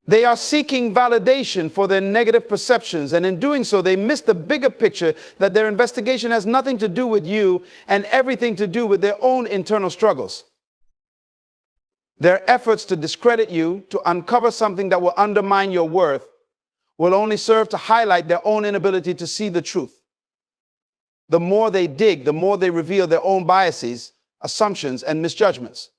They are seeking validation for their negative perceptions, and in doing so, they miss the bigger picture that their investigation has nothing to do with you and everything to do with their own internal struggles. Their efforts to discredit you, to uncover something that will undermine your worth, will only serve to highlight their own inability to see the truth. The more they dig, the more they reveal their own biases, assumptions, and misjudgments.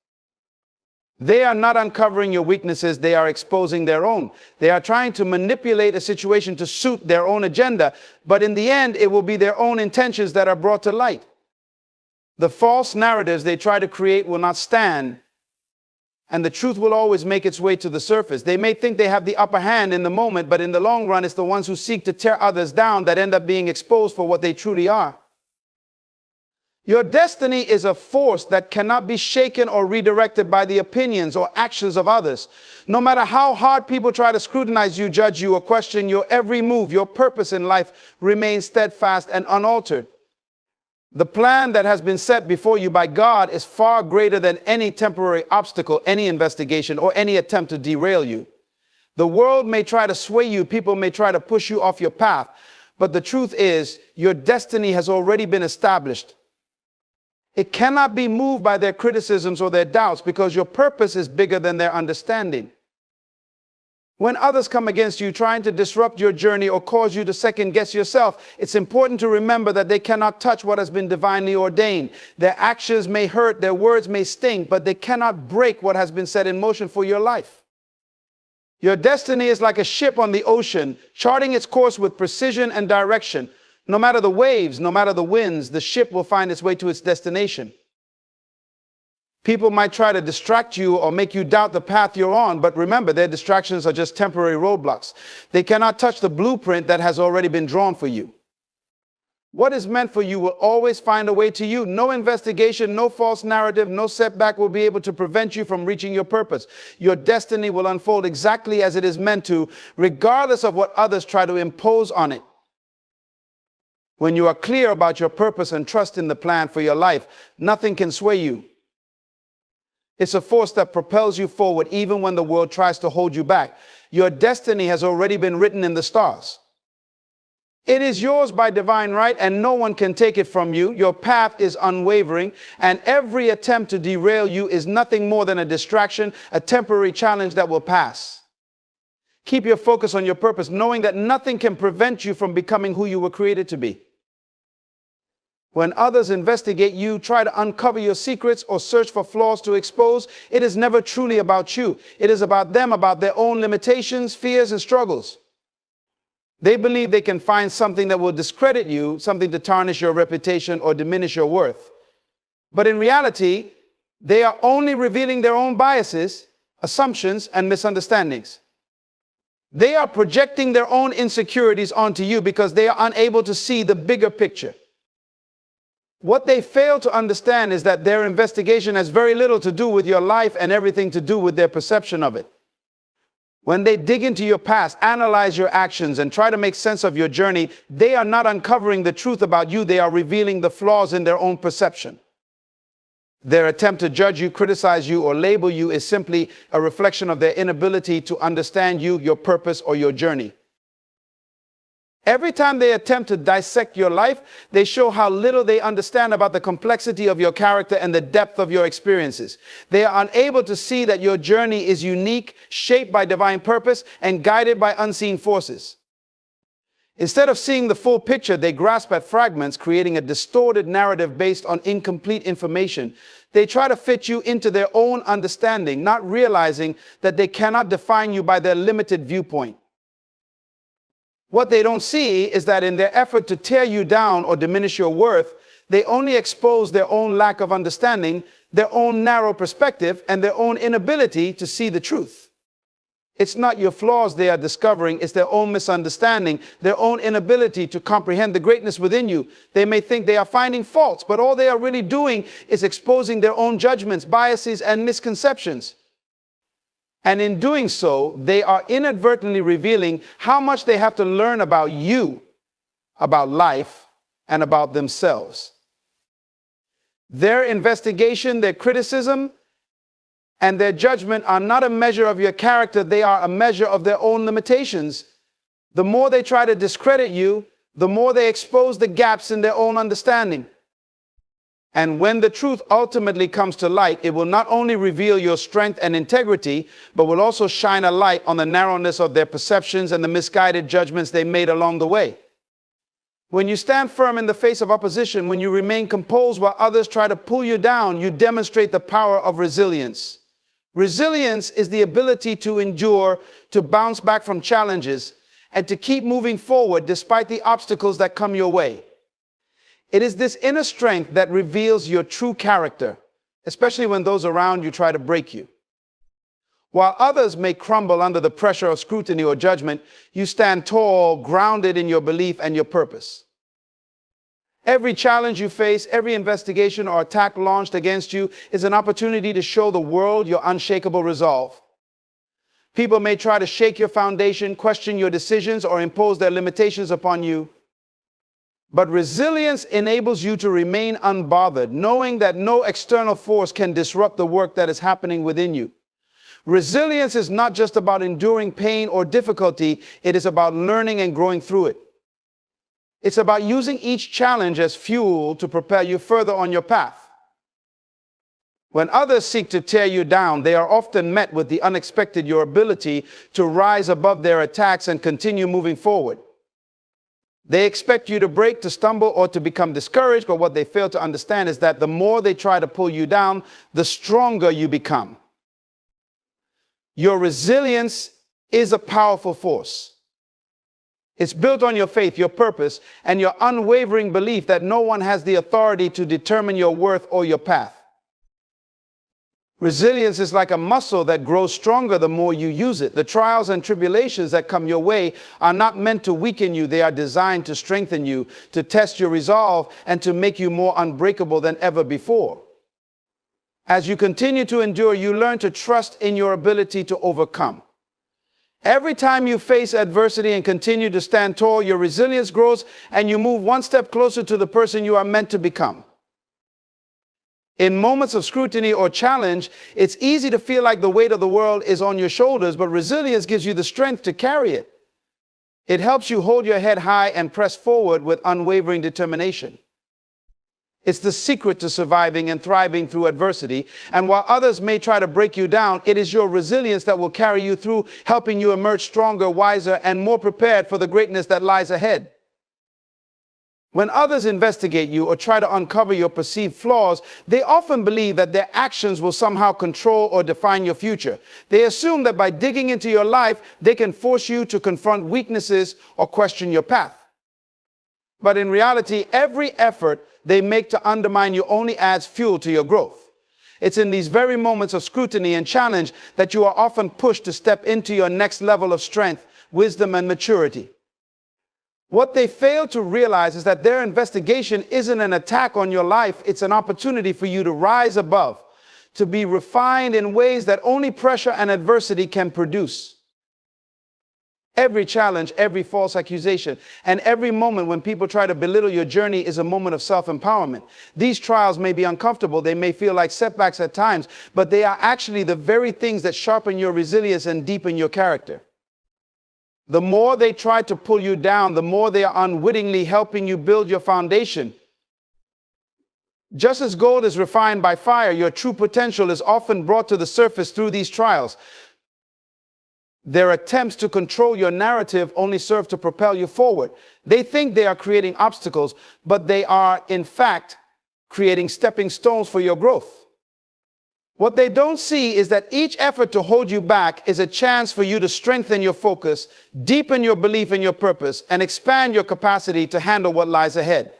They are not uncovering your weaknesses, they are exposing their own. They are trying to manipulate a situation to suit their own agenda, but in the end, it will be their own intentions that are brought to light. The false narratives they try to create will not stand, and the truth will always make its way to the surface. They may think they have the upper hand in the moment, but in the long run, it's the ones who seek to tear others down that end up being exposed for what they truly are. Your destiny is a force that cannot be shaken or redirected by the opinions or actions of others. No matter how hard people try to scrutinize you, judge you, or question your every move, your purpose in life remains steadfast and unaltered. The plan that has been set before you by God is far greater than any temporary obstacle, any investigation, or any attempt to derail you. The world may try to sway you, people may try to push you off your path, but the truth is, your destiny has already been established. It cannot be moved by their criticisms or their doubts, because your purpose is bigger than their understanding. When others come against you, trying to disrupt your journey or cause you to second guess yourself, it's important to remember that they cannot touch what has been divinely ordained. Their actions may hurt, their words may sting, but they cannot break what has been set in motion for your life. Your destiny is like a ship on the ocean, charting its course with precision and direction. No matter the waves, no matter the winds, the ship will find its way to its destination. People might try to distract you or make you doubt the path you're on, but remember, their distractions are just temporary roadblocks. They cannot touch the blueprint that has already been drawn for you. What is meant for you will always find a way to you. No investigation, no false narrative, no setback will be able to prevent you from reaching your purpose. Your destiny will unfold exactly as it is meant to, regardless of what others try to impose on it. When you are clear about your purpose and trust in the plan for your life, nothing can sway you. It's a force that propels you forward even when the world tries to hold you back. Your destiny has already been written in the stars. It is yours by divine right, and no one can take it from you. Your path is unwavering, and every attempt to derail you is nothing more than a distraction, a temporary challenge that will pass. Keep your focus on your purpose, knowing that nothing can prevent you from becoming who you were created to be. When others investigate you, try to uncover your secrets, or search for flaws to expose, it is never truly about you. It is about them, about their own limitations, fears, and struggles. They believe they can find something that will discredit you, something to tarnish your reputation or diminish your worth. But in reality, they are only revealing their own biases, assumptions, and misunderstandings. They are projecting their own insecurities onto you because they are unable to see the bigger picture. What they fail to understand is that their investigation has very little to do with your life and everything to do with their perception of it. When they dig into your past, analyze your actions, and try to make sense of your journey, they are not uncovering the truth about you. They are revealing the flaws in their own perception. Their attempt to judge you, criticize you, or label you is simply a reflection of their inability to understand you, your purpose, or your journey. Every time they attempt to dissect your life, they show how little they understand about the complexity of your character and the depth of your experiences. They are unable to see that your journey is unique, shaped by divine purpose, and guided by unseen forces. Instead of seeing the full picture, they grasp at fragments, creating a distorted narrative based on incomplete information. They try to fit you into their own understanding, not realizing that they cannot define you by their limited viewpoint. What they don't see is that in their effort to tear you down or diminish your worth, they only expose their own lack of understanding, their own narrow perspective, and their own inability to see the truth. It's not your flaws they are discovering, it's their own misunderstanding, their own inability to comprehend the greatness within you. They may think they are finding faults, but all they are really doing is exposing their own judgments, biases, and misconceptions. And in doing so, they are inadvertently revealing how much they have to learn about you, about life, and about themselves. Their investigation, their criticism, and their judgment are not a measure of your character. They are a measure of their own limitations. The more they try to discredit you, the more they expose the gaps in their own understanding. And when the truth ultimately comes to light, it will not only reveal your strength and integrity, but will also shine a light on the narrowness of their perceptions and the misguided judgments they made along the way. When you stand firm in the face of opposition, when you remain composed while others try to pull you down, you demonstrate the power of resilience. Resilience is the ability to endure, to bounce back from challenges, and to keep moving forward despite the obstacles that come your way. It is this inner strength that reveals your true character, especially when those around you try to break you. While others may crumble under the pressure of scrutiny or judgment, you stand tall, grounded in your belief and your purpose. Every challenge you face, every investigation or attack launched against you is an opportunity to show the world your unshakable resolve. People may try to shake your foundation, question your decisions, or impose their limitations upon you. But resilience enables you to remain unbothered, knowing that no external force can disrupt the work that is happening within you. Resilience is not just about enduring pain or difficulty, it is about learning and growing through it. It's about using each challenge as fuel to propel you further on your path. When others seek to tear you down, they are often met with the unexpected, your ability to rise above their attacks and continue moving forward. They expect you to break, to stumble, or to become discouraged, but what they fail to understand is that the more they try to pull you down, the stronger you become. Your resilience is a powerful force. It's built on your faith, your purpose, and your unwavering belief that no one has the authority to determine your worth or your path. Resilience is like a muscle that grows stronger the more you use it. The trials and tribulations that come your way are not meant to weaken you. They are designed to strengthen you, to test your resolve, and to make you more unbreakable than ever before. As you continue to endure, you learn to trust in your ability to overcome. Every time you face adversity and continue to stand tall, your resilience grows and you move one step closer to the person you are meant to become. In moments of scrutiny or challenge, it's easy to feel like the weight of the world is on your shoulders, but resilience gives you the strength to carry it. It helps you hold your head high and press forward with unwavering determination. It's the secret to surviving and thriving through adversity. And while others may try to break you down, it is your resilience that will carry you through, helping you emerge stronger, wiser, and more prepared for the greatness that lies ahead. When others investigate you or try to uncover your perceived flaws, they often believe that their actions will somehow control or define your future. They assume that by digging into your life, they can force you to confront weaknesses or question your path. But in reality, every effort they make to undermine you only adds fuel to your growth. It's in these very moments of scrutiny and challenge that you are often pushed to step into your next level of strength, wisdom, and maturity. What they fail to realize is that their investigation isn't an attack on your life. It's an opportunity for you to rise above, to be refined in ways that only pressure and adversity can produce. Every challenge, every false accusation, and every moment when people try to belittle your journey is a moment of self-empowerment. These trials may be uncomfortable. They may feel like setbacks at times, but they are actually the very things that sharpen your resilience and deepen your character. The more they try to pull you down, the more they are unwittingly helping you build your foundation. Just as gold is refined by fire, your true potential is often brought to the surface through these trials. Their attempts to control your narrative only serve to propel you forward. They think they are creating obstacles, but they are, in fact, creating stepping stones for your growth. What they don't see is that each effort to hold you back is a chance for you to strengthen your focus, deepen your belief in your purpose, and expand your capacity to handle what lies ahead.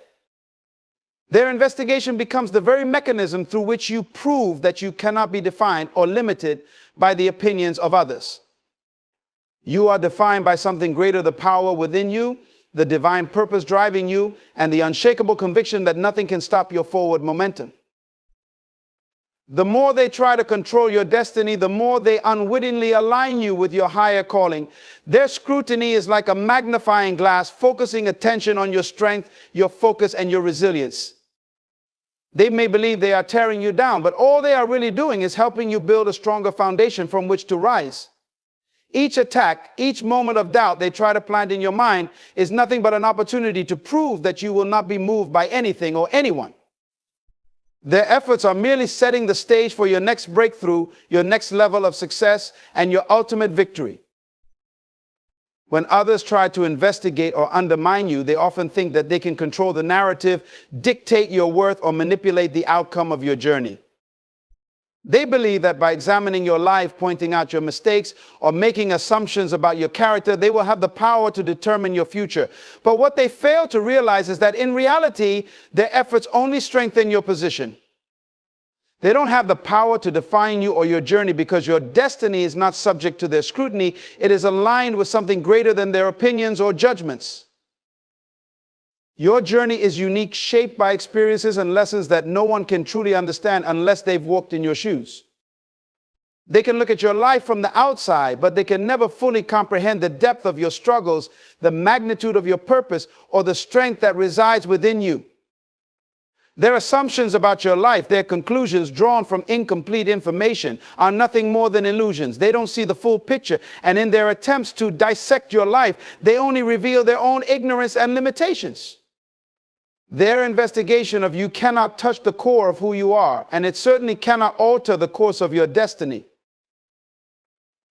Their investigation becomes the very mechanism through which you prove that you cannot be defined or limited by the opinions of others. You are defined by something greater, the power within you, the divine purpose driving you, and the unshakable conviction that nothing can stop your forward momentum. The more they try to control your destiny, the more they unwittingly align you with your higher calling. Their scrutiny is like a magnifying glass, focusing attention on your strength, your focus, and your resilience. They may believe they are tearing you down, but all they are really doing is helping you build a stronger foundation from which to rise. Each attack, each moment of doubt they try to plant in your mind is nothing but an opportunity to prove that you will not be moved by anything or anyone. Their efforts are merely setting the stage for your next breakthrough, your next level of success, and your ultimate victory. When others try to investigate or undermine you, they often think that they can control the narrative, dictate your worth, or manipulate the outcome of your journey. They believe that by examining your life, pointing out your mistakes, or making assumptions about your character, they will have the power to determine your future. But what they fail to realize is that in reality, their efforts only strengthen your position. They don't have the power to define you or your journey because your destiny is not subject to their scrutiny. It is aligned with something greater than their opinions or judgments. Your journey is unique, shaped by experiences and lessons that no one can truly understand unless they've walked in your shoes. They can look at your life from the outside, but they can never fully comprehend the depth of your struggles, the magnitude of your purpose, or the strength that resides within you. Their assumptions about your life, their conclusions drawn from incomplete information, are nothing more than illusions. They don't see the full picture, and in their attempts to dissect your life, they only reveal their own ignorance and limitations. Their investigation of you cannot touch the core of who you are, and it certainly cannot alter the course of your destiny.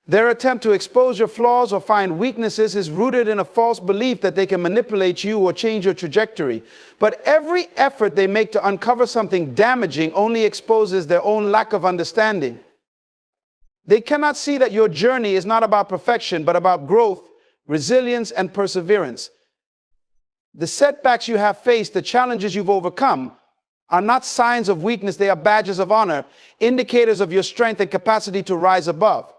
Their attempt to expose your flaws or find weaknesses is rooted in a false belief that they can manipulate you or change your trajectory. But every effort they make to uncover something damaging only exposes their own lack of understanding. They cannot see that your journey is not about perfection, but about growth, resilience, and perseverance. The setbacks you have faced, the challenges you've overcome, are not signs of weakness. They are badges of honor, indicators of your strength and capacity to rise above.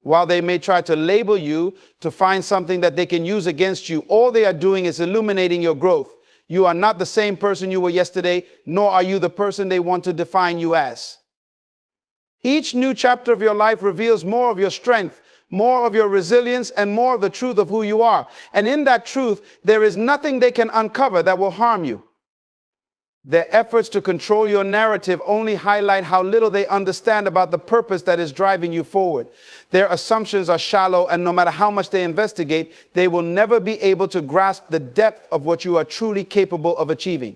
While they may try to label you to find something that they can use against you, all they are doing is illuminating your growth. You are not the same person you were yesterday, nor are you the person they want to define you as. Each new chapter of your life reveals more of your strength, more of your resilience, and more of the truth of who you are. And in that truth, there is nothing they can uncover that will harm you. Their efforts to control your narrative only highlight how little they understand about the purpose that is driving you forward. Their assumptions are shallow, and no matter how much they investigate, they will never be able to grasp the depth of what you are truly capable of achieving.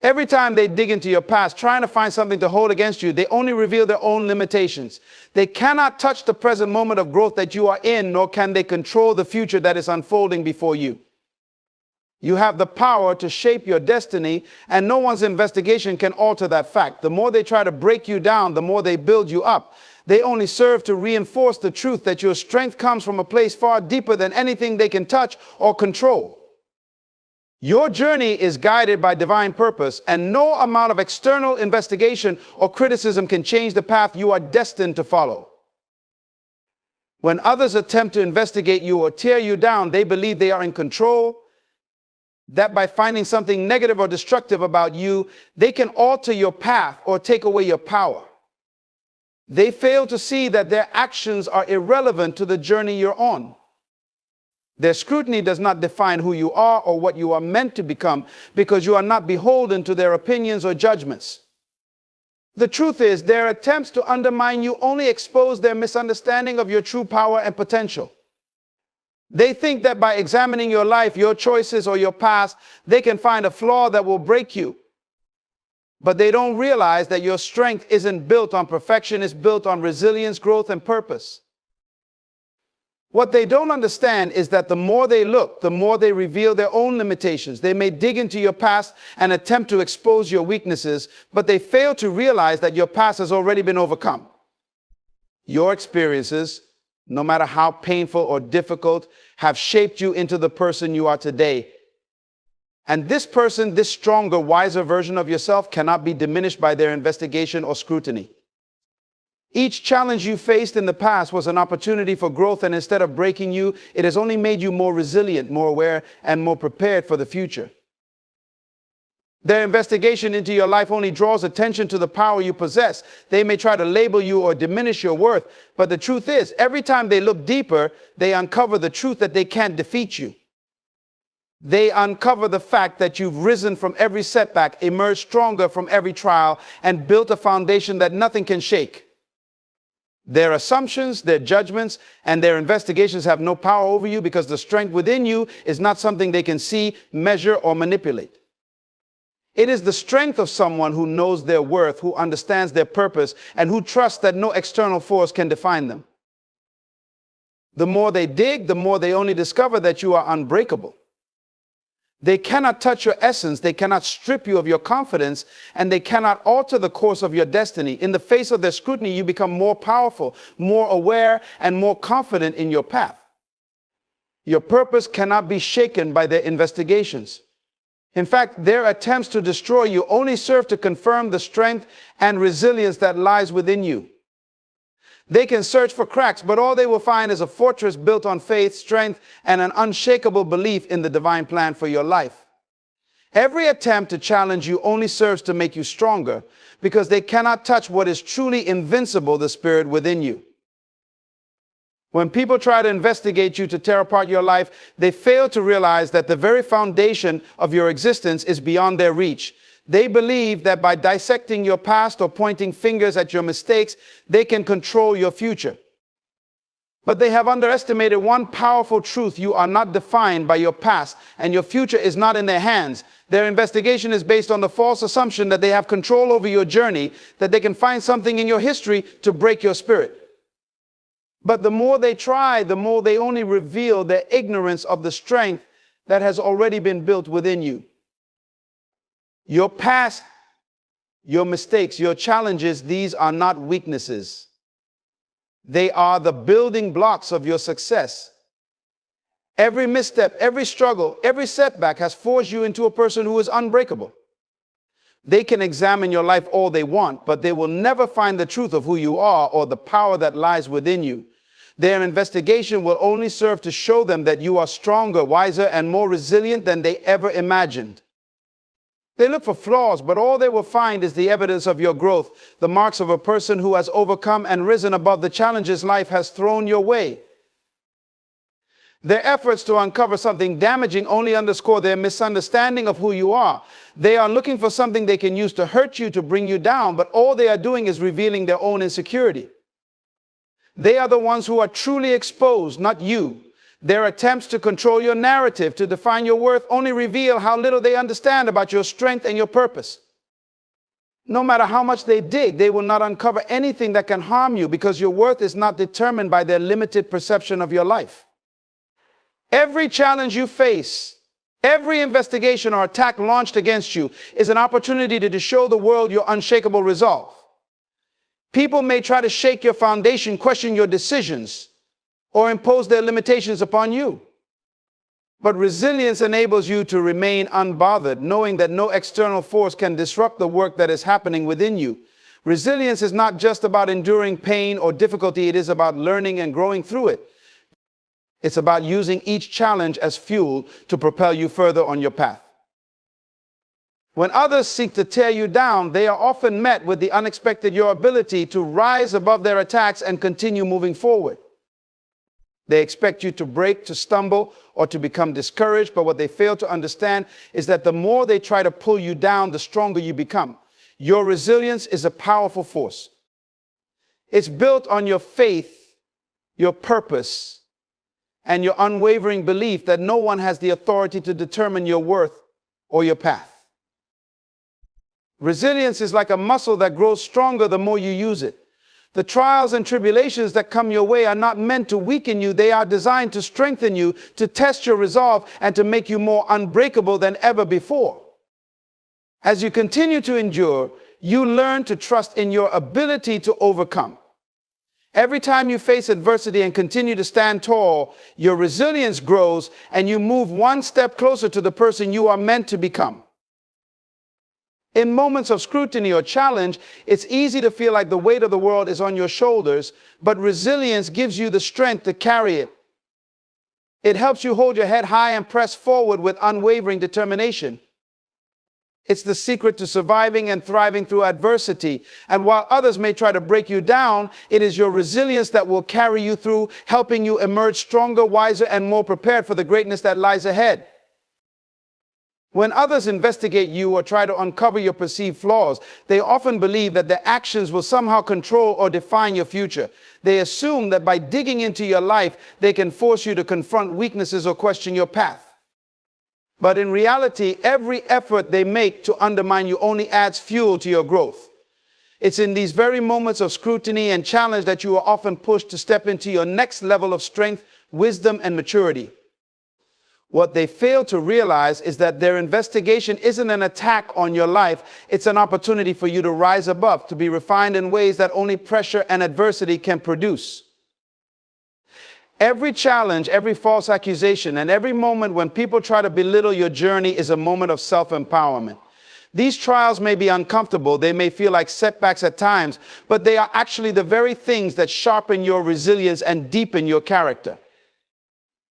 Every time they dig into your past, trying to find something to hold against you, they only reveal their own limitations. They cannot touch the present moment of growth that you are in, nor can they control the future that is unfolding before you. You have the power to shape your destiny, and no one's investigation can alter that fact. The more they try to break you down, the more they build you up. They only serve to reinforce the truth that your strength comes from a place far deeper than anything they can touch or control. Your journey is guided by divine purpose, and no amount of external investigation or criticism can change the path you are destined to follow. When others attempt to investigate you or tear you down, they believe they are in control, that by finding something negative or destructive about you, they can alter your path or take away your power. They fail to see that their actions are irrelevant to the journey you're on. Their scrutiny does not define who you are or what you are meant to become, because you are not beholden to their opinions or judgments. The truth is, their attempts to undermine you only expose their misunderstanding of your true power and potential. They think that by examining your life, your choices, or your past, they can find a flaw that will break you. But they don't realize that your strength isn't built on perfection, it's built on resilience, growth, and purpose. What they don't understand is that the more they look, the more they reveal their own limitations. They may dig into your past and attempt to expose your weaknesses, but they fail to realize that your past has already been overcome. Your experiences, no matter how painful or difficult, have shaped you into the person you are today. And this person, this stronger, wiser version of yourself, cannot be diminished by their investigation or scrutiny. Each challenge you faced in the past was an opportunity for growth, and instead of breaking you, it has only made you more resilient, more aware, and more prepared for the future. Their investigation into your life only draws attention to the power you possess. They may try to label you or diminish your worth, but the truth is, every time they look deeper, they uncover the truth that they can't defeat you. They uncover the fact that you've risen from every setback, emerged stronger from every trial, and built a foundation that nothing can shake. Their assumptions, their judgments, and their investigations have no power over you, because the strength within you is not something they can see, measure, or manipulate. It is the strength of someone who knows their worth, who understands their purpose, and who trusts that no external force can define them. The more they dig, the more they only discover that you are unbreakable. They cannot touch your essence, they cannot strip you of your confidence, and they cannot alter the course of your destiny. In the face of their scrutiny, you become more powerful, more aware, and more confident in your path. Your purpose cannot be shaken by their investigations. In fact, their attempts to destroy you only serve to confirm the strength and resilience that lies within you. They can search for cracks, but all they will find is a fortress built on faith, strength, and an unshakable belief in the divine plan for your life. Every attempt to challenge you only serves to make you stronger, because they cannot touch what is truly invincible, the spirit within you. When people try to investigate you to tear apart your life, they fail to realize that the very foundation of your existence is beyond their reach. They believe that by dissecting your past or pointing fingers at your mistakes, they can control your future. But they have underestimated one powerful truth: you are not defined by your past, and your future is not in their hands. Their investigation is based on the false assumption that they have control over your journey, that they can find something in your history to break your spirit. But the more they try, the more they only reveal their ignorance of the strength that has already been built within you. Your past, your mistakes, your challenges, these are not weaknesses. They are the building blocks of your success. Every misstep, every struggle, every setback has forged you into a person who is unbreakable. They can examine your life all they want, but they will never find the truth of who you are or the power that lies within you. Their investigation will only serve to show them that you are stronger, wiser, and more resilient than they ever imagined. They look for flaws, but all they will find is the evidence of your growth, the marks of a person who has overcome and risen above the challenges life has thrown your way. Their efforts to uncover something damaging only underscore their misunderstanding of who you are. They are looking for something they can use to hurt you, to bring you down, but all they are doing is revealing their own insecurity. They are the ones who are truly exposed, not you. Their attempts to control your narrative, to define your worth, only reveal how little they understand about your strength and your purpose. No matter how much they dig, they will not uncover anything that can harm you, because your worth is not determined by their limited perception of your life. Every challenge you face Every investigation or attack launched against you is an opportunity to show the world your unshakable resolve. People may try to shake your foundation, question your decisions, or impose their limitations upon you. But resilience enables you to remain unbothered, knowing that no external force can disrupt the work that is happening within you. Resilience is not just about enduring pain or difficulty, it is about learning and growing through it. It's about using each challenge as fuel to propel you further on your path. When others seek to tear you down, they are often met with the unexpected your ability to rise above their attacks and continue moving forward. They expect you to break, to stumble, or to become discouraged, but what they fail to understand is that the more they try to pull you down, the stronger you become. Your resilience is a powerful force. It's built on your faith, your purpose, and your unwavering belief that no one has the authority to determine your worth or your path. Resilience is like a muscle that grows stronger the more you use it. The trials and tribulations that come your way are not meant to weaken you. They are designed to strengthen you, to test your resolve, and to make you more unbreakable than ever before. As you continue to endure, you learn to trust in your ability to overcome. Every time you face adversity and continue to stand tall, your resilience grows and you move one step closer to the person you are meant to become. In moments of scrutiny or challenge, it's easy to feel like the weight of the world is on your shoulders, but resilience gives you the strength to carry it. It helps you hold your head high and press forward with unwavering determination. It's the secret to surviving and thriving through adversity. And while others may try to break you down, it is your resilience that will carry you through, helping you emerge stronger, wiser, and more prepared for the greatness that lies ahead. When others investigate you or try to uncover your perceived flaws, they often believe that their actions will somehow control or define your future. They assume that by digging into your life, they can force you to confront weaknesses or question your path. But in reality, every effort they make to undermine you only adds fuel to your growth. It's in these very moments of scrutiny and challenge that you are often pushed to step into your next level of strength, wisdom, and maturity. What they fail to realize is that their investigation isn't an attack on your life. It's an opportunity for you to rise above, to be refined in ways that only pressure and adversity can produce. Every challenge, every false accusation, and every moment when people try to belittle your journey is a moment of self-empowerment. These trials may be uncomfortable, they may feel like setbacks at times, but they are actually the very things that sharpen your resilience and deepen your character.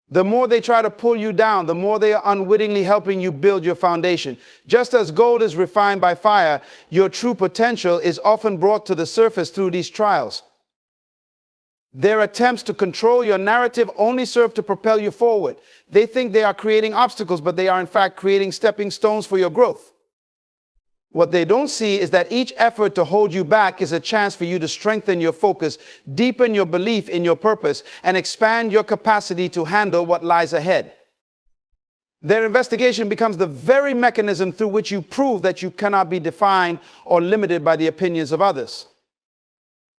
The more they try to pull you down, the more they are unwittingly helping you build your foundation. Just as gold is refined by fire, your true potential is often brought to the surface through these trials. Their attempts to control your narrative only serve to propel you forward. They think they are creating obstacles, but they are in fact creating stepping stones for your growth. What they don't see is that each effort to hold you back is a chance for you to strengthen your focus, deepen your belief in your purpose, and expand your capacity to handle what lies ahead. Their investigation becomes the very mechanism through which you prove that you cannot be defined or limited by the opinions of others.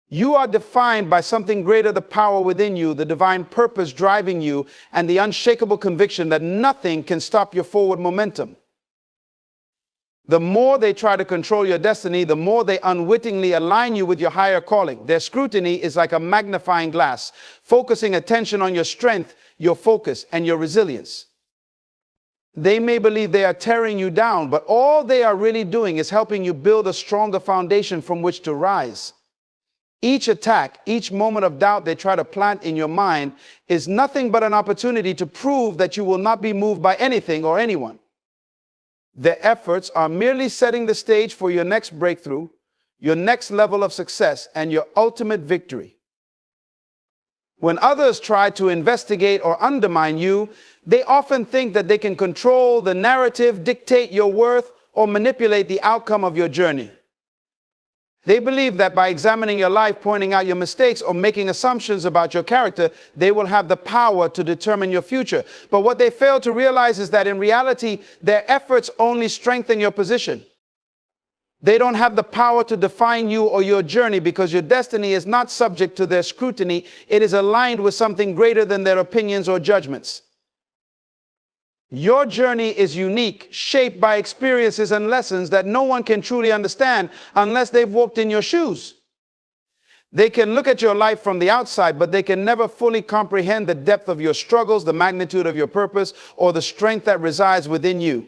You are defined by something greater, the power within you, the divine purpose driving you, and the unshakable conviction that nothing can stop your forward momentum. The more they try to control your destiny, the more they unwittingly align you with your higher calling. Their scrutiny is like a magnifying glass, focusing attention on your strength, your focus, and your resilience. They may believe they are tearing you down, but all they are really doing is helping you build a stronger foundation from which to rise. Each attack, each moment of doubt they try to plant in your mind is nothing but an opportunity to prove that you will not be moved by anything or anyone. Their efforts are merely setting the stage for your next breakthrough, your next level of success, and your ultimate victory. When others try to investigate or undermine you, they often think that they can control the narrative, dictate your worth, or manipulate the outcome of your journey. They believe that by examining your life, pointing out your mistakes, or making assumptions about your character, they will have the power to determine your future. But what they fail to realize is that in reality, their efforts only strengthen your position. They don't have the power to define you or your journey because your destiny is not subject to their scrutiny. It is aligned with something greater than their opinions or judgments. Your journey is unique, shaped by experiences and lessons that no one can truly understand unless they've walked in your shoes. They can look at your life from the outside, but they can never fully comprehend the depth of your struggles, the magnitude of your purpose, or the strength that resides within you.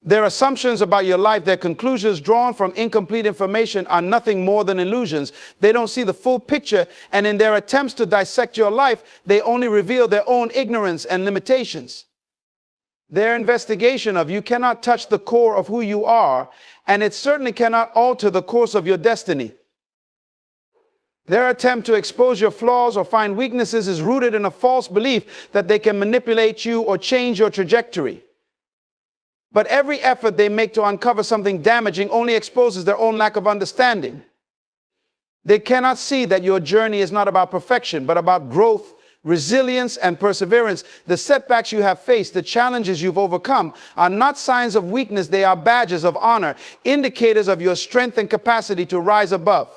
Their assumptions about your life, their conclusions drawn from incomplete information, are nothing more than illusions. They don't see the full picture, and in their attempts to dissect your life, they only reveal their own ignorance and limitations. Their investigation of you cannot touch the core of who you are, and it certainly cannot alter the course of your destiny. Their attempt to expose your flaws or find weaknesses is rooted in a false belief that they can manipulate you or change your trajectory. But every effort they make to uncover something damaging only exposes their own lack of understanding. They cannot see that your journey is not about perfection, but about growth, resilience, and perseverance. The setbacks you have faced, the challenges you've overcome, are not signs of weakness. They are badges of honor, indicators of your strength and capacity to rise above.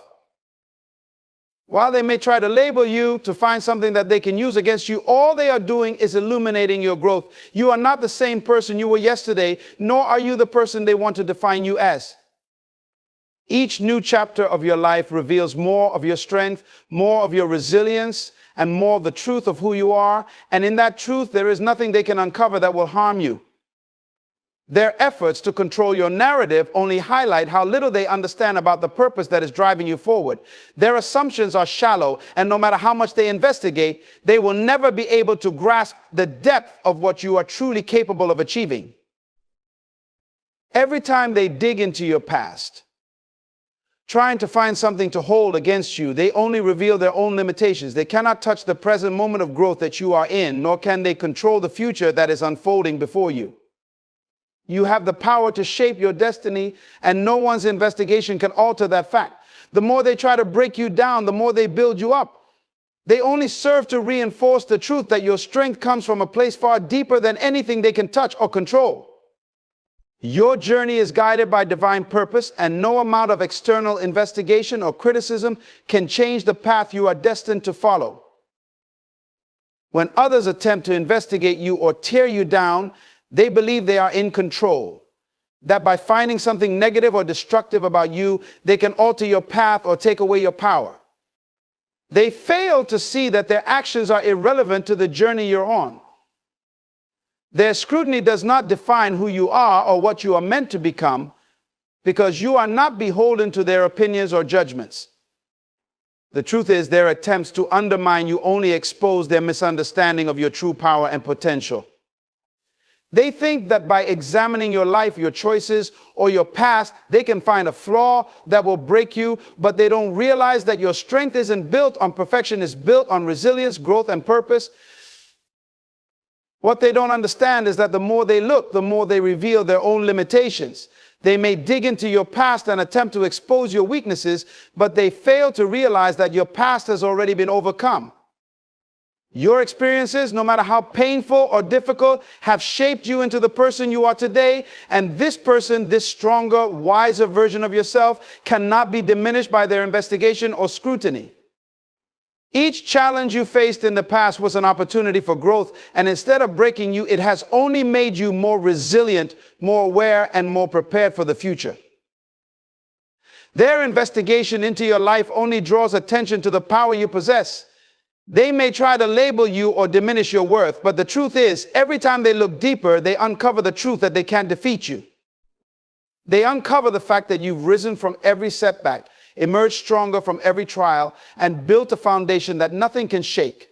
While they may try to label you to find something that they can use against you, all they are doing is illuminating your growth. You are not the same person you were yesterday, nor are you the person they want to define you as. Each new chapter of your life reveals more of your strength, more of your resilience, and more of the truth of who you are. And in that truth, there is nothing they can uncover that will harm you. Their efforts to control your narrative only highlight how little they understand about the purpose that is driving you forward. Their assumptions are shallow, and no matter how much they investigate, they will never be able to grasp the depth of what you are truly capable of achieving. Every time they dig into your past, trying to find something to hold against you, they only reveal their own limitations. They cannot touch the present moment of growth that you are in, nor can they control the future that is unfolding before you. You have the power to shape your destiny, and no one's investigation can alter that fact. The more they try to break you down, the more they build you up. They only serve to reinforce the truth that your strength comes from a place far deeper than anything they can touch or control. Your journey is guided by divine purpose, and no amount of external investigation or criticism can change the path you are destined to follow. When others attempt to investigate you or tear you down, they believe they are in control, that by finding something negative or destructive about you, they can alter your path or take away your power. They fail to see that their actions are irrelevant to the journey you're on. Their scrutiny does not define who you are or what you are meant to become, because you are not beholden to their opinions or judgments. The truth is, their attempts to undermine you only expose their misunderstanding of your true power and potential. They think that by examining your life, your choices, or your past, they can find a flaw that will break you, but they don't realize that your strength isn't built on perfection, it's built on resilience, growth, and purpose. What they don't understand is that the more they look, the more they reveal their own limitations. They may dig into your past and attempt to expose your weaknesses, but they fail to realize that your past has already been overcome. Your experiences, no matter how painful or difficult, have shaped you into the person you are today. And this person, this stronger, wiser version of yourself, cannot be diminished by their investigation or scrutiny. Each challenge you faced in the past was an opportunity for growth. And instead of breaking you, it has only made you more resilient, more aware, and more prepared for the future. Their investigation into your life only draws attention to the power you possess. They may try to label you or diminish your worth, but the truth is, every time they look deeper, they uncover the truth that they can't defeat you. They uncover the fact that you've risen from every setback, emerged stronger from every trial, and built a foundation that nothing can shake.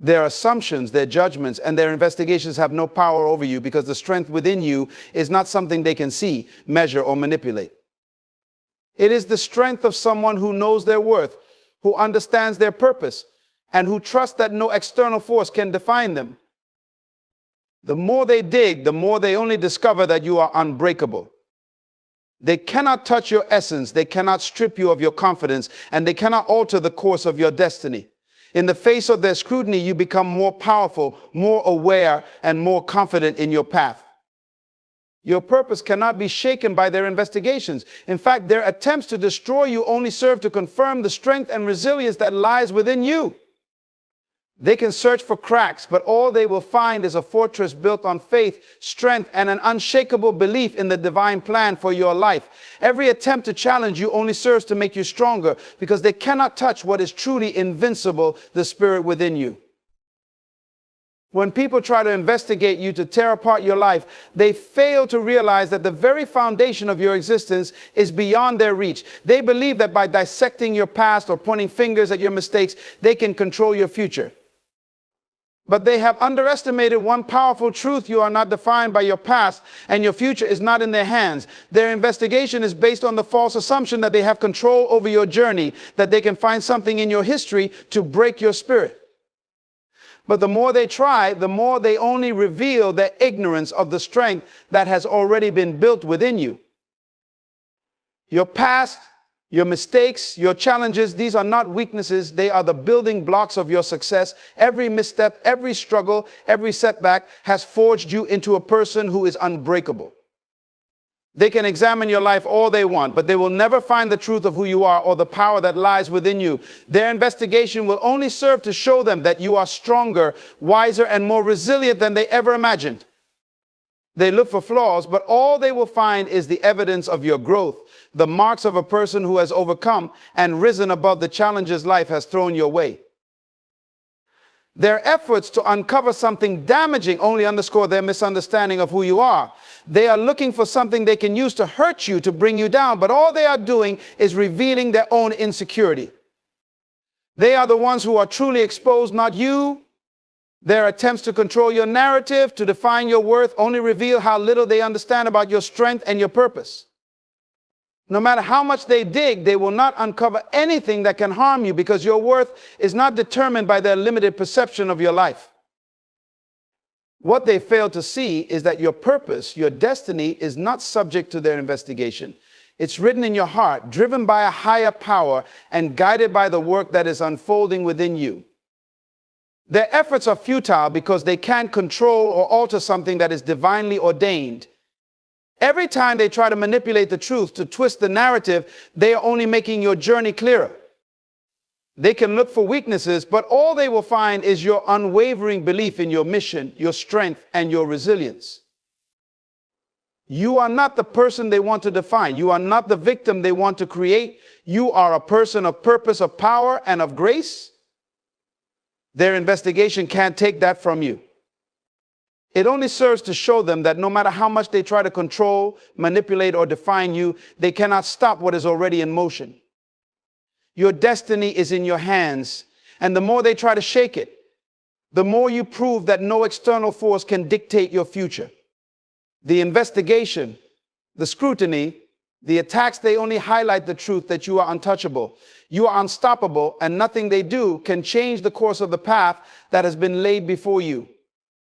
Their assumptions, their judgments, and their investigations have no power over you, because the strength within you is not something they can see, measure, or manipulate. It is the strength of someone who knows their worth, who understands their purpose, and who trust that no external force can define them. The more they dig, the more they only discover that you are unbreakable. They cannot touch your essence, they cannot strip you of your confidence, and they cannot alter the course of your destiny. In the face of their scrutiny, you become more powerful, more aware, and more confident in your path. Your purpose cannot be shaken by their investigations. In fact, their attempts to destroy you only serve to confirm the strength and resilience that lies within you. They can search for cracks, but all they will find is a fortress built on faith, strength, and an unshakable belief in the divine plan for your life. Every attempt to challenge you only serves to make you stronger, because they cannot touch what is truly invincible, the spirit within you. When people try to investigate you to tear apart your life, they fail to realize that the very foundation of your existence is beyond their reach. They believe that by dissecting your past or pointing fingers at your mistakes, they can control your future. But they have underestimated one powerful truth: you are not defined by your past, and your future is not in their hands. Their investigation is based on the false assumption that they have control over your journey, that they can find something in your history to break your spirit. But the more they try, the more they only reveal their ignorance of the strength that has already been built within you. Your past, your mistakes, your challenges, these are not weaknesses. They are the building blocks of your success. Every misstep, every struggle, every setback has forged you into a person who is unbreakable. They can examine your life all they want, but they will never find the truth of who you are or the power that lies within you. Their investigation will only serve to show them that you are stronger, wiser, and more resilient than they ever imagined. They look for flaws, but all they will find is the evidence of your growth, the marks of a person who has overcome and risen above the challenges life has thrown your way. Their efforts to uncover something damaging only underscore their misunderstanding of who you are. They are looking for something they can use to hurt you, to bring you down, but all they are doing is revealing their own insecurity. They are the ones who are truly exposed, not you. Their attempts to control your narrative, to define your worth, only reveal how little they understand about your strength and your purpose. No matter how much they dig, they will not uncover anything that can harm you, because your worth is not determined by their limited perception of your life. What they fail to see is that your purpose, your destiny, is not subject to their investigation. It's written in your heart, driven by a higher power, and guided by the work that is unfolding within you. Their efforts are futile because they can't control or alter something that is divinely ordained. Every time they try to manipulate the truth, to twist the narrative, they are only making your journey clearer. They can look for weaknesses, but all they will find is your unwavering belief in your mission, your strength, and your resilience. You are not the person they want to define. You are not the victim they want to create. You are a person of purpose, of power, and of grace. Their investigation can't take that from you. It only serves to show them that no matter how much they try to control, manipulate, or define you, they cannot stop what is already in motion. Your destiny is in your hands, and the more they try to shake it, the more you prove that no external force can dictate your future. The investigation, the scrutiny, the attacks, they only highlight the truth that you are untouchable. You are unstoppable, and nothing they do can change the course of the path that has been laid before you.